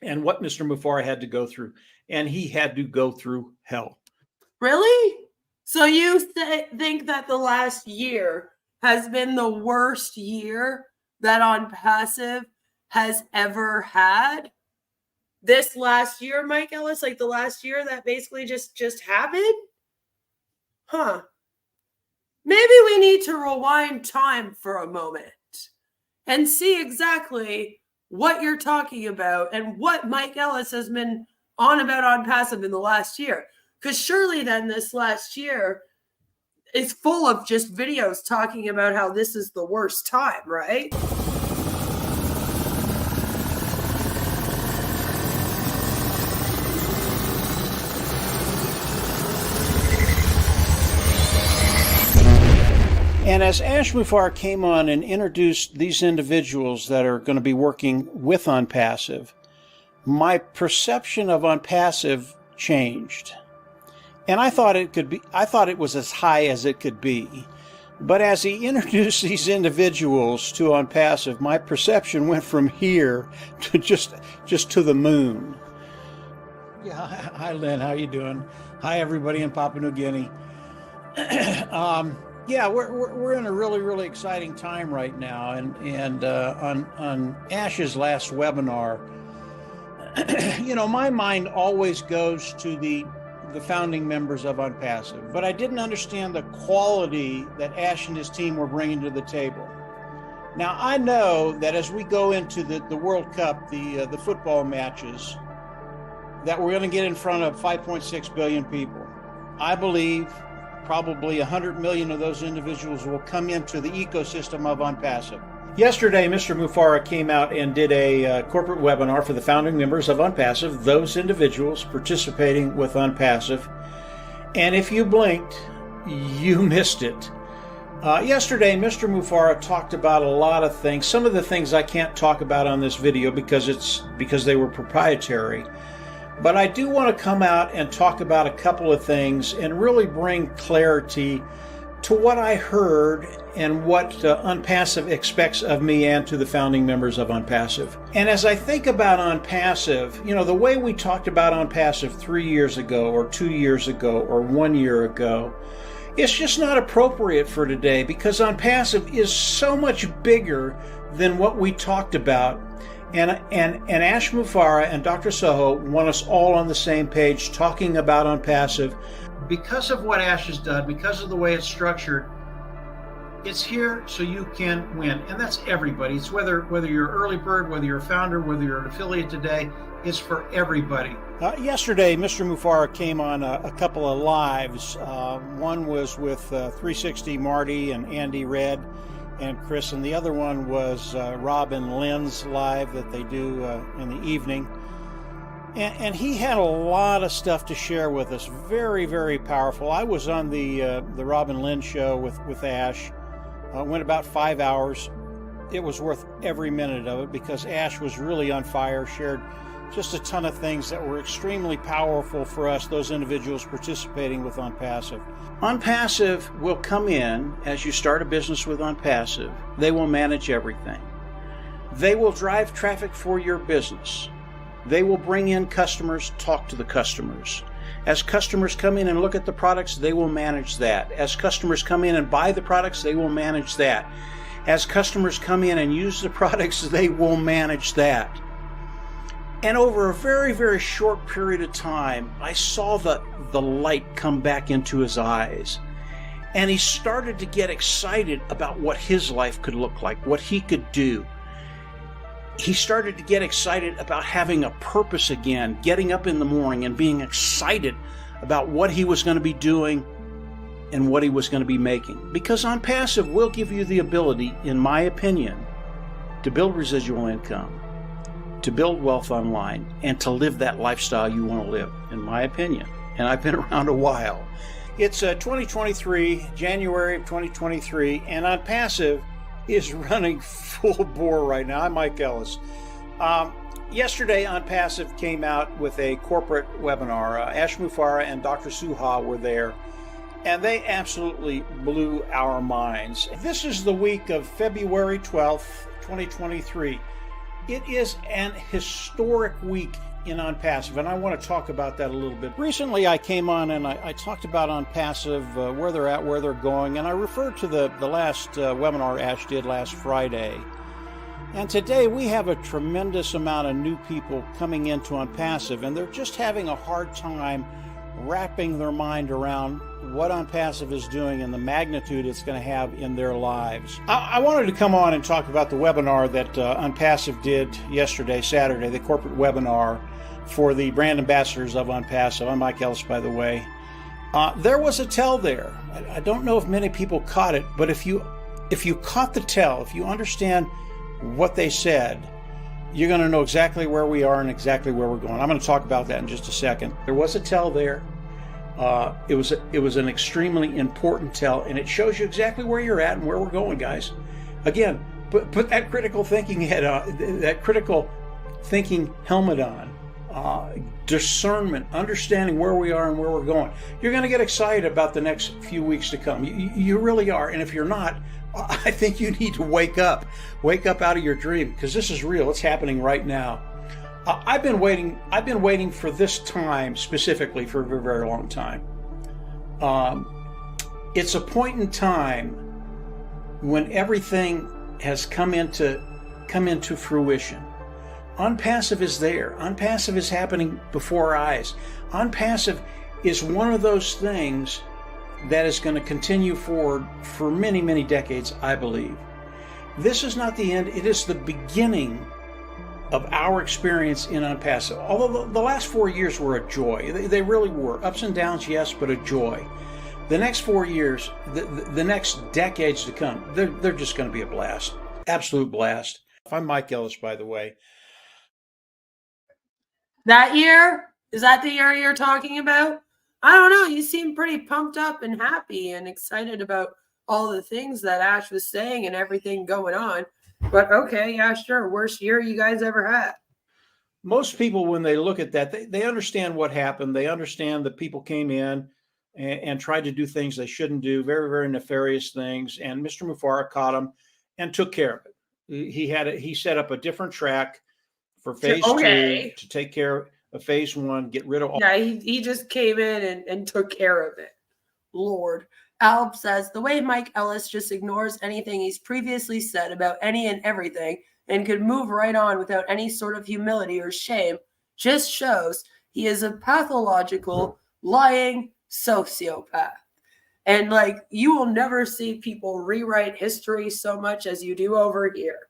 and what Mr. Mufareh had to go through. And he had to go through hell. Really? So you think that the last year has been the worst year that Onpassive has ever had? This last year, Mike Ellis, like the last year that basically just happened? Huh. Maybe we need to rewind time for a moment and see exactly what you're talking about and what Mike Ellis has been on about Onpassive in the last year. Because surely then this last year is full of just videos talking about how this is the worst time, right? And as Ash Mufareh came on and introduced these individuals that are going to be working with Onpassive, my perception of Onpassive changed. And I thought it was as high as it could be. But as he introduced these individuals to Onpassive, my perception went from here to just to the moon. Yeah, hi Lynn, how you doing? Hi everybody in Papua New Guinea. Yeah, we're in a really exciting time right now, and on Ash's last webinar, you know, my mind always goes to the founding members of Onpassive, but I didn't understand the quality that Ash and his team were bringing to the table. Now I know that as we go into the World Cup, the football matches, that we're going to get in front of 5.6 billion people. I believe probably 100 million of those individuals will come into the ecosystem of Onpassive. Yesterday, Mr. Mufareh came out and did a corporate webinar for the founding members of Onpassive, those individuals participating with Onpassive. And if you blinked, you missed it. Yesterday, Mr. Mufareh talked about a lot of things. Some of the things I can't talk about on this video because they were proprietary. But I do want to come out and talk about a couple of things and really bring clarity to what I heard and what Onpassive expects of me and to the founding members of Onpassive. And as I think about Onpassive, you know, the way we talked about Onpassive 3 years ago or 2 years ago or 1 year ago, it's just not appropriate for today because Onpassive is so much bigger than what we talked about. And Ash Mufareh and Dr. Soho want us all on the same page talking about Onpassive. Because of what Ash has done, because of the way it's structured, it's here so you can win. And that's everybody. It's whether you're an early bird, whether you're a founder, whether you're an affiliate today, it's for everybody. Yesterday, Mr. Mufareh came on a couple of lives. One was with 360 Marty and Andy Red and Chris, and the other one was Rob and Lynn's live that they do in the evening. And he had a lot of stuff to share with us. Very powerful. I was on the Rob and Lynn show with Ash. Went about 5 hours. It was worth every minute of it because Ash was really on fire, shared just a ton of things that were extremely powerful for us, those individuals participating with Onpassive. Onpassive will come in as you start a business with Onpassive. They will manage everything. They will drive traffic for your business. They will bring in customers, talk to the customers. As customers come in and look at the products, they will manage that. As customers come in and buy the products, they will manage that. As customers come in and use the products, they will manage that. And over a very short period of time, I saw the light come back into his eyes. And he started to get excited about what his life could look like, what he could do. He started to get excited about having a purpose again, getting up in the morning and being excited about what he was going to be doing and what he was going to be making. Because Onpassive will give you the ability, in my opinion, to build residual income, to build wealth online, and to live that lifestyle you want to live, in my opinion. And I've been around a while. It's 2023, January of 2023, and Onpassive is running full bore right now. I'm Mike Ellis. Yesterday, Onpassive came out with a corporate webinar. Ash Mufareh and Dr. Suha were there, and they absolutely blew our minds. This is the week of February 12th, 2023. It is an historic week in Onpassive, and I want to talk about that a little bit. Recently, I came on and I talked about Onpassive, where they're at, where they're going, and I referred to the last webinar Ash did last Friday. And today we have a tremendous amount of new people coming into Onpassive, and they're just having a hard time wrapping their mind around what Onpassive is doing and the magnitude it's going to have in their lives. I wanted to come on and talk about the webinar that Onpassive did yesterday, Saturday, the corporate webinar for the brand ambassadors of Onpassive. I'm Mike Ellis, by the way. There was a tell there. I don't know if many people caught it, but if you caught the tell, if you understand what they said, you're going to know exactly where we are and exactly where we're going. I'm going to talk about that in just a second. There was a tell there. It was an extremely important tell, and it shows you exactly where you're at and where we're going, guys. Again, put that critical thinking head on, that critical thinking helmet on. Discernment, understanding where we are and where we're going. You're going to get excited about the next few weeks to come. You really are. And if you're not, I think you need to wake up out of your dream, because this is real. It's happening right now. I've been waiting for this time specifically for a very, very long time. It's a point in time when everything has come into fruition. Onpassive is there. Onpassive is happening before our eyes. Onpassive is one of those things that is going to continue forward for many, many decades, I believe. This is not the end. It is the beginning of our experience in Onpassive. Although the last 4 years were a joy. They really were. Ups and downs, yes, but a joy. The next 4 years, the next decades to come, they're just going to be a blast. Absolute blast. I'm Mike Ellis, by the way. That year? Is that the year you're talking about? I don't know. You seem pretty pumped up and happy and excited about all the things that Ash was saying and everything going on. But okay, yeah, sure. Worst year you guys ever had. Most people, when they look at that, they understand what happened. They understand that people came in and tried to do things they shouldn't do, very, very nefarious things. And Mr. Mufara caught them and took care of it. He set up a different track for phase two to take care of phase one, get rid of all. Yeah, he just came in and took care of it. Lord. Alp says, the way Mike Ellis just ignores anything he's previously said about any and everything and could move right on without any sort of humility or shame just shows he is a pathological, lying sociopath. And like, you will never see people rewrite history so much as you do over here.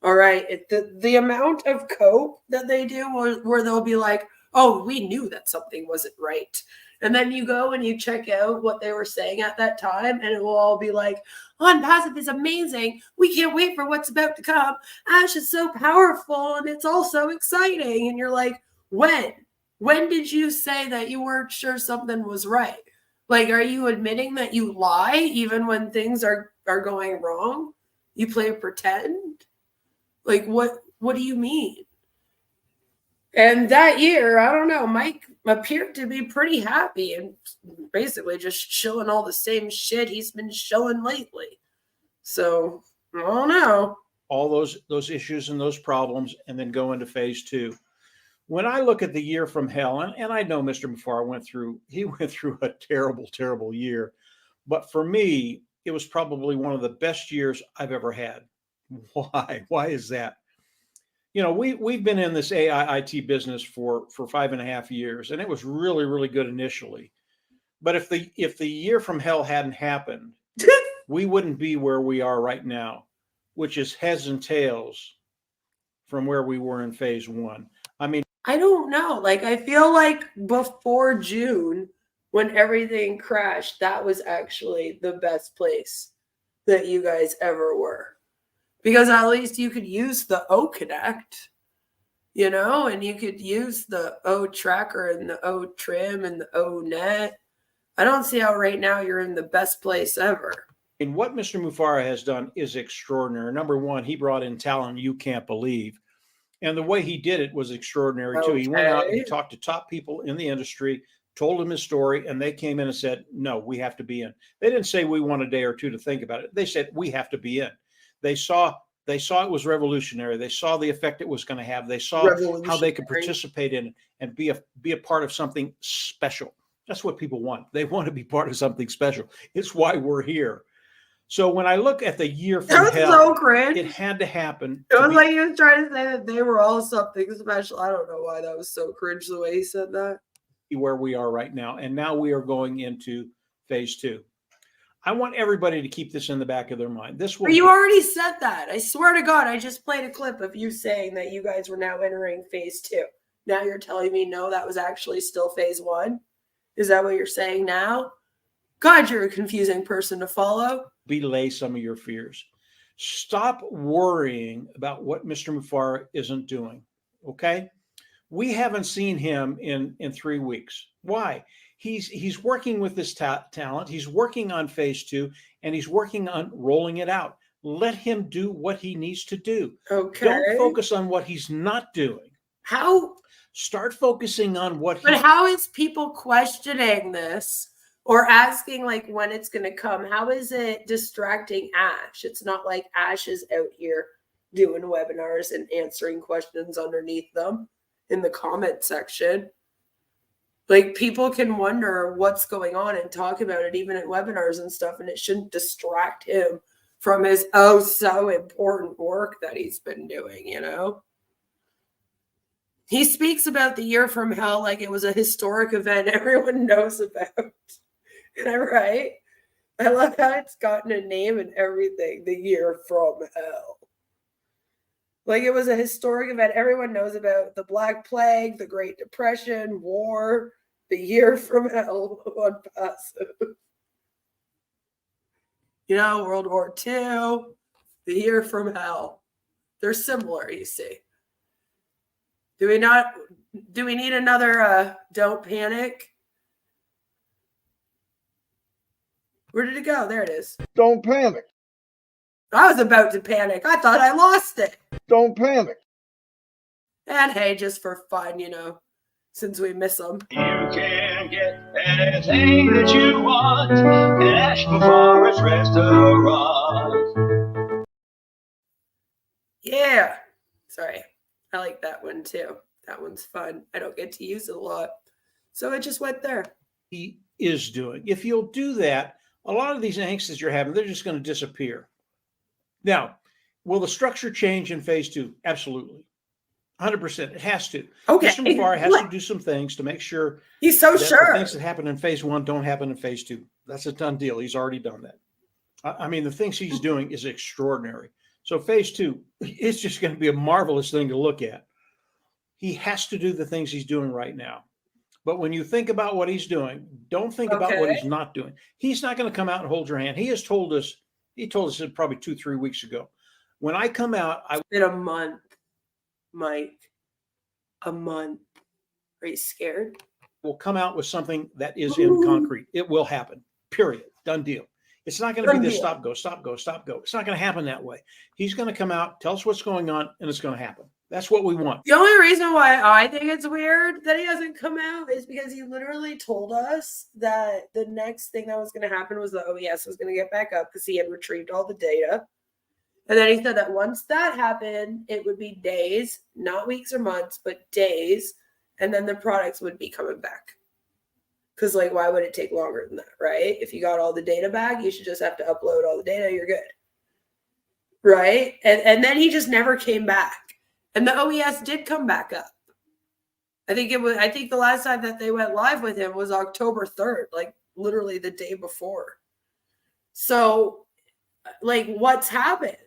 All right. The amount of cope that they do where they'll be like, oh, we knew that something wasn't right. And then you go and you check out what they were saying at that time, and it will all be like, Onpassive is amazing. We can't wait for what's about to come. Ash is so powerful, and it's all so exciting. And you're like, when? When did you say that you weren't sure something was right? Like, are you admitting that you lie even when things are going wrong? You play pretend? Like, what do you mean? And that year, I don't know, Mike appeared to be pretty happy and basically just showing all the same shit he's been showing lately. So, I don't know. All those issues and those problems, and then go into phase two. When I look at the year from hell, and I know Mr. Mufara went through a terrible, terrible year. But for me, it was probably one of the best years I've ever had. Why? Why is that? You know, we've been in this AI IT business for 5.5 years, and it was really, really good initially. But if the year from hell hadn't happened, we wouldn't be where we are right now, which is heads and tails from where we were in phase one. I mean, I don't know. Like, I feel like before June, when everything crashed, that was actually the best place that you guys ever were. Because at least you could use the O Connect, you know, and you could use the O Tracker and the O Trim and the O Net. I don't see how right now you're in the best place ever. And what Mr. Mufara has done is extraordinary. Number one, he brought in talent you can't believe. And the way he did it was extraordinary too. He went out and he talked to top people in the industry, told them his story, and they came in and said, no, we have to be in. They didn't say we want a day or two to think about it. They said, we have to be in. They saw They saw it was revolutionary. They saw the effect it was going to have. They saw how they could participate in it and be a part of something special. That's what people want. They want to be part of something special. It's why we're here. So when I look at the year from That was hell, so cringe. it had to happen. It was like he was trying to say that they were all something special. I don't know why that was so cringe the way he said that. Where we are right now. And now we are going into phase 2. I want everybody to keep this in the back of their mind. This will. But you already said that. I swear to God, I just played a clip of you saying that you guys were now entering phase 2. Now you're telling me, no, that was actually still phase 1. Is that what you're saying now? God, you're a confusing person to follow. Belay some of your fears. Stop worrying about what Mr. Mufara isn't doing. Okay? We haven't seen him in 3 weeks. Why? He's working with this talent. He's working on phase 2, and he's working on rolling it out. Let him do what he needs to do. Okay. Don't focus on what he's not doing. How? Start focusing on what. But how is people questioning this or asking like when it's going to come? How is it distracting Ash? It's not like Ash is out here doing webinars and answering questions underneath them in the comment section. Like, people can wonder what's going on and talk about it even at webinars and stuff, and it shouldn't distract him from his so important work that he's been doing, you know? He speaks about the year from hell like it was a historic event everyone knows about. Am I right? I love how it's gotten a name and everything, the year from hell. Like it was a historic event everyone knows about. The Black Plague, the Great Depression, war, the year from hell, Onpassive. You know, World War II, the year from hell. They're similar, you see. Do we need another Don't Panic? Where did it go? There it is. Don't panic. I was about to panic. I thought I lost it. Don't panic. And hey, just for fun, you know, since we miss them. You can get anything that you want at Ash Mufara's Restaurant. Yeah. Sorry. I like that one too. That one's fun. I don't get to use it a lot. So it just went there. He is doing. If you'll do that, a lot of these angsts that you're having, they're just going to disappear. Now, will the structure change in phase 2? Absolutely. 100%. It has to. Okay. Mr. Mufara has to do some things to make sure he's so sure the things that happen in phase 1 don't happen in phase 2. That's a done deal. He's already done that. I mean, the things he's doing is extraordinary. So phase 2, it's just going to be a marvelous thing to look at. He has to do the things he's doing right now. But when you think about what he's doing, don't think about what he's not doing. He's not going to come out and hold your hand. He told us it probably 2-3 weeks ago. When I come out, it's been a month, Mike. A month. Are you scared? Will come out with something that is in concrete. It will happen. Period. Done deal. It's not going to be this stop, go, stop, go, stop, go. It's not going to happen that way. He's going to come out, tell us what's going on, and it's going to happen. That's what we want. The only reason why I think it's weird that he hasn't come out is because he literally told us that the next thing that was going to happen was the OES was going to get back up because he had retrieved all the data. And then he said that once that happened, it would be days, not weeks or months, but days. And then the products would be coming back. Because, like, why would it take longer than that, right? If you got all the data back, you should just have to upload all the data. You're good. Right? And then he just never came back. And the OES did come back up. I think the last time that they went live with him was October 3rd, like literally the day before. So, like, what's happened?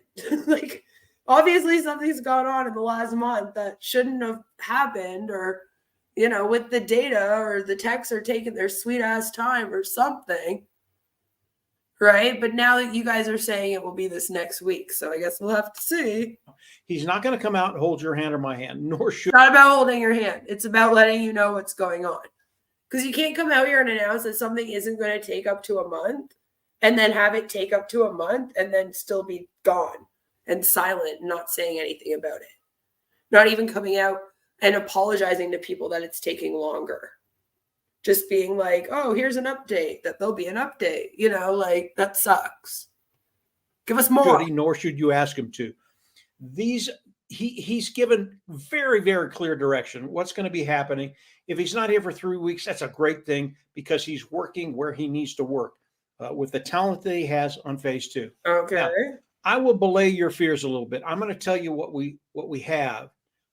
Like, obviously something's gone on in the last month that shouldn't have happened, or, you know, with the data, or the techs are taking their sweet ass time or something. Right? But now that you guys are saying it will be this next week, so I guess we'll have to see. He's not going to come out and hold your hand or my hand, nor should. It's not about holding your hand. It's about letting you know what's going on. Because you can't come out here and announce that something isn't going to take up to a month and then have it take up to a month and then still be gone and silent and not saying anything about it. Not even coming out and apologizing to people that it's taking longer. Just being like, oh, here's an update, that there'll be an update. You know, like, that sucks. Give us more. Nor should you ask him to. He's given very, very clear direction what's going to be happening. If he's not here for 3 weeks, that's a great thing because he's working where he needs to work with the talent that he has on phase 2. Okay. Now, I will belay your fears a little bit. I'm going to tell you what we have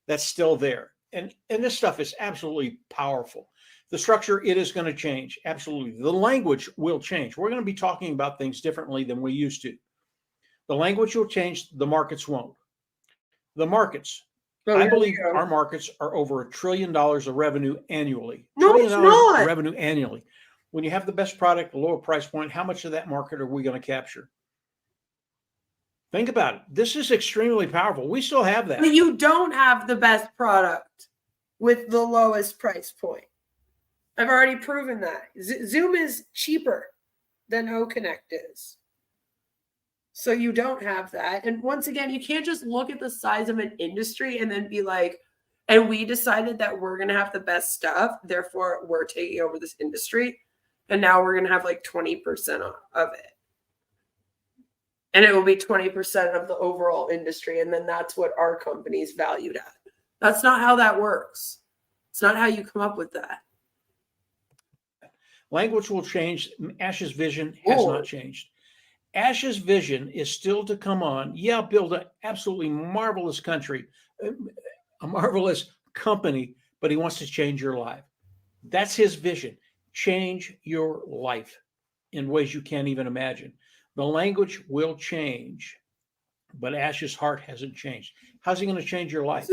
that's still there. And this stuff is absolutely powerful. The structure, it is going to change. Absolutely. The language will change. We're going to be talking about things differently than we used to. The language will change. The markets won't. The markets, I believe our markets are over $1 trillion of revenue annually. No, $1 it's trillion not. of revenue annually. When you have the best product, the lower price point, how much of that market are we going to capture? Think about it. This is extremely powerful. We still have that. But you don't have the best product with the lowest price point. I've already proven that. Zoom is cheaper than OConnect is. So you don't have that. And once again, you can't just look at the size of an industry and then be like, and we decided that we're going to have the best stuff, therefore we're taking over this industry. And now we're going to have like 20% of it. And it will be 20% of the overall industry. And then that's what our company's valued at. That's not how that works. It's not how you come up with that. Language will change. Ash's vision has not changed. Ash's vision is still to come on. Yeah, build an absolutely marvelous country, a marvelous company, but he wants to change your life. That's his vision. Change your life in ways you can't even imagine. The language will change, but Ash's heart hasn't changed. How's he going to change your life?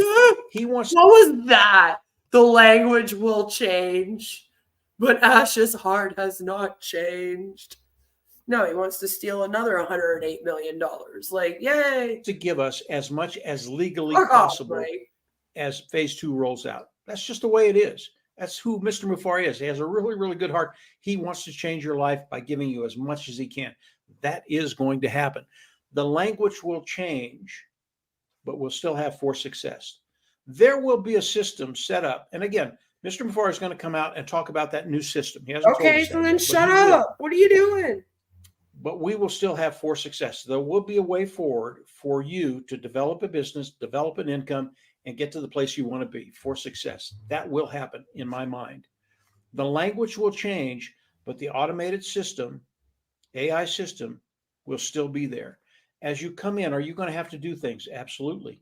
He wants. What was that? The language will change, but Ash's heart has not changed. No, he wants to steal another $108 million. Like, yay. To give us as much as legally possible as phase 2 rolls out. That's just the way it is. That's who Mr. Mufareh is. He has a really, really good heart. He wants to change your life by giving you as much as he can. That is going to happen. The language will change, but we'll still have for success. There will be a system set up. And again, Mr. Mufareh is going to come out and talk about that new system. He hasn't told us so that then yet, shut up. What are you doing? But we will still have for success. There will be a way forward for you to develop a business, develop an income, and get to the place you want to be for success. That will happen in my mind. The language will change, but the automated system, AI system, will still be there. As you come in, are you going to have to do things? Absolutely.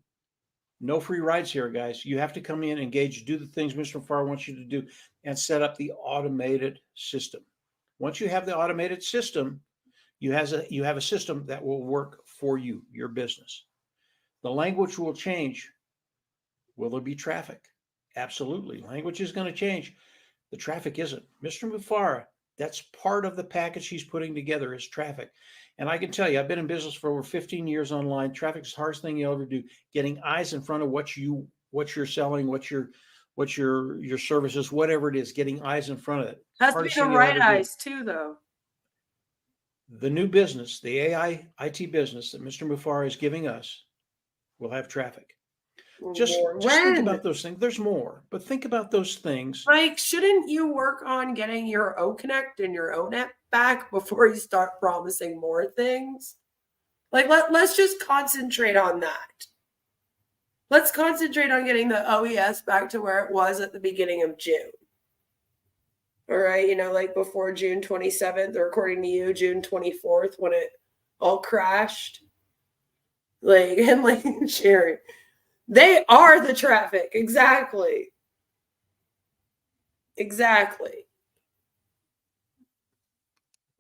No free rides here, guys. You have to come in, engage, do the things Mr. Mufareh wants you to do, and set up the automated system. Once you have the automated system, you have a system that will work for you, your business. The language will change. Will there be traffic? Absolutely. Language is going to change. The traffic isn't. Mr. Mufareh, that's part of the package he's putting together is traffic. And I can tell you, I've been in business for over 15 years online. Traffic is the hardest thing you'll ever do. Getting eyes in front of what you're selling, what your services, whatever it is, getting eyes in front of it. Has to be the right eyes too, though. The new business, the AI IT business that Mr. Mufareh is giving us will have traffic. Just think about those things. There's more, but think about those things. Like, shouldn't you work on getting your OConnect and your ONET back before you start promising more things? Like, let's just concentrate on that. Let's concentrate on getting the OES back to where it was at the beginning of June. All right, like before June 27th, or according to you, June 24th, when it all crashed. Like, and like Sherry, they are the traffic. Exactly.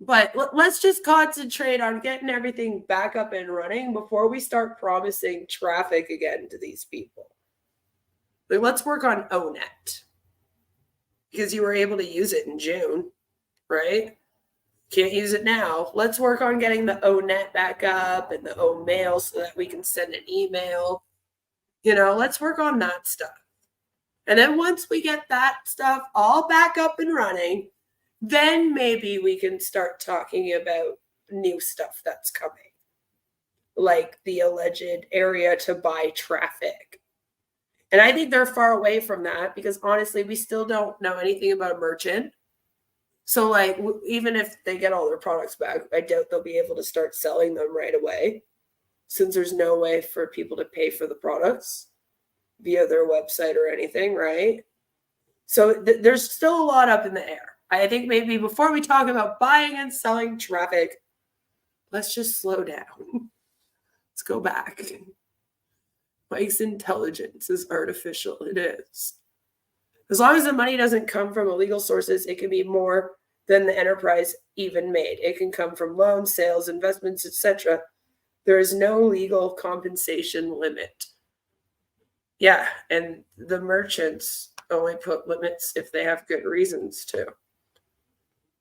But let's just concentrate on getting everything back up and running before we start promising traffic again to these people. Like, let's work on ONET. Because you were able to use it in June, right? Can't use it now. Let's work on getting the ONET back up and the OMail so that we can send an email. Let's work on that stuff. And then once we get that stuff all back up and running, then maybe we can start talking about new stuff that's coming. Like the alleged area to buy traffic. And I think they're far away from that because honestly, we still don't know anything about a merchant. So like, even if they get all their products back, I doubt they'll be able to start selling them right away. since there's no way for people to pay for the products via their website or anything, right? So there's still a lot up in the air. I think maybe before we talk about buying and selling traffic, let's just slow down. Let's go back. Mike's intelligence is artificial. It is. As long as the money doesn't come from illegal sources, it can be more than the enterprise even made. It can come from loans, sales, investments, etc. There is no legal compensation limit. Yeah, and the merchants only put limits if they have good reasons to.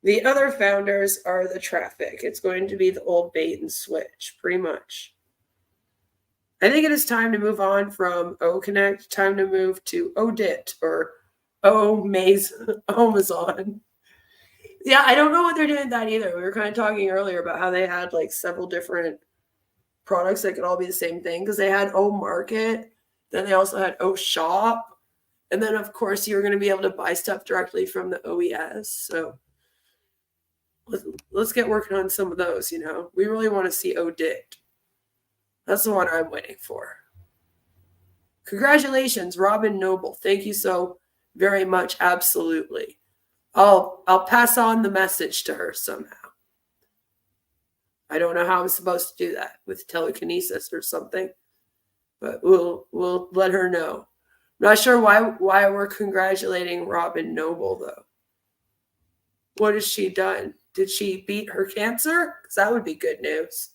The other founders are the traffic. It's going to be the old bait and switch, pretty much. I think it is time to move on from OConnect, time to move to ODIT or Amazon. Yeah, I don't know what they're doing with that either. We were kind of talking earlier about how they had like several different products that could all be the same thing because they had O Market, then they also had O Shop, and then of course you're going to be able to buy stuff directly from the OES. So let's get working on some of those. You know, we really want to see ODIT. That's the one I'm waiting for. Congratulations, Robin Noble. Thank you so very much. Absolutely. I'll pass on the message to her somehow. I don't know how I'm supposed to do that with telekinesis or something, but we'll let her know. I'm not sure why we're congratulating Robin Noble though. What has she done? Did she beat her cancer? Because that would be good news.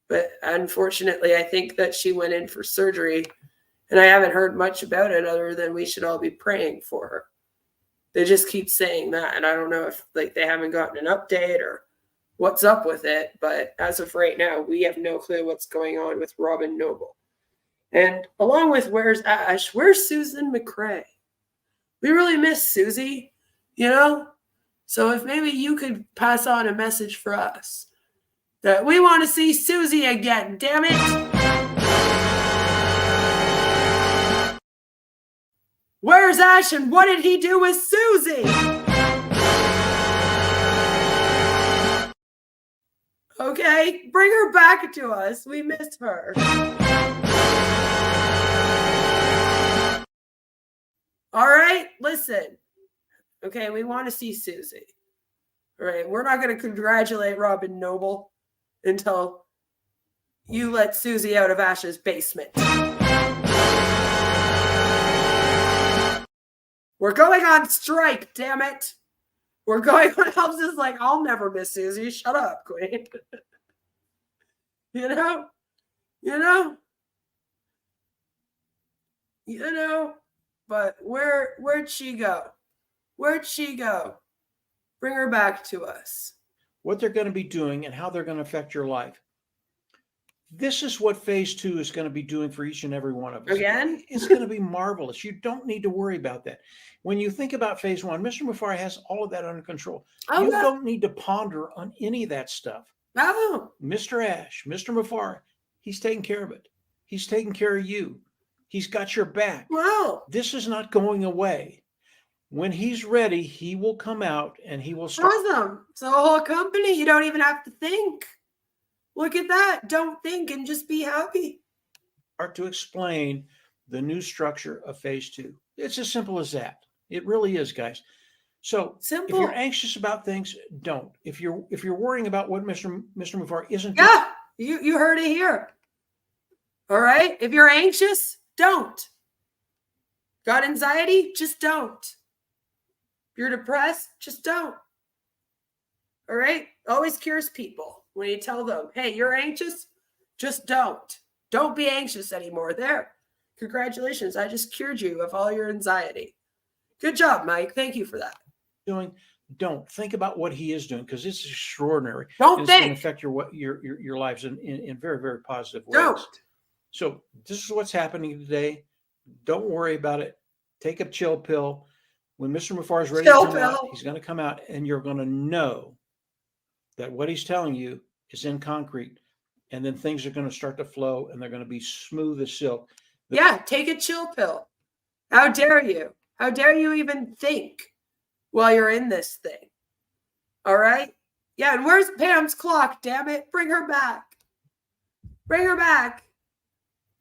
But unfortunately, I think that she went in for surgery, and I haven't heard much about it other than we should all be praying for her. They just keep saying that, and I don't know if like they haven't gotten an update or what's up with it. But as of right now, we have no clue what's going on with Robin Noble. And along with Where's Ash, where's Susan McCrae? We really miss Susie, you know? So if maybe you could pass on a message for us that we want to see Susie again, damn it. Where's Ash and what did he do with Susie? Okay, bring her back to us. We miss her. All right, listen. Okay, we want to see Susie. All right, we're not going to congratulate Robin Noble until you let Susie out of Ash's basement. We're going on strike, damn it. We're going on. I was just like, I'll never miss Susie. Shut up, Queen. You know? But where'd she go? Where'd she go? Bring her back to us. What they're going to be doing and how they're going to affect your life. This is what phase 2 is going to be doing for each and every one of us. Again? It's going to be marvelous. You don't need to worry about that. When you think about phase 1, Mr. Mufari has all of that under control. Oh, you yeah. don't need to ponder on any of that stuff. No. Mr. Ash, Mr. Mufari, he's taking care of it. He's taking care of you. He's got your back. Wow. This is not going away. When he's ready, he will come out and he will start. Awesome. So a whole company, you don't even have to think. Look at that. Don't think and just be happy. Start to explain the new structure of phase 2. It's as simple as that. It really is, guys. So simple. If you're anxious about things, don't. If you're worrying about what Mr. Mufari isn't. Yeah, you heard it here. All right. If you're anxious, don't. Got anxiety? Just don't. If you're depressed, just don't. All right. Always cures people when you tell them, hey, you're anxious, just don't. Don't be anxious anymore. There. Congratulations. I just cured you of all your anxiety. Good job, Mike. Thank you for that. Don't think about what he is doing because it's extraordinary. Don't it's think. going to affect your lives in very, very positive ways. Don't. So this is what's happening today. Don't worry about it. Take a chill pill. When Mr. Mufari is ready to come out, he's going to come out and you're going to know that what he's telling you is in concrete. And then things are going to start to flow and they're going to be smooth as silk. Yeah, take a chill pill. How dare you? How dare you even think while you're in this thing? All right? Yeah, and where's Pam's clock, damn it? Bring her back. Bring her back.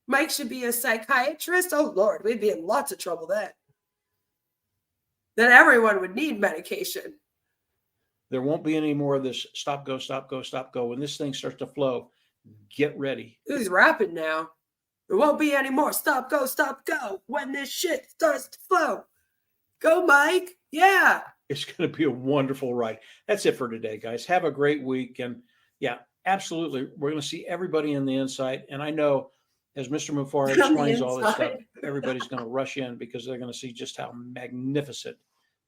Mike should be a psychiatrist. Oh, Lord, we'd be in lots of trouble then. Then everyone would need medication. There won't be any more of this stop, go, stop, go, stop, go. When this thing starts to flow, get ready. Who's rapping now? There won't be any more stop, go when this shit starts to flow. Go, Mike. Yeah. It's going to be a wonderful ride. That's it for today, guys. Have a great week. And yeah, absolutely. We're going to see everybody in the inside. And I know as Mr. Mufar explains all this stuff, everybody's going to rush in because they're going to see just how magnificent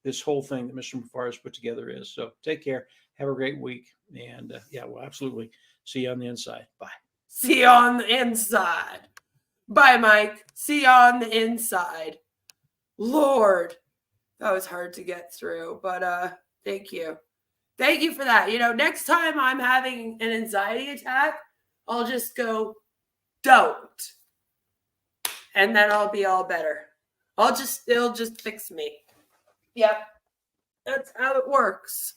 this whole thing that Mr. Mufar has put together is. So take care. Have a great week. And yeah, we'll absolutely see you on the inside. Bye. See you on the inside. Bye, Mike. See you on the inside. Lord, that was hard to get through, but thank you. Thank you for that. You know, next time I'm having an anxiety attack, I'll just go, don't. And then I'll be all better. It'll just fix me. Yep. That's how it works.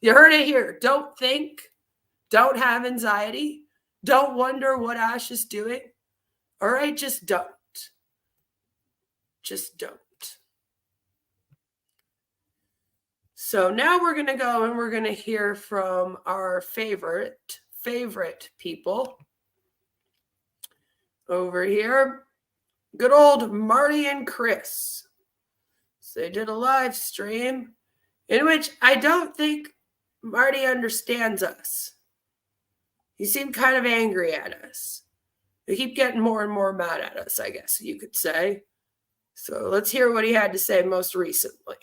You heard it here. Don't think. Don't have anxiety. Don't wonder what Ash is doing. All right, just don't. Just don't. So now we're going to go and we're going to hear from our favorite people over here. Good old Marty and Chris. So they did a live stream in which I don't think Marty understands us. He seemed kind of angry at us. They keep getting more and more mad at us, I guess you could say. So let's hear what he had to say most recently.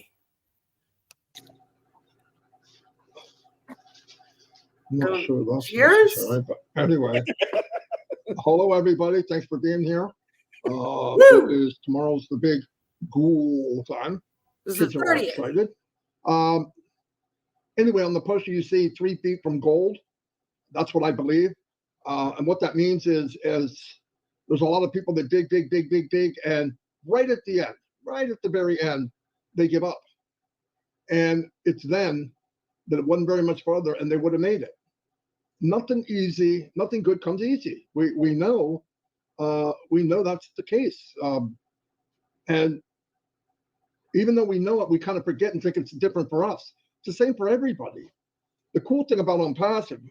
I'm not sure that's cheers? necessary, but anyway. Hello, everybody. Thanks for being here. Tomorrow's the big ghoul time. This is Kids are all 30th. excited. Anyway, on the poster you see 3 feet from gold. That's what I believe. And what that means is there's a lot of people that dig, and right at the end, right at the very end, they give up. And it's then that it wasn't very much farther, and they would have made it. Nothing easy, nothing good comes easy. We know that's the case. And even though we know it, we kind of forget and think it's different for us. It's the same for everybody. The cool thing about Onpassive,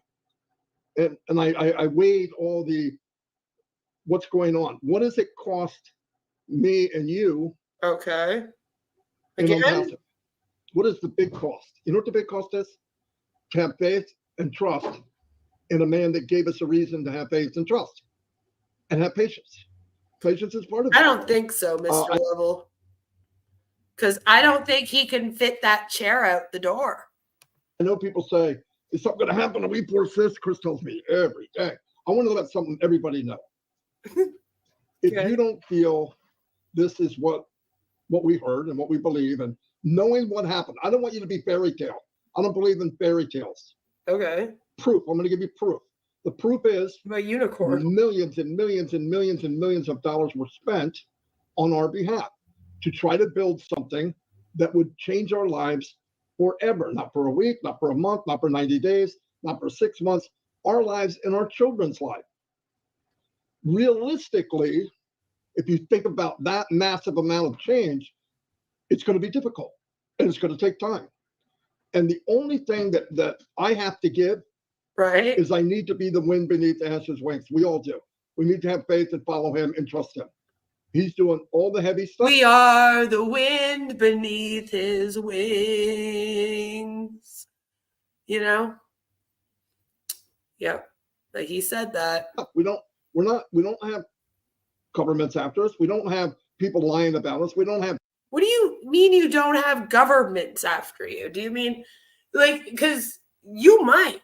and I weighed all what's going on. What does it cost me and you? Okay. In Again? Onpassive? What is the big cost? You know what the big cost is? To have faith and trust in a man that gave us a reason to have faith and trust and have patience. Patience is part of it. I don't think so, Mr. Level. Because I don't think he can fit that chair out the door. I know people say, is something going to happen a week before this? Chris tells me every day. I want to let something everybody know. If you don't feel this is what we heard and what we believe and knowing what happened, I don't want you to be fairy tale. I don't believe in fairy tales. Okay. Proof. I'm going to give you proof. The proof is a unicorn. Millions and millions and millions and millions of dollars were spent on our behalf to try to build something that would change our lives forever. Not for a week, not for a month, not for 90 days, not for 6 months. Our lives and our children's life. Realistically, if you think about that massive amount of change, it's going to be difficult and it's going to take time. And the only thing that I have to give is I need to be the wind beneath Ash's wings. We all do. We need to have faith and follow him and trust him. He's doing all the heavy stuff. We are the wind beneath his wings. You know? Yep. Like he said that. We don't have governments after us. We don't have people lying about us. We don't have. What do you mean you don't have governments after you? Do you mean because you might.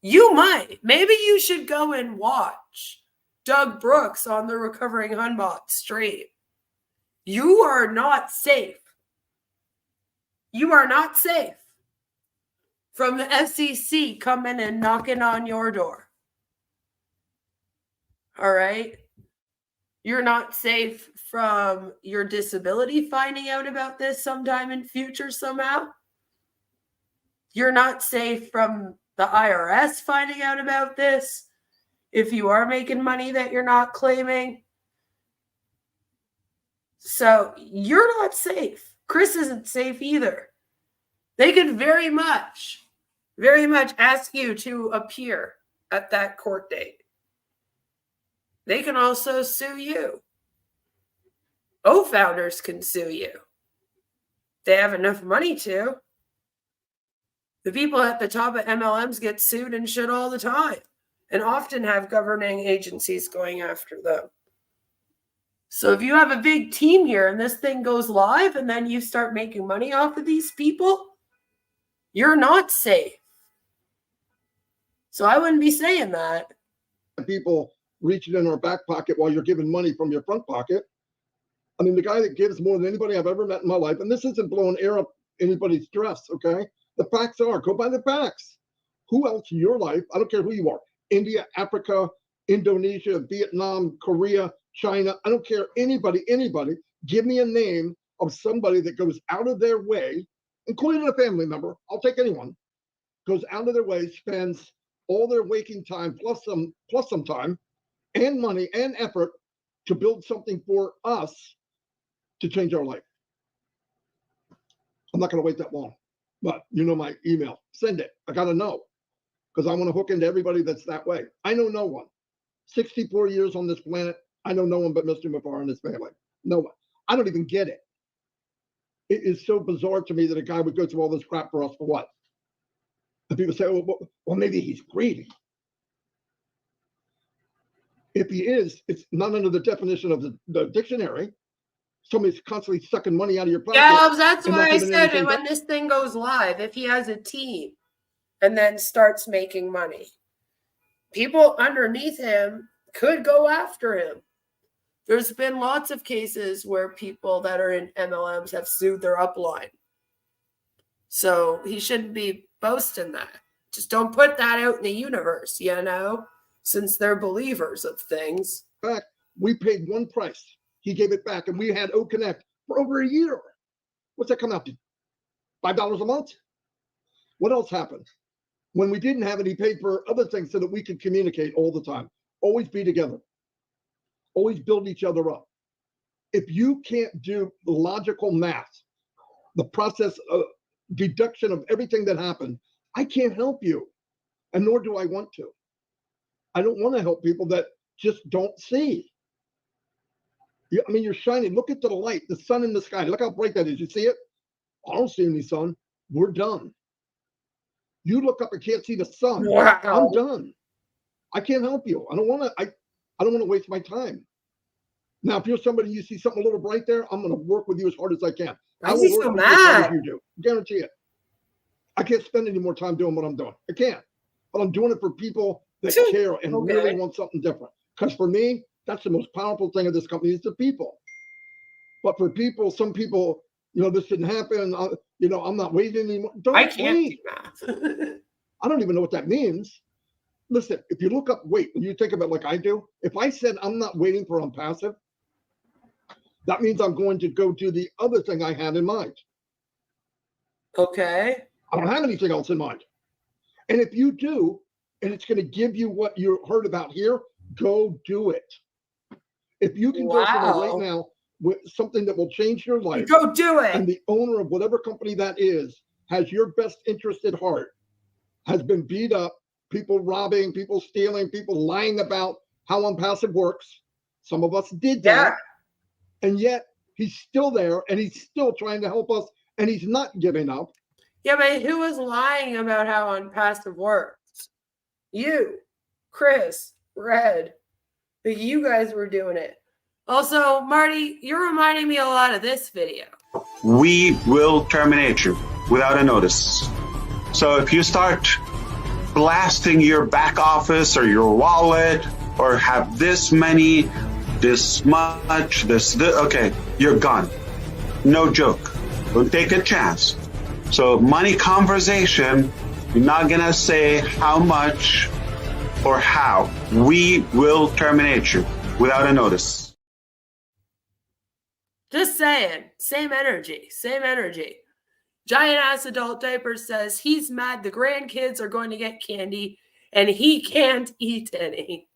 You might. Maybe you should go and watch Doug Brooks on the Recovering Hunbot stream. You are not safe. You are not safe from the FCC coming and knocking on your door. All right? You're not safe from your disability finding out about this sometime in future somehow. You're not safe from the IRS finding out about this if you are making money that you're not claiming. So you're not safe. Chris isn't safe either. They could very much ask you to appear at that court date. They can also sue you. Founders can sue you. They have enough money to. The people at the top of MLMs get sued and shit all the time, and often have governing agencies going after them. So if you have a big team here and this thing goes live and then you start making money off of these people, you're not safe. So I wouldn't be saying that. People reaching in our back pocket while you're giving money from your front pocket. I mean, the guy that gives more than anybody I've ever met in my life, and this isn't blowing air up anybody's dress, okay? The facts are, go by the facts. Who else in your life, I don't care who you are, India, Africa, Indonesia, Vietnam, Korea, China, I don't care, anybody, give me a name of somebody that goes out of their way, including a family member, I'll take anyone, goes out of their way, spends all their waking time plus some time and money and effort to build something for us to change our life. I'm not going to wait that long, but you know my email. Send it. I got to know, because I want to hook into everybody that's that way. I know no one. 64 years on this planet, I know no one but Mr. Mufara and his family. No one. I don't even get it. It is so bizarre to me that a guy would go through all this crap for us for what? And people say, well, maybe he's greedy. If he is, it's not under the definition of the dictionary. Somebody's constantly sucking money out of your pocket. Yeah, that's why I said it. When this thing goes live, if he has a team and then starts making money, people underneath him could go after him. There's been lots of cases where people that are in MLMs have sued their upline. So he shouldn't be boasting that. Just don't put that out in the universe, since they're believers of things. In fact, we paid one price. He gave it back, and we had O-Connect for over a year. What's that come out to? $5 a month? What else happened? When we didn't have it, he paid for other things so that we could communicate all the time. Always be together. Always build each other up. If you can't do logical math, the process of deduction of everything that happened, I can't help you, and nor do I want to. I don't want to help people that just don't see. I mean, you're shining. Look at the light, the sun in the sky. Look how bright that is. You see it? I don't see any sun. We're done. You look up and can't see the sun. Wow. I'm done. I can't help you. I don't want to waste my time. Now, if you're somebody, you see something a little bright there, I'm going to work with you as hard as I can. I will work with you as hard as you do. Guarantee it. I can't spend any more time doing what I'm doing. I can't. But I'm doing it for people that care and really want something different. Because for me, that's the most powerful thing of this company is the people. But for people, some people, this didn't happen. I'm not waiting anymore. I can't wait. do that. I don't even know what that means. Listen, if you look up wait, when you think about it like I do, if I said I'm not waiting for Onpassive, that means I'm going to go do the other thing I had in mind. Okay. I don't have anything else in mind. And if you do, and it's going to give you what you heard about here, go do it. If you can go somewhere right now with something that will change your life, go do it. And the owner of whatever company that is has your best interest at heart, has been beat up, people robbing, people stealing, people lying about how Onpassive works. Some of us did that. Yeah. And yet he's still there and he's still trying to help us and he's not giving up. Yeah, but who was lying about how Onpassive works? You, Chris, Red. You guys were doing it. Also, Marty, you're reminding me a lot of this video. We will terminate you without a notice. So if you start blasting your back office or your wallet or have this many, this much, okay, you're gone. No joke. Don't take a chance. So money conversation, you're not going to say how much or how. We will terminate you without a notice. Just saying. Same energy. Same energy. Giant ass adult diaper says he's mad the grandkids are going to get candy and he can't eat any.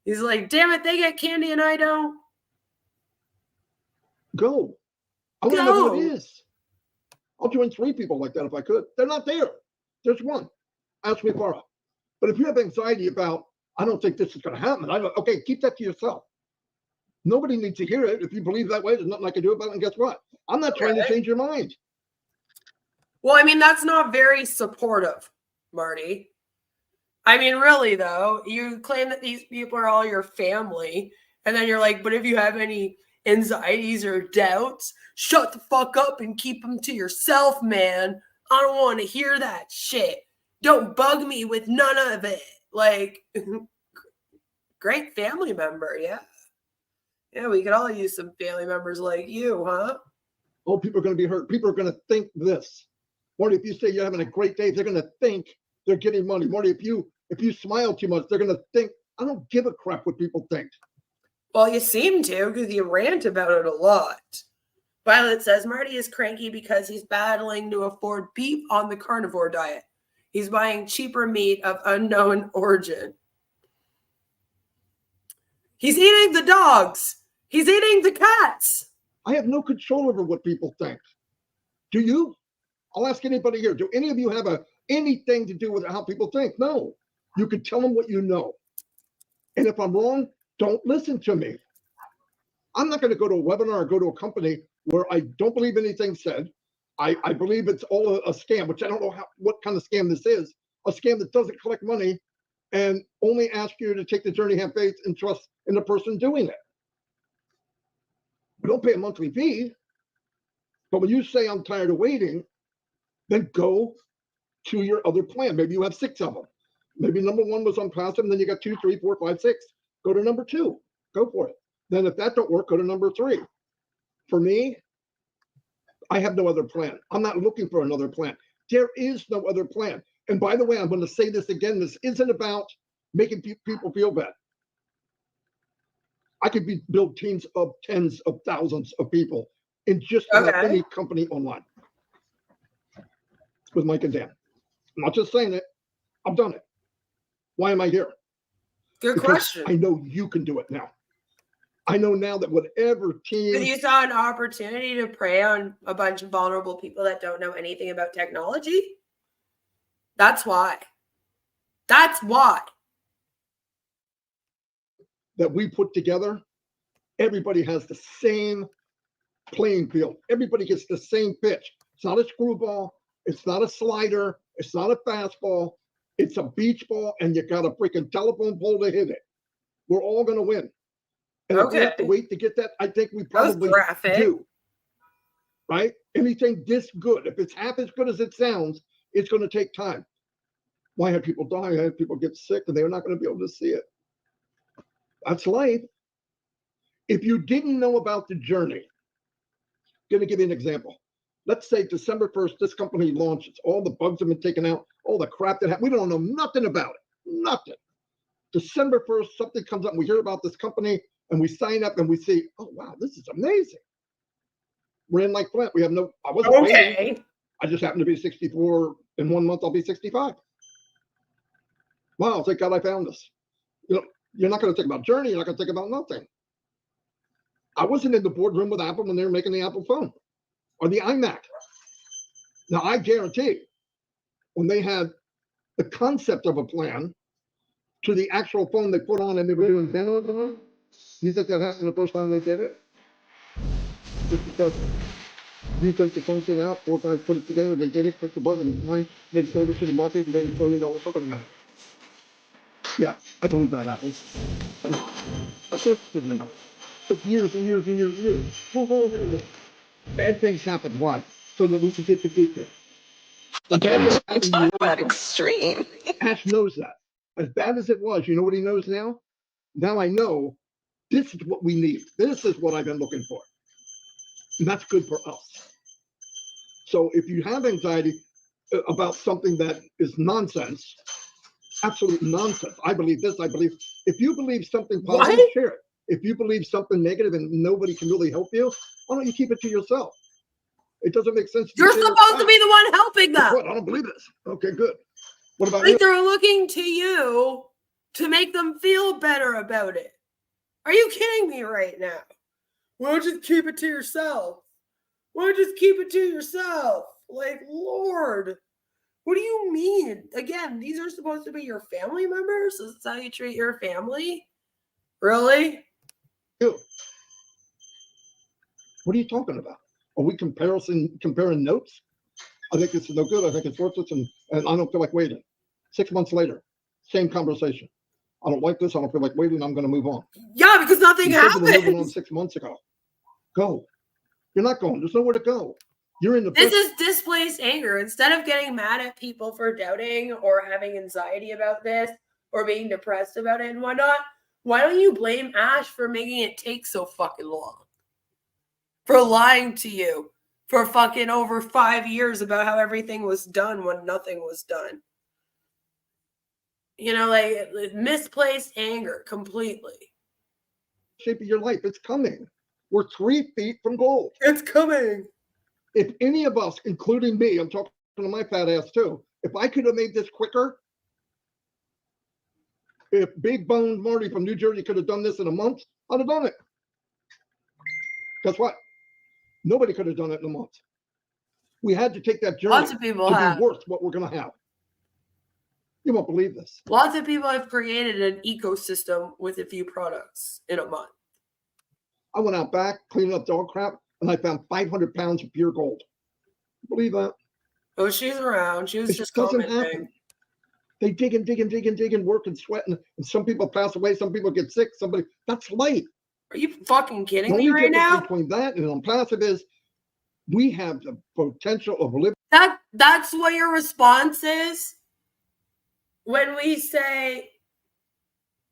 He's like, damn it, they get candy and I don't. Go. I want to know who it is. I'll join 3 people like that if I could. They're not there. There's one. Ask me Farah. But if you have anxiety about, I don't think this is going to happen, okay, keep that to yourself. Nobody needs to hear it. If you believe that way, there's nothing I can do about it. And guess what? I'm not trying to change your mind. Well, I mean, that's not very supportive, Marty. I mean, really, though, you claim that these people are all your family. And then you're like, but if you have any anxieties or doubts, shut the fuck up and keep them to yourself, man. I don't want to hear that shit. Don't bug me with none of it. Like, great family member, yeah. Yeah, we could all use some family members like you, huh? Oh, people are going to be hurt. People are going to think this. Marty, if you say you're having a great day, they're going to think they're getting money. Marty, if you smile too much, they're going to think, I don't give a crap what people think. Well, you seem to, because you rant about it a lot. Violet says Marty is cranky because he's battling to afford beef on the carnivore diet. He's buying cheaper meat of unknown origin. He's eating the dogs. He's eating the cats. I have no control over what people think. Do you? I'll ask anybody here. Do any of you have anything to do with how people think? No. You can tell them what you know. And if I'm wrong, don't listen to me. I'm not going to go to a webinar or go to a company where I don't believe anything said. I believe it's all a scam, which I don't know what kind of scam this is. A scam that doesn't collect money and only ask you to take the journey, have faith, and trust in the person doing it. But don't pay a monthly fee. But when you say I'm tired of waiting, then go to your other plan. Maybe you have 6 of them. Maybe number 1 was Onpassive, and then you got 2, 3, 4, 5, 6. Go to number 2. Go for it. Then if that don't work, go to number 3. For me, I have no other plan. I'm not looking for another plan. There is no other plan. And by the way, I'm going to say this again. This isn't about making people feel bad. I could build teams of tens of thousands of people in just about any company online with Mike and Dan. I'm not just saying it. I've done it. Why am I here? Good question. I know you can do it now. I know now that whatever team... Because you saw an opportunity to prey on a bunch of vulnerable people that don't know anything about technology? That's why. That's why. That we put together, everybody has the same playing field. Everybody gets the same pitch. It's not a screwball. It's not a slider. It's not a fastball. It's a beach ball, and you got a freaking telephone pole to hit it. We're all going to win. And if we have to wait to get that, I think we probably do. Right? Anything this good, if it's half as good as it sounds, it's going to take time. Why have people die? I have people get sick, and they're not going to be able to see it. That's life. If you didn't know about the journey, I'm going to give you an example. Let's say December 1st, this company launches. All the bugs have been taken out. All the crap that happened. We don't know nothing about it. Nothing. December 1st, something comes up. And we hear about this company, and we sign up, and we see, oh, wow, this is amazing. We're in like Flint. We have no, I wasn't waiting. I just happened to be 64. In 1 month, I'll be 65. Wow, thank God I found this. You know, you're not going to think about journey. You're not going to think about nothing. I wasn't in the boardroom with Apple when they were making the Apple phone or the iMac. Now, I guarantee when they had the concept of a plan to the actual phone they put on and they were doing downloads on, you think that happened the first time they did it? Just because you take the phone thing out, 4 guys put it together, they did it, click the button, they sold it to the market, and then $1 million fucking money. Yeah, I believe that happens. Of course it didn't. Took years and years and years and years. Bad things happen. Why? So that we can get the good things. Talk about extreme. Ash knows that. As bad as it was, you know what he knows now? Now I know this is what we need. This is what I've been looking for. And that's good for us. So if you have anxiety about something that is nonsense, absolute nonsense. I believe this, I believe. If you believe something positive, share it. If you believe something negative and nobody can really help you, why don't you keep it to yourself? It doesn't make sense. You're supposed to be the one helping them. What? I don't believe this. Okay, good. What about Like you? they're looking to you to make them feel better about it. Are you kidding me right now? Why don't you just keep it to yourself? Why don't you just keep it to yourself? Like, Lord, what do you mean? Again, these are supposed to be your family members? Is this how you treat your family? Really? What are you talking about? Are we comparing notes? I think it's no good. I think it's worthless, and I don't feel like waiting. 6 months later, same conversation. I don't like this. I don't feel like waiting. I'm going to move on. Yeah, because nothing You said you were moving on happens. 6 months ago. Go. You're not going. There's nowhere to go. You're in the. This is displaced anger. Instead of getting mad at people for doubting or having anxiety about this or being depressed about it and whatnot, why don't you blame Ash for making it take so fucking long? For lying to you for fucking over 5 years about how everything was done when nothing was done. You know, like misplaced anger completely. Shape of your life. It's coming. We're 3 feet from gold. It's coming. If any of us, including me, I'm talking to my fat ass too, if I could have made this quicker, if Big Bone Marty from New Jersey could have done this in a month, I'd have done it. Guess what? Nobody could have done it in a month. We had to take that journey Lots of people to have. be worth what we're going to have. You won't believe this. Lots of people have created an ecosystem with a few products in a month. I went out back, cleaning up dog crap, and I found 500 pounds of pure gold. Believe that? Oh, she's around. She was It just doesn't commenting. happen. They dig and dig and dig and dig and work and sweat, and some people pass away, some people get sick, that's life. Are you fucking kidding The me only right difference now? between that and Onpassive is we have the potential of living. That's what your response is when we say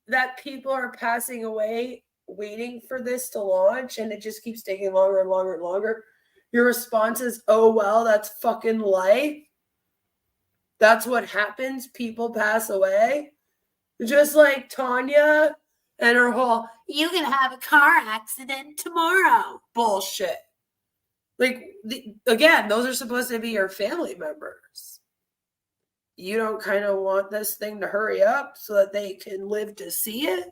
that people are passing away waiting for this to launch and it just keeps taking longer and longer and longer. Your response is, oh, well, that's fucking life. That's what happens. People pass away. Just like Tanya and her whole, you can have a car accident tomorrow bullshit. Like, again, those are supposed to be your family members. You don't kind of want this thing to hurry up so that they can live to see it?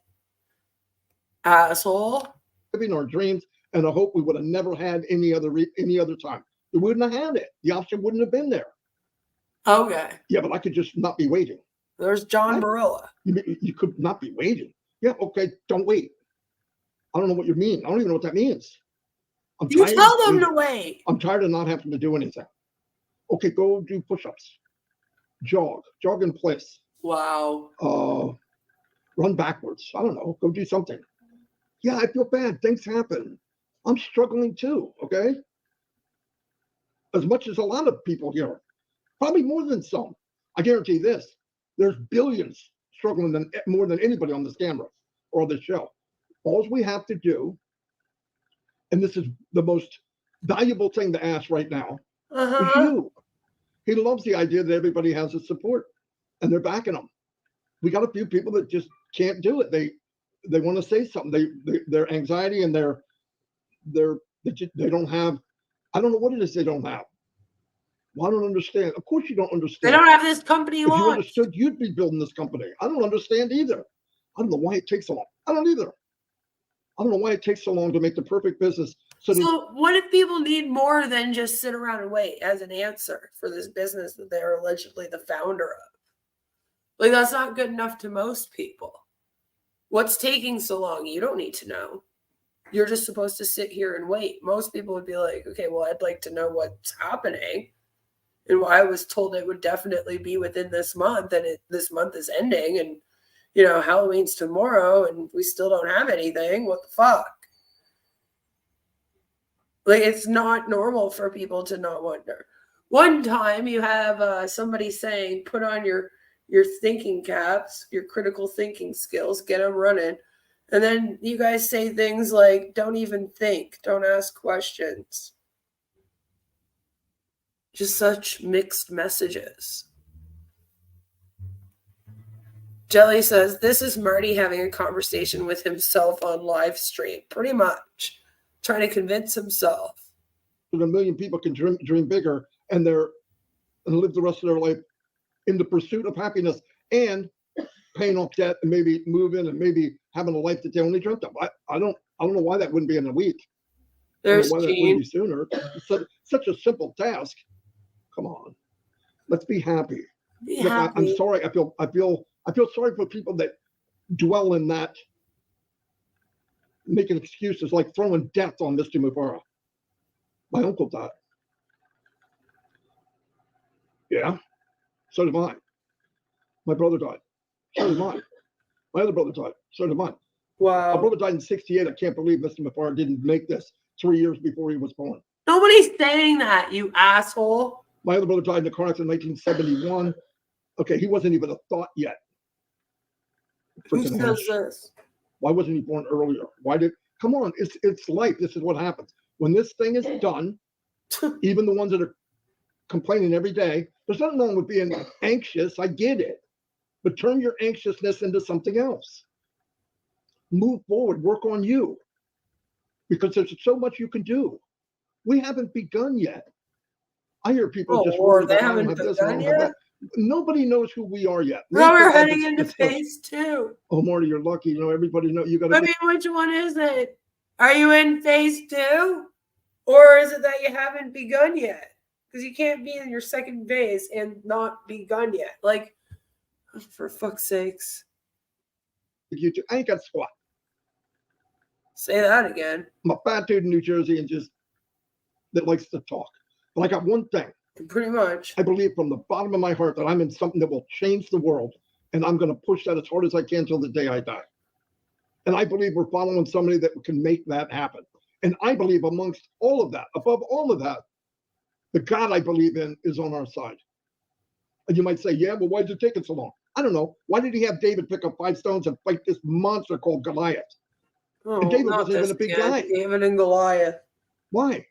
Asshole. Living our dreams, and I hope we would have never had any other time. We wouldn't have had it. The option wouldn't have been there. Okay. Yeah, but I could just not be waiting. There's John Barilla. You could not be waiting. Yeah, okay, don't wait. I don't know what you mean. I don't even know what that means. You tell them to wait. I'm tired of not having to do anything. Okay, go do push-ups. Jog in place. Wow. Run backwards. I don't know. Go do something. Yeah, I feel bad. Things happen. I'm struggling too, okay? As much as a lot of people here. Probably more than some. I guarantee this. There's billions struggling more than anybody on this camera or on this show. All we have to do, and this is the most valuable thing to ask right now, is you. He loves the idea that everybody has his support and they're backing him. We got a few people that just can't do it. They want to say something. Their anxiety and they don't have. I don't know what it is they don't have. Well, I don't understand. Of course you don't understand. They don't have this company If you launched. understood, you'd be building this company. I don't understand either. I don't know why it takes so long. I don't either. I don't know why it takes so long to make the perfect business. So what if people need more than just sit around and wait as an answer for this business that they're allegedly the founder of? Like, that's not good enough to most people. What's taking so long? You don't need to know. You're just supposed to sit here and wait. Most people would be like, okay, well, I'd like to know what's happening. And I was told it would definitely be within this month, and this month is ending, and Halloween's tomorrow, and we still don't have anything. What the fuck? Like, it's not normal for people to not wonder. One time you have somebody saying, put on your thinking caps, your critical thinking skills, get them running. And then you guys say things like, don't even think, don't ask questions. Just such mixed messages. Jelly says, this is Marty having a conversation with himself on live stream. Pretty much. Trying to convince himself. a million people can dream bigger and live the rest of their life in the pursuit of happiness and paying off debt and maybe moving and maybe having a life that they only dreamt of. I don't know why that wouldn't be in a week. There's why that wouldn't be sooner. It's such a simple task. Come on, let's be happy. Look, I'm sorry. I feel sorry for people that dwell in that, making excuses like throwing death on Mr. Mufara. My uncle died. Yeah, so did mine. My brother died. So did mine. My other brother died. So did mine. Wow. My brother died in '68. I can't believe Mr. Mufara didn't make this 3 years before he was born. Nobody's saying that, you asshole. My other brother died in a car accident in 1971. Okay, he wasn't even a thought yet. Who says this? Why wasn't he born earlier? Come on, it's life. This is what happens. When this thing is done, even the ones that are complaining every day, there's nothing wrong with being anxious. I get it. But turn your anxiousness into something else. Move forward, work on you. Because there's so much you can do. We haven't begun yet. I hear people just worried they about, haven't I don't have this, I begun don't have yet? that. Nobody knows who we are yet. Well, we're heading into phase 2. Oh, Marty, you're lucky. You know, everybody knows you got to. I mean, which one is it? Are you in phase 2? Or is it that you haven't begun yet? Because you can't be in your second phase and not begun yet. Like, for fuck's sakes. I ain't got squat. Say that again. I'm a fat dude in New Jersey and just that likes to talk. But I got one thing. Pretty much. I believe from the bottom of my heart that I'm in something that will change the world. And I'm going to push that as hard as I can till the day I die. And I believe we're following somebody that can make that happen. And I believe amongst all of that, above all of that, the God I believe in is on our side. And you might say, yeah, well, why did it take it so long? I don't know. Why did he have David pick up 5 stones and fight this monster called Goliath? Oh, and David wasn't even a big guy. David and Goliath. Why?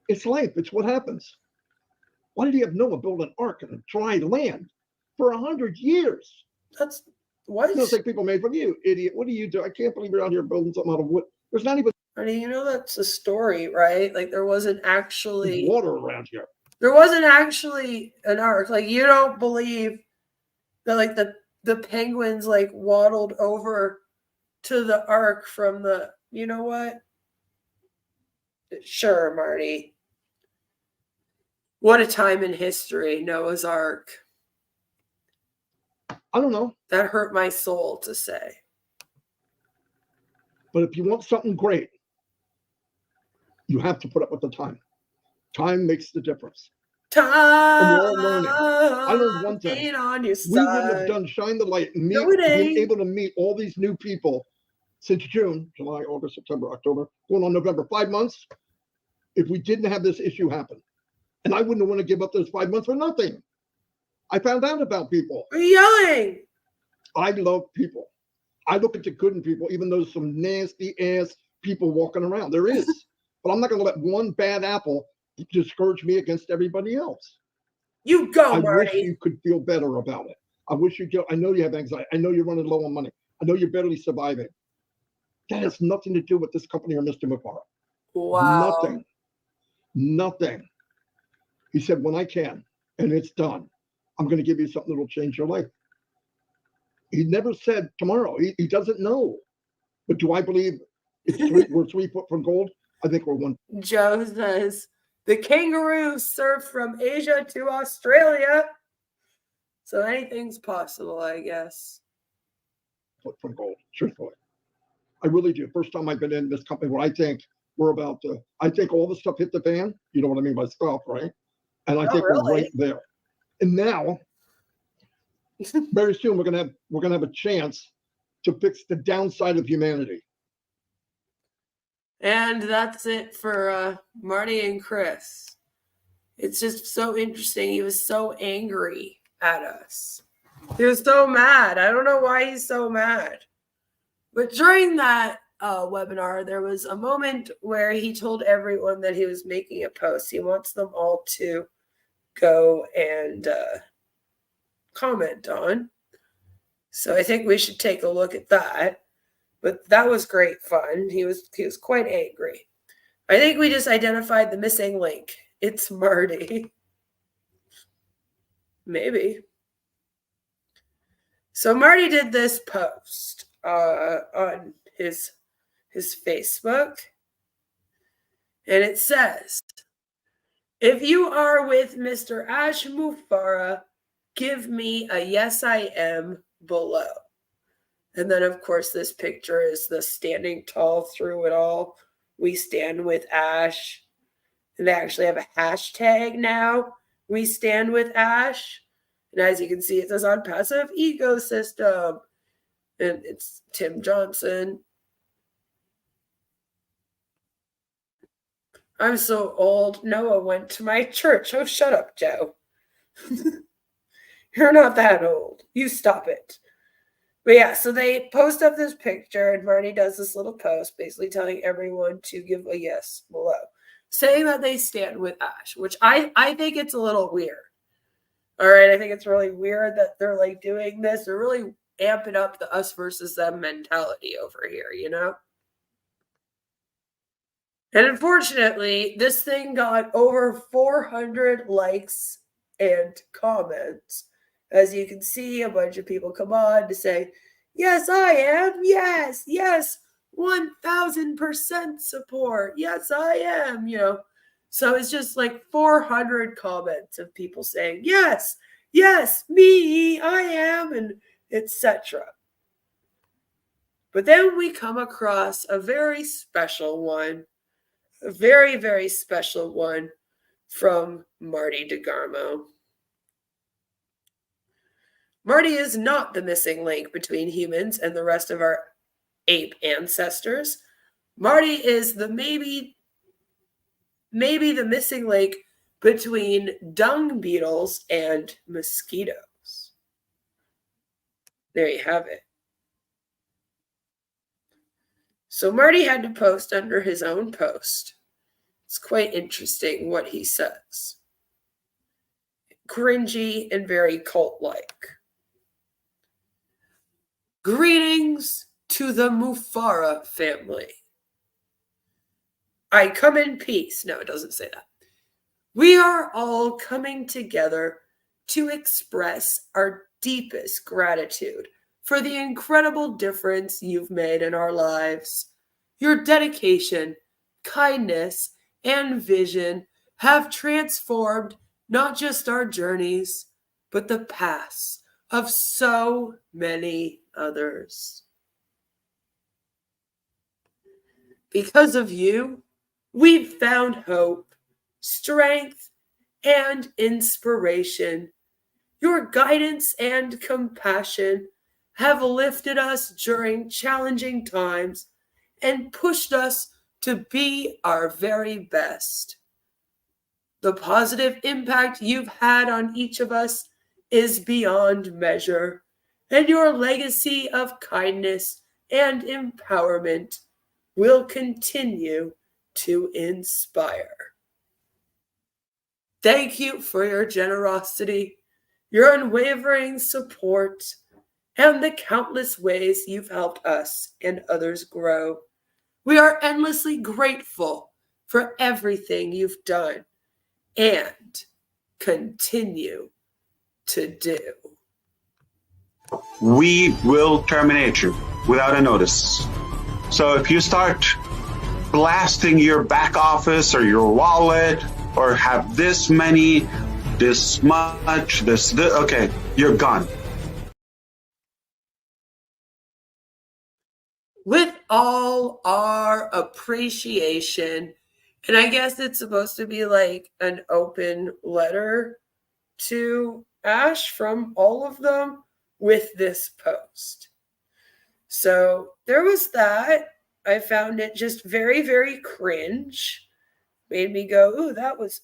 It's life. It's what happens. Why did he have Noah build an ark in a dry land for 100 years? That's what? It's like people made from you, idiot. What do you do? I can't believe you're out here building something out of wood. There's not even. I mean, you know that's a story, right? Like there wasn't actually water around here. There wasn't actually an ark. Like you don't believe that, like the penguins like waddled over to the ark from the. You know what? Sure, Marty. What a time in history, Noah's Ark. I don't know. That hurt my soul to say. But if you want something great, you have to put up with the time. Time makes the difference. Time. And we're all learning. I learned one thing. On your we wouldn't have done Shine the Light and being able to meet all these new people since June, July, August, September, October, going on November, 5 months, if we didn't have this issue happen. And I wouldn't want to give up those 5 months for nothing. I found out about people. Are you yelling? I love people. I look at the good in people, even though there's some nasty ass people walking around. There is. But I'm not going to let one bad apple discourage me against everybody else. You go, Marty. I wish you could feel better about it. I wish you could. I know you have anxiety. I know you're running low on money. I know you're barely surviving. That has nothing to do with this company or Mr. Mufara. Wow. Nothing. He said, when I can, and it's done, I'm going to give you something that will change your life. He never said tomorrow. He doesn't know. But do I believe we're 3 foot from gold? I think we're 1. Joe says, the kangaroo surfed from Asia to Australia. So anything's possible, I guess. Foot from gold, truthfully. I really do. First time I've been in this company where I think we're about to, I think all the stuff hit the fan. You know what I mean by stuff, right? And I think we're right there. And now, very soon we're gonna have a chance to fix the downside of humanity. And that's it for Marty and Chris. It's just so interesting. He was so angry at us. He was so mad. I don't know why he's so mad. But during that webinar, there was a moment where he told everyone that he was making a post. He wants them all to go and comment on. So I think we should take a look at that. But that was great fun. He was quite angry. I think we just identified the missing link. It's Marty. Maybe. So Marty did this post on his Facebook, and it says, if you are with Mr. Ash Mufara, give me a yes I am below. And then, of course, this picture is the standing tall through it all. We stand with Ash. And they actually have a hashtag now. We stand with Ash. And as you can see, it says Onpassive Ecosystem. And it's Tim Johnson. I'm so old. Noah went to my church. Oh, shut up, Joe. You're not that old. You stop it. But yeah, so they post up this picture, and Marty does this little post basically telling everyone to give a yes below, saying that they stand with Ash, which I think it's a little weird. All right, I think it's really weird that they're like doing this. They're really amping up the us versus them mentality over here, you know? And unfortunately, this thing got over 400 likes and comments. As you can see, a bunch of people come on to say, yes, I am. Yes, yes, 1000% support. Yes, I am, you know. So it's just like 400 comments of people saying, yes, yes, me, I am, and etc. But then we come across a very special one, a very, very special one from Marty DeGarmo. Marty is not the missing link between humans and the rest of our ape ancestors. Marty is the maybe the missing link between dung beetles and mosquitoes. There you have it. So Marty had to post under his own post. It's quite interesting what he says. Cringy and very cult-like. Greetings to the Mufara family. I come in peace. No, it doesn't say that. We are all coming together to express our deepest gratitude for the incredible difference you've made in our lives. Your dedication, kindness, and vision have transformed not just our journeys, but the paths of so many others. Because of you, we've found hope, strength, and inspiration. Your guidance and compassion have lifted us during challenging times and pushed us to be our very best. The positive impact you've had on each of us is beyond measure, and your legacy of kindness and empowerment will continue to inspire. Thank you for your generosity, your unwavering support, and the countless ways you've helped us and others grow. We are endlessly grateful for everything you've done and continue to do. We will terminate you without a notice. So if you start blasting your back office or your wallet or have this many, this much, this okay, you're gone. With all our appreciation, and I guess it's supposed to be like an open letter to Ash from all of them with this post. So there was that. I found it just very, very cringe. Made me go, ooh, that was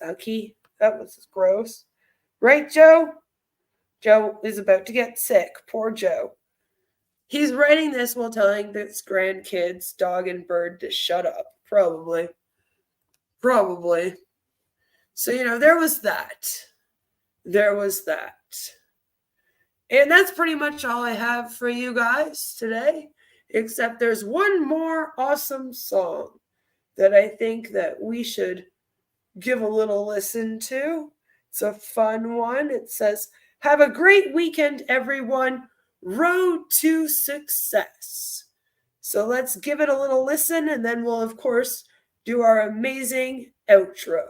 ucky. That was gross. Right, Joe? Joe is about to get sick. Poor Joe. He's writing this while telling his grandkids, dog and bird, to shut up. Probably. So, you know, there was that. And that's pretty much all I have for you guys today, except there's one more awesome song that I think that we should give a little listen to. It's a fun one. It says, "Have a great weekend, everyone. Road to success." So let's give it a little listen, and then we'll, of course, do our amazing outro.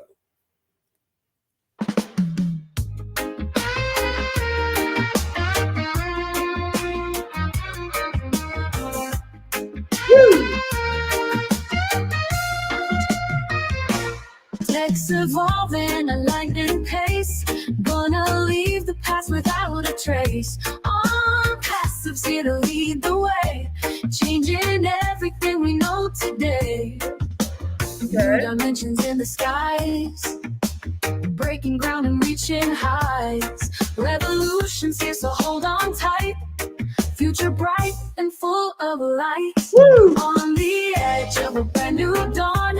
Woo! Tech's evolving at lightning pace. Gonna leave the past without a trace. Onpassive's here to lead the way, changing everything we know today. New dimensions in the skies, breaking ground and reaching heights. Revolution's here, so hold on tight. Future bright and full of light. Woo! On the edge of a brand new dawn.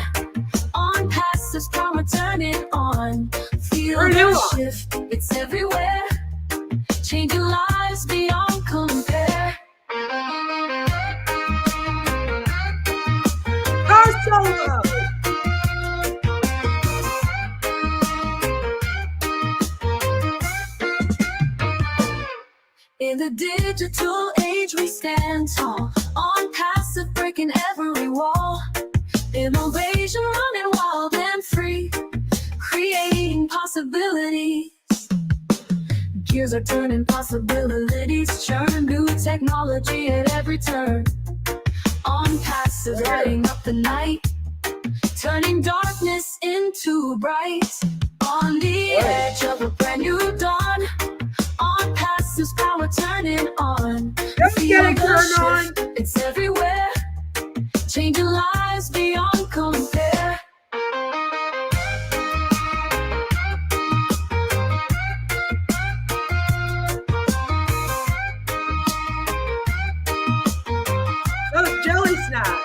Onpassive's power turning on. Feel the shift, it's everywhere. Changing lives beyond compare. Our solo! In the digital age we stand tall. Onpassive breaking every wall. Innovation running wild and free, creating possibilities. Gears are turning, possibilities churn. New technology at every turn. Onpassive lighting up the night, turning darkness into bright. On the edge of a brand new dawn. Onpassive's power turning on. Feel the shift, it's everywhere. Changing lives beyond compare. Those jelly snaps.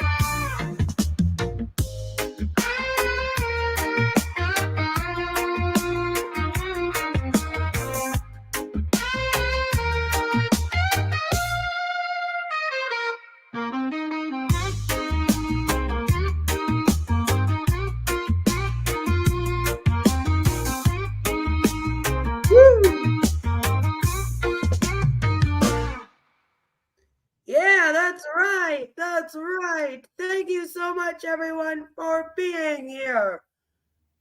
Yeah, that's right. That's right. Thank you so much, everyone, for being here.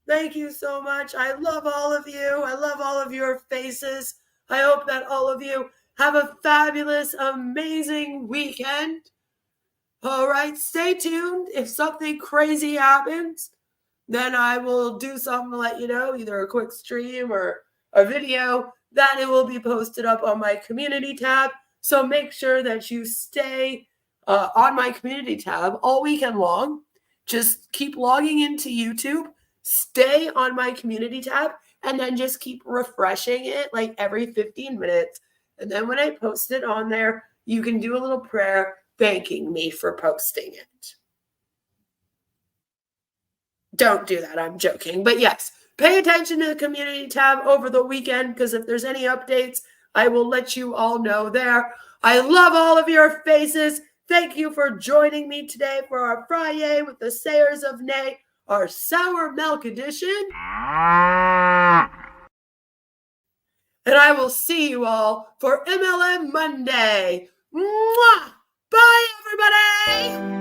Thank you so much. I love all of you. I love all of your faces. I hope that all of you have a fabulous, amazing weekend. All right, stay tuned. If something crazy happens, then I will do something to let you know, either a quick stream or a video, that it will be posted up on my community tab. So make sure that you stay on my community tab all weekend long. Just keep logging into YouTube, stay on my community tab, and then just keep refreshing it like every 15 minutes. And then when I post it on there, you can do a little prayer thanking me for posting it. Don't do that, I'm joking. But yes, pay attention to the community tab over the weekend, because if there's any updates, I will let you all know there. I love all of your faces. Thank you for joining me today for our FriYAY with the Sayers of Nay, our sour milk edition. And I will see you all for MLM Monday. Mwah! Bye, everybody!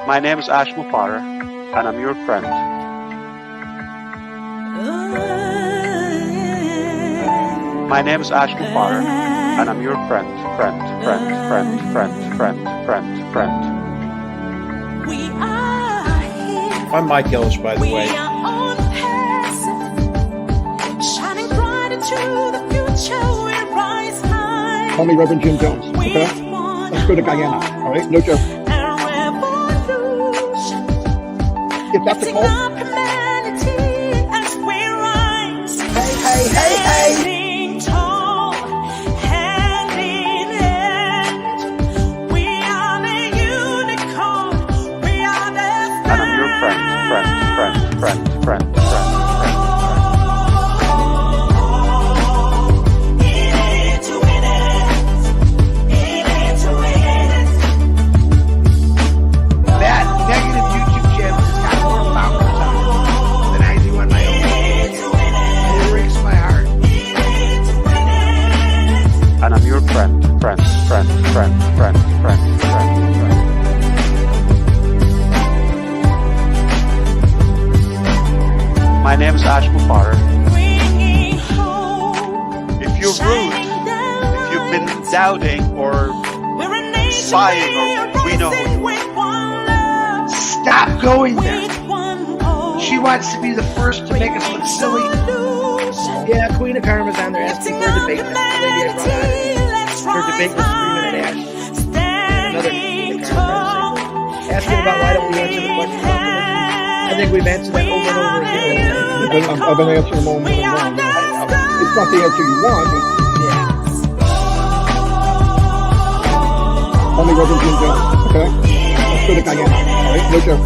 My name is Ash Mufara, and I'm your friend. My name is Ash Mufara, and I'm your friend. I'm Mike Ellis, by the way. Shining bright into the future, we rise high. Call me Reverend Jim Jones, okay? Let's go to Guyana, all right? No joke. If that's a call. Hey, hey, hey, hey. Friend. In it to win it. name is Ash Mufara. If you're rude, if you've been doubting or sighing or we know who you are. Stop going there. She wants to be the first to make us look silly. Yeah, Queen of Karma's on there asking for a debate. That's the lady I brought on. Her debate was Freeman and Ash. And another Queen of Karma asking about why don't we answer the question about religion. I think we've answered that over and over again. I've been answering them over and over. It's not the answer you want, but only what is in there. Okay? Let's go to Guyana. All right, right there.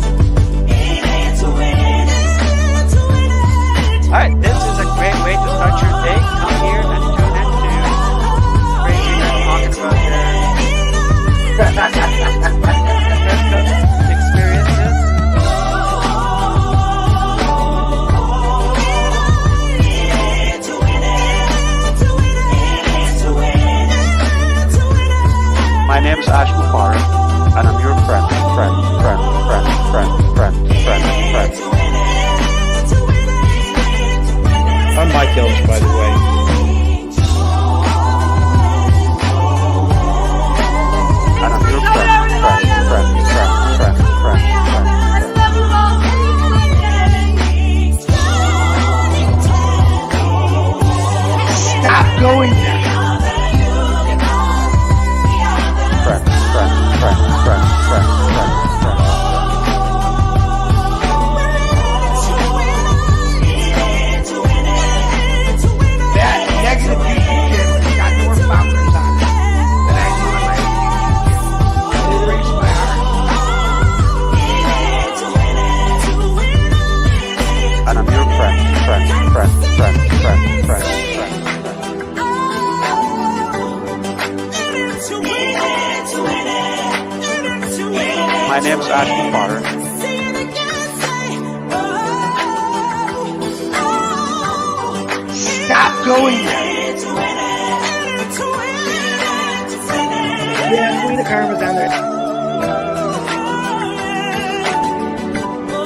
All right, this is a great way to start your day. Come here and tune in to Crazy and talking about your experiences. My name is Ash Mufara, and I'm your friend. I'm Mike Ellis, by the way. And I'm your friend. Stop going there. Friend. That negative YouTube channel has got more followers on it than I do on my YouTube channel. It breaks my heart. And I'm your friend. My name is Ash Mufara. Stop going there. Yeah, Queen of Karma's on there.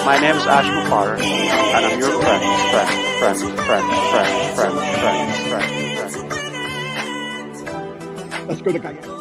My name is Ash Mufara, and I'm your friend. Let's go to Guyana.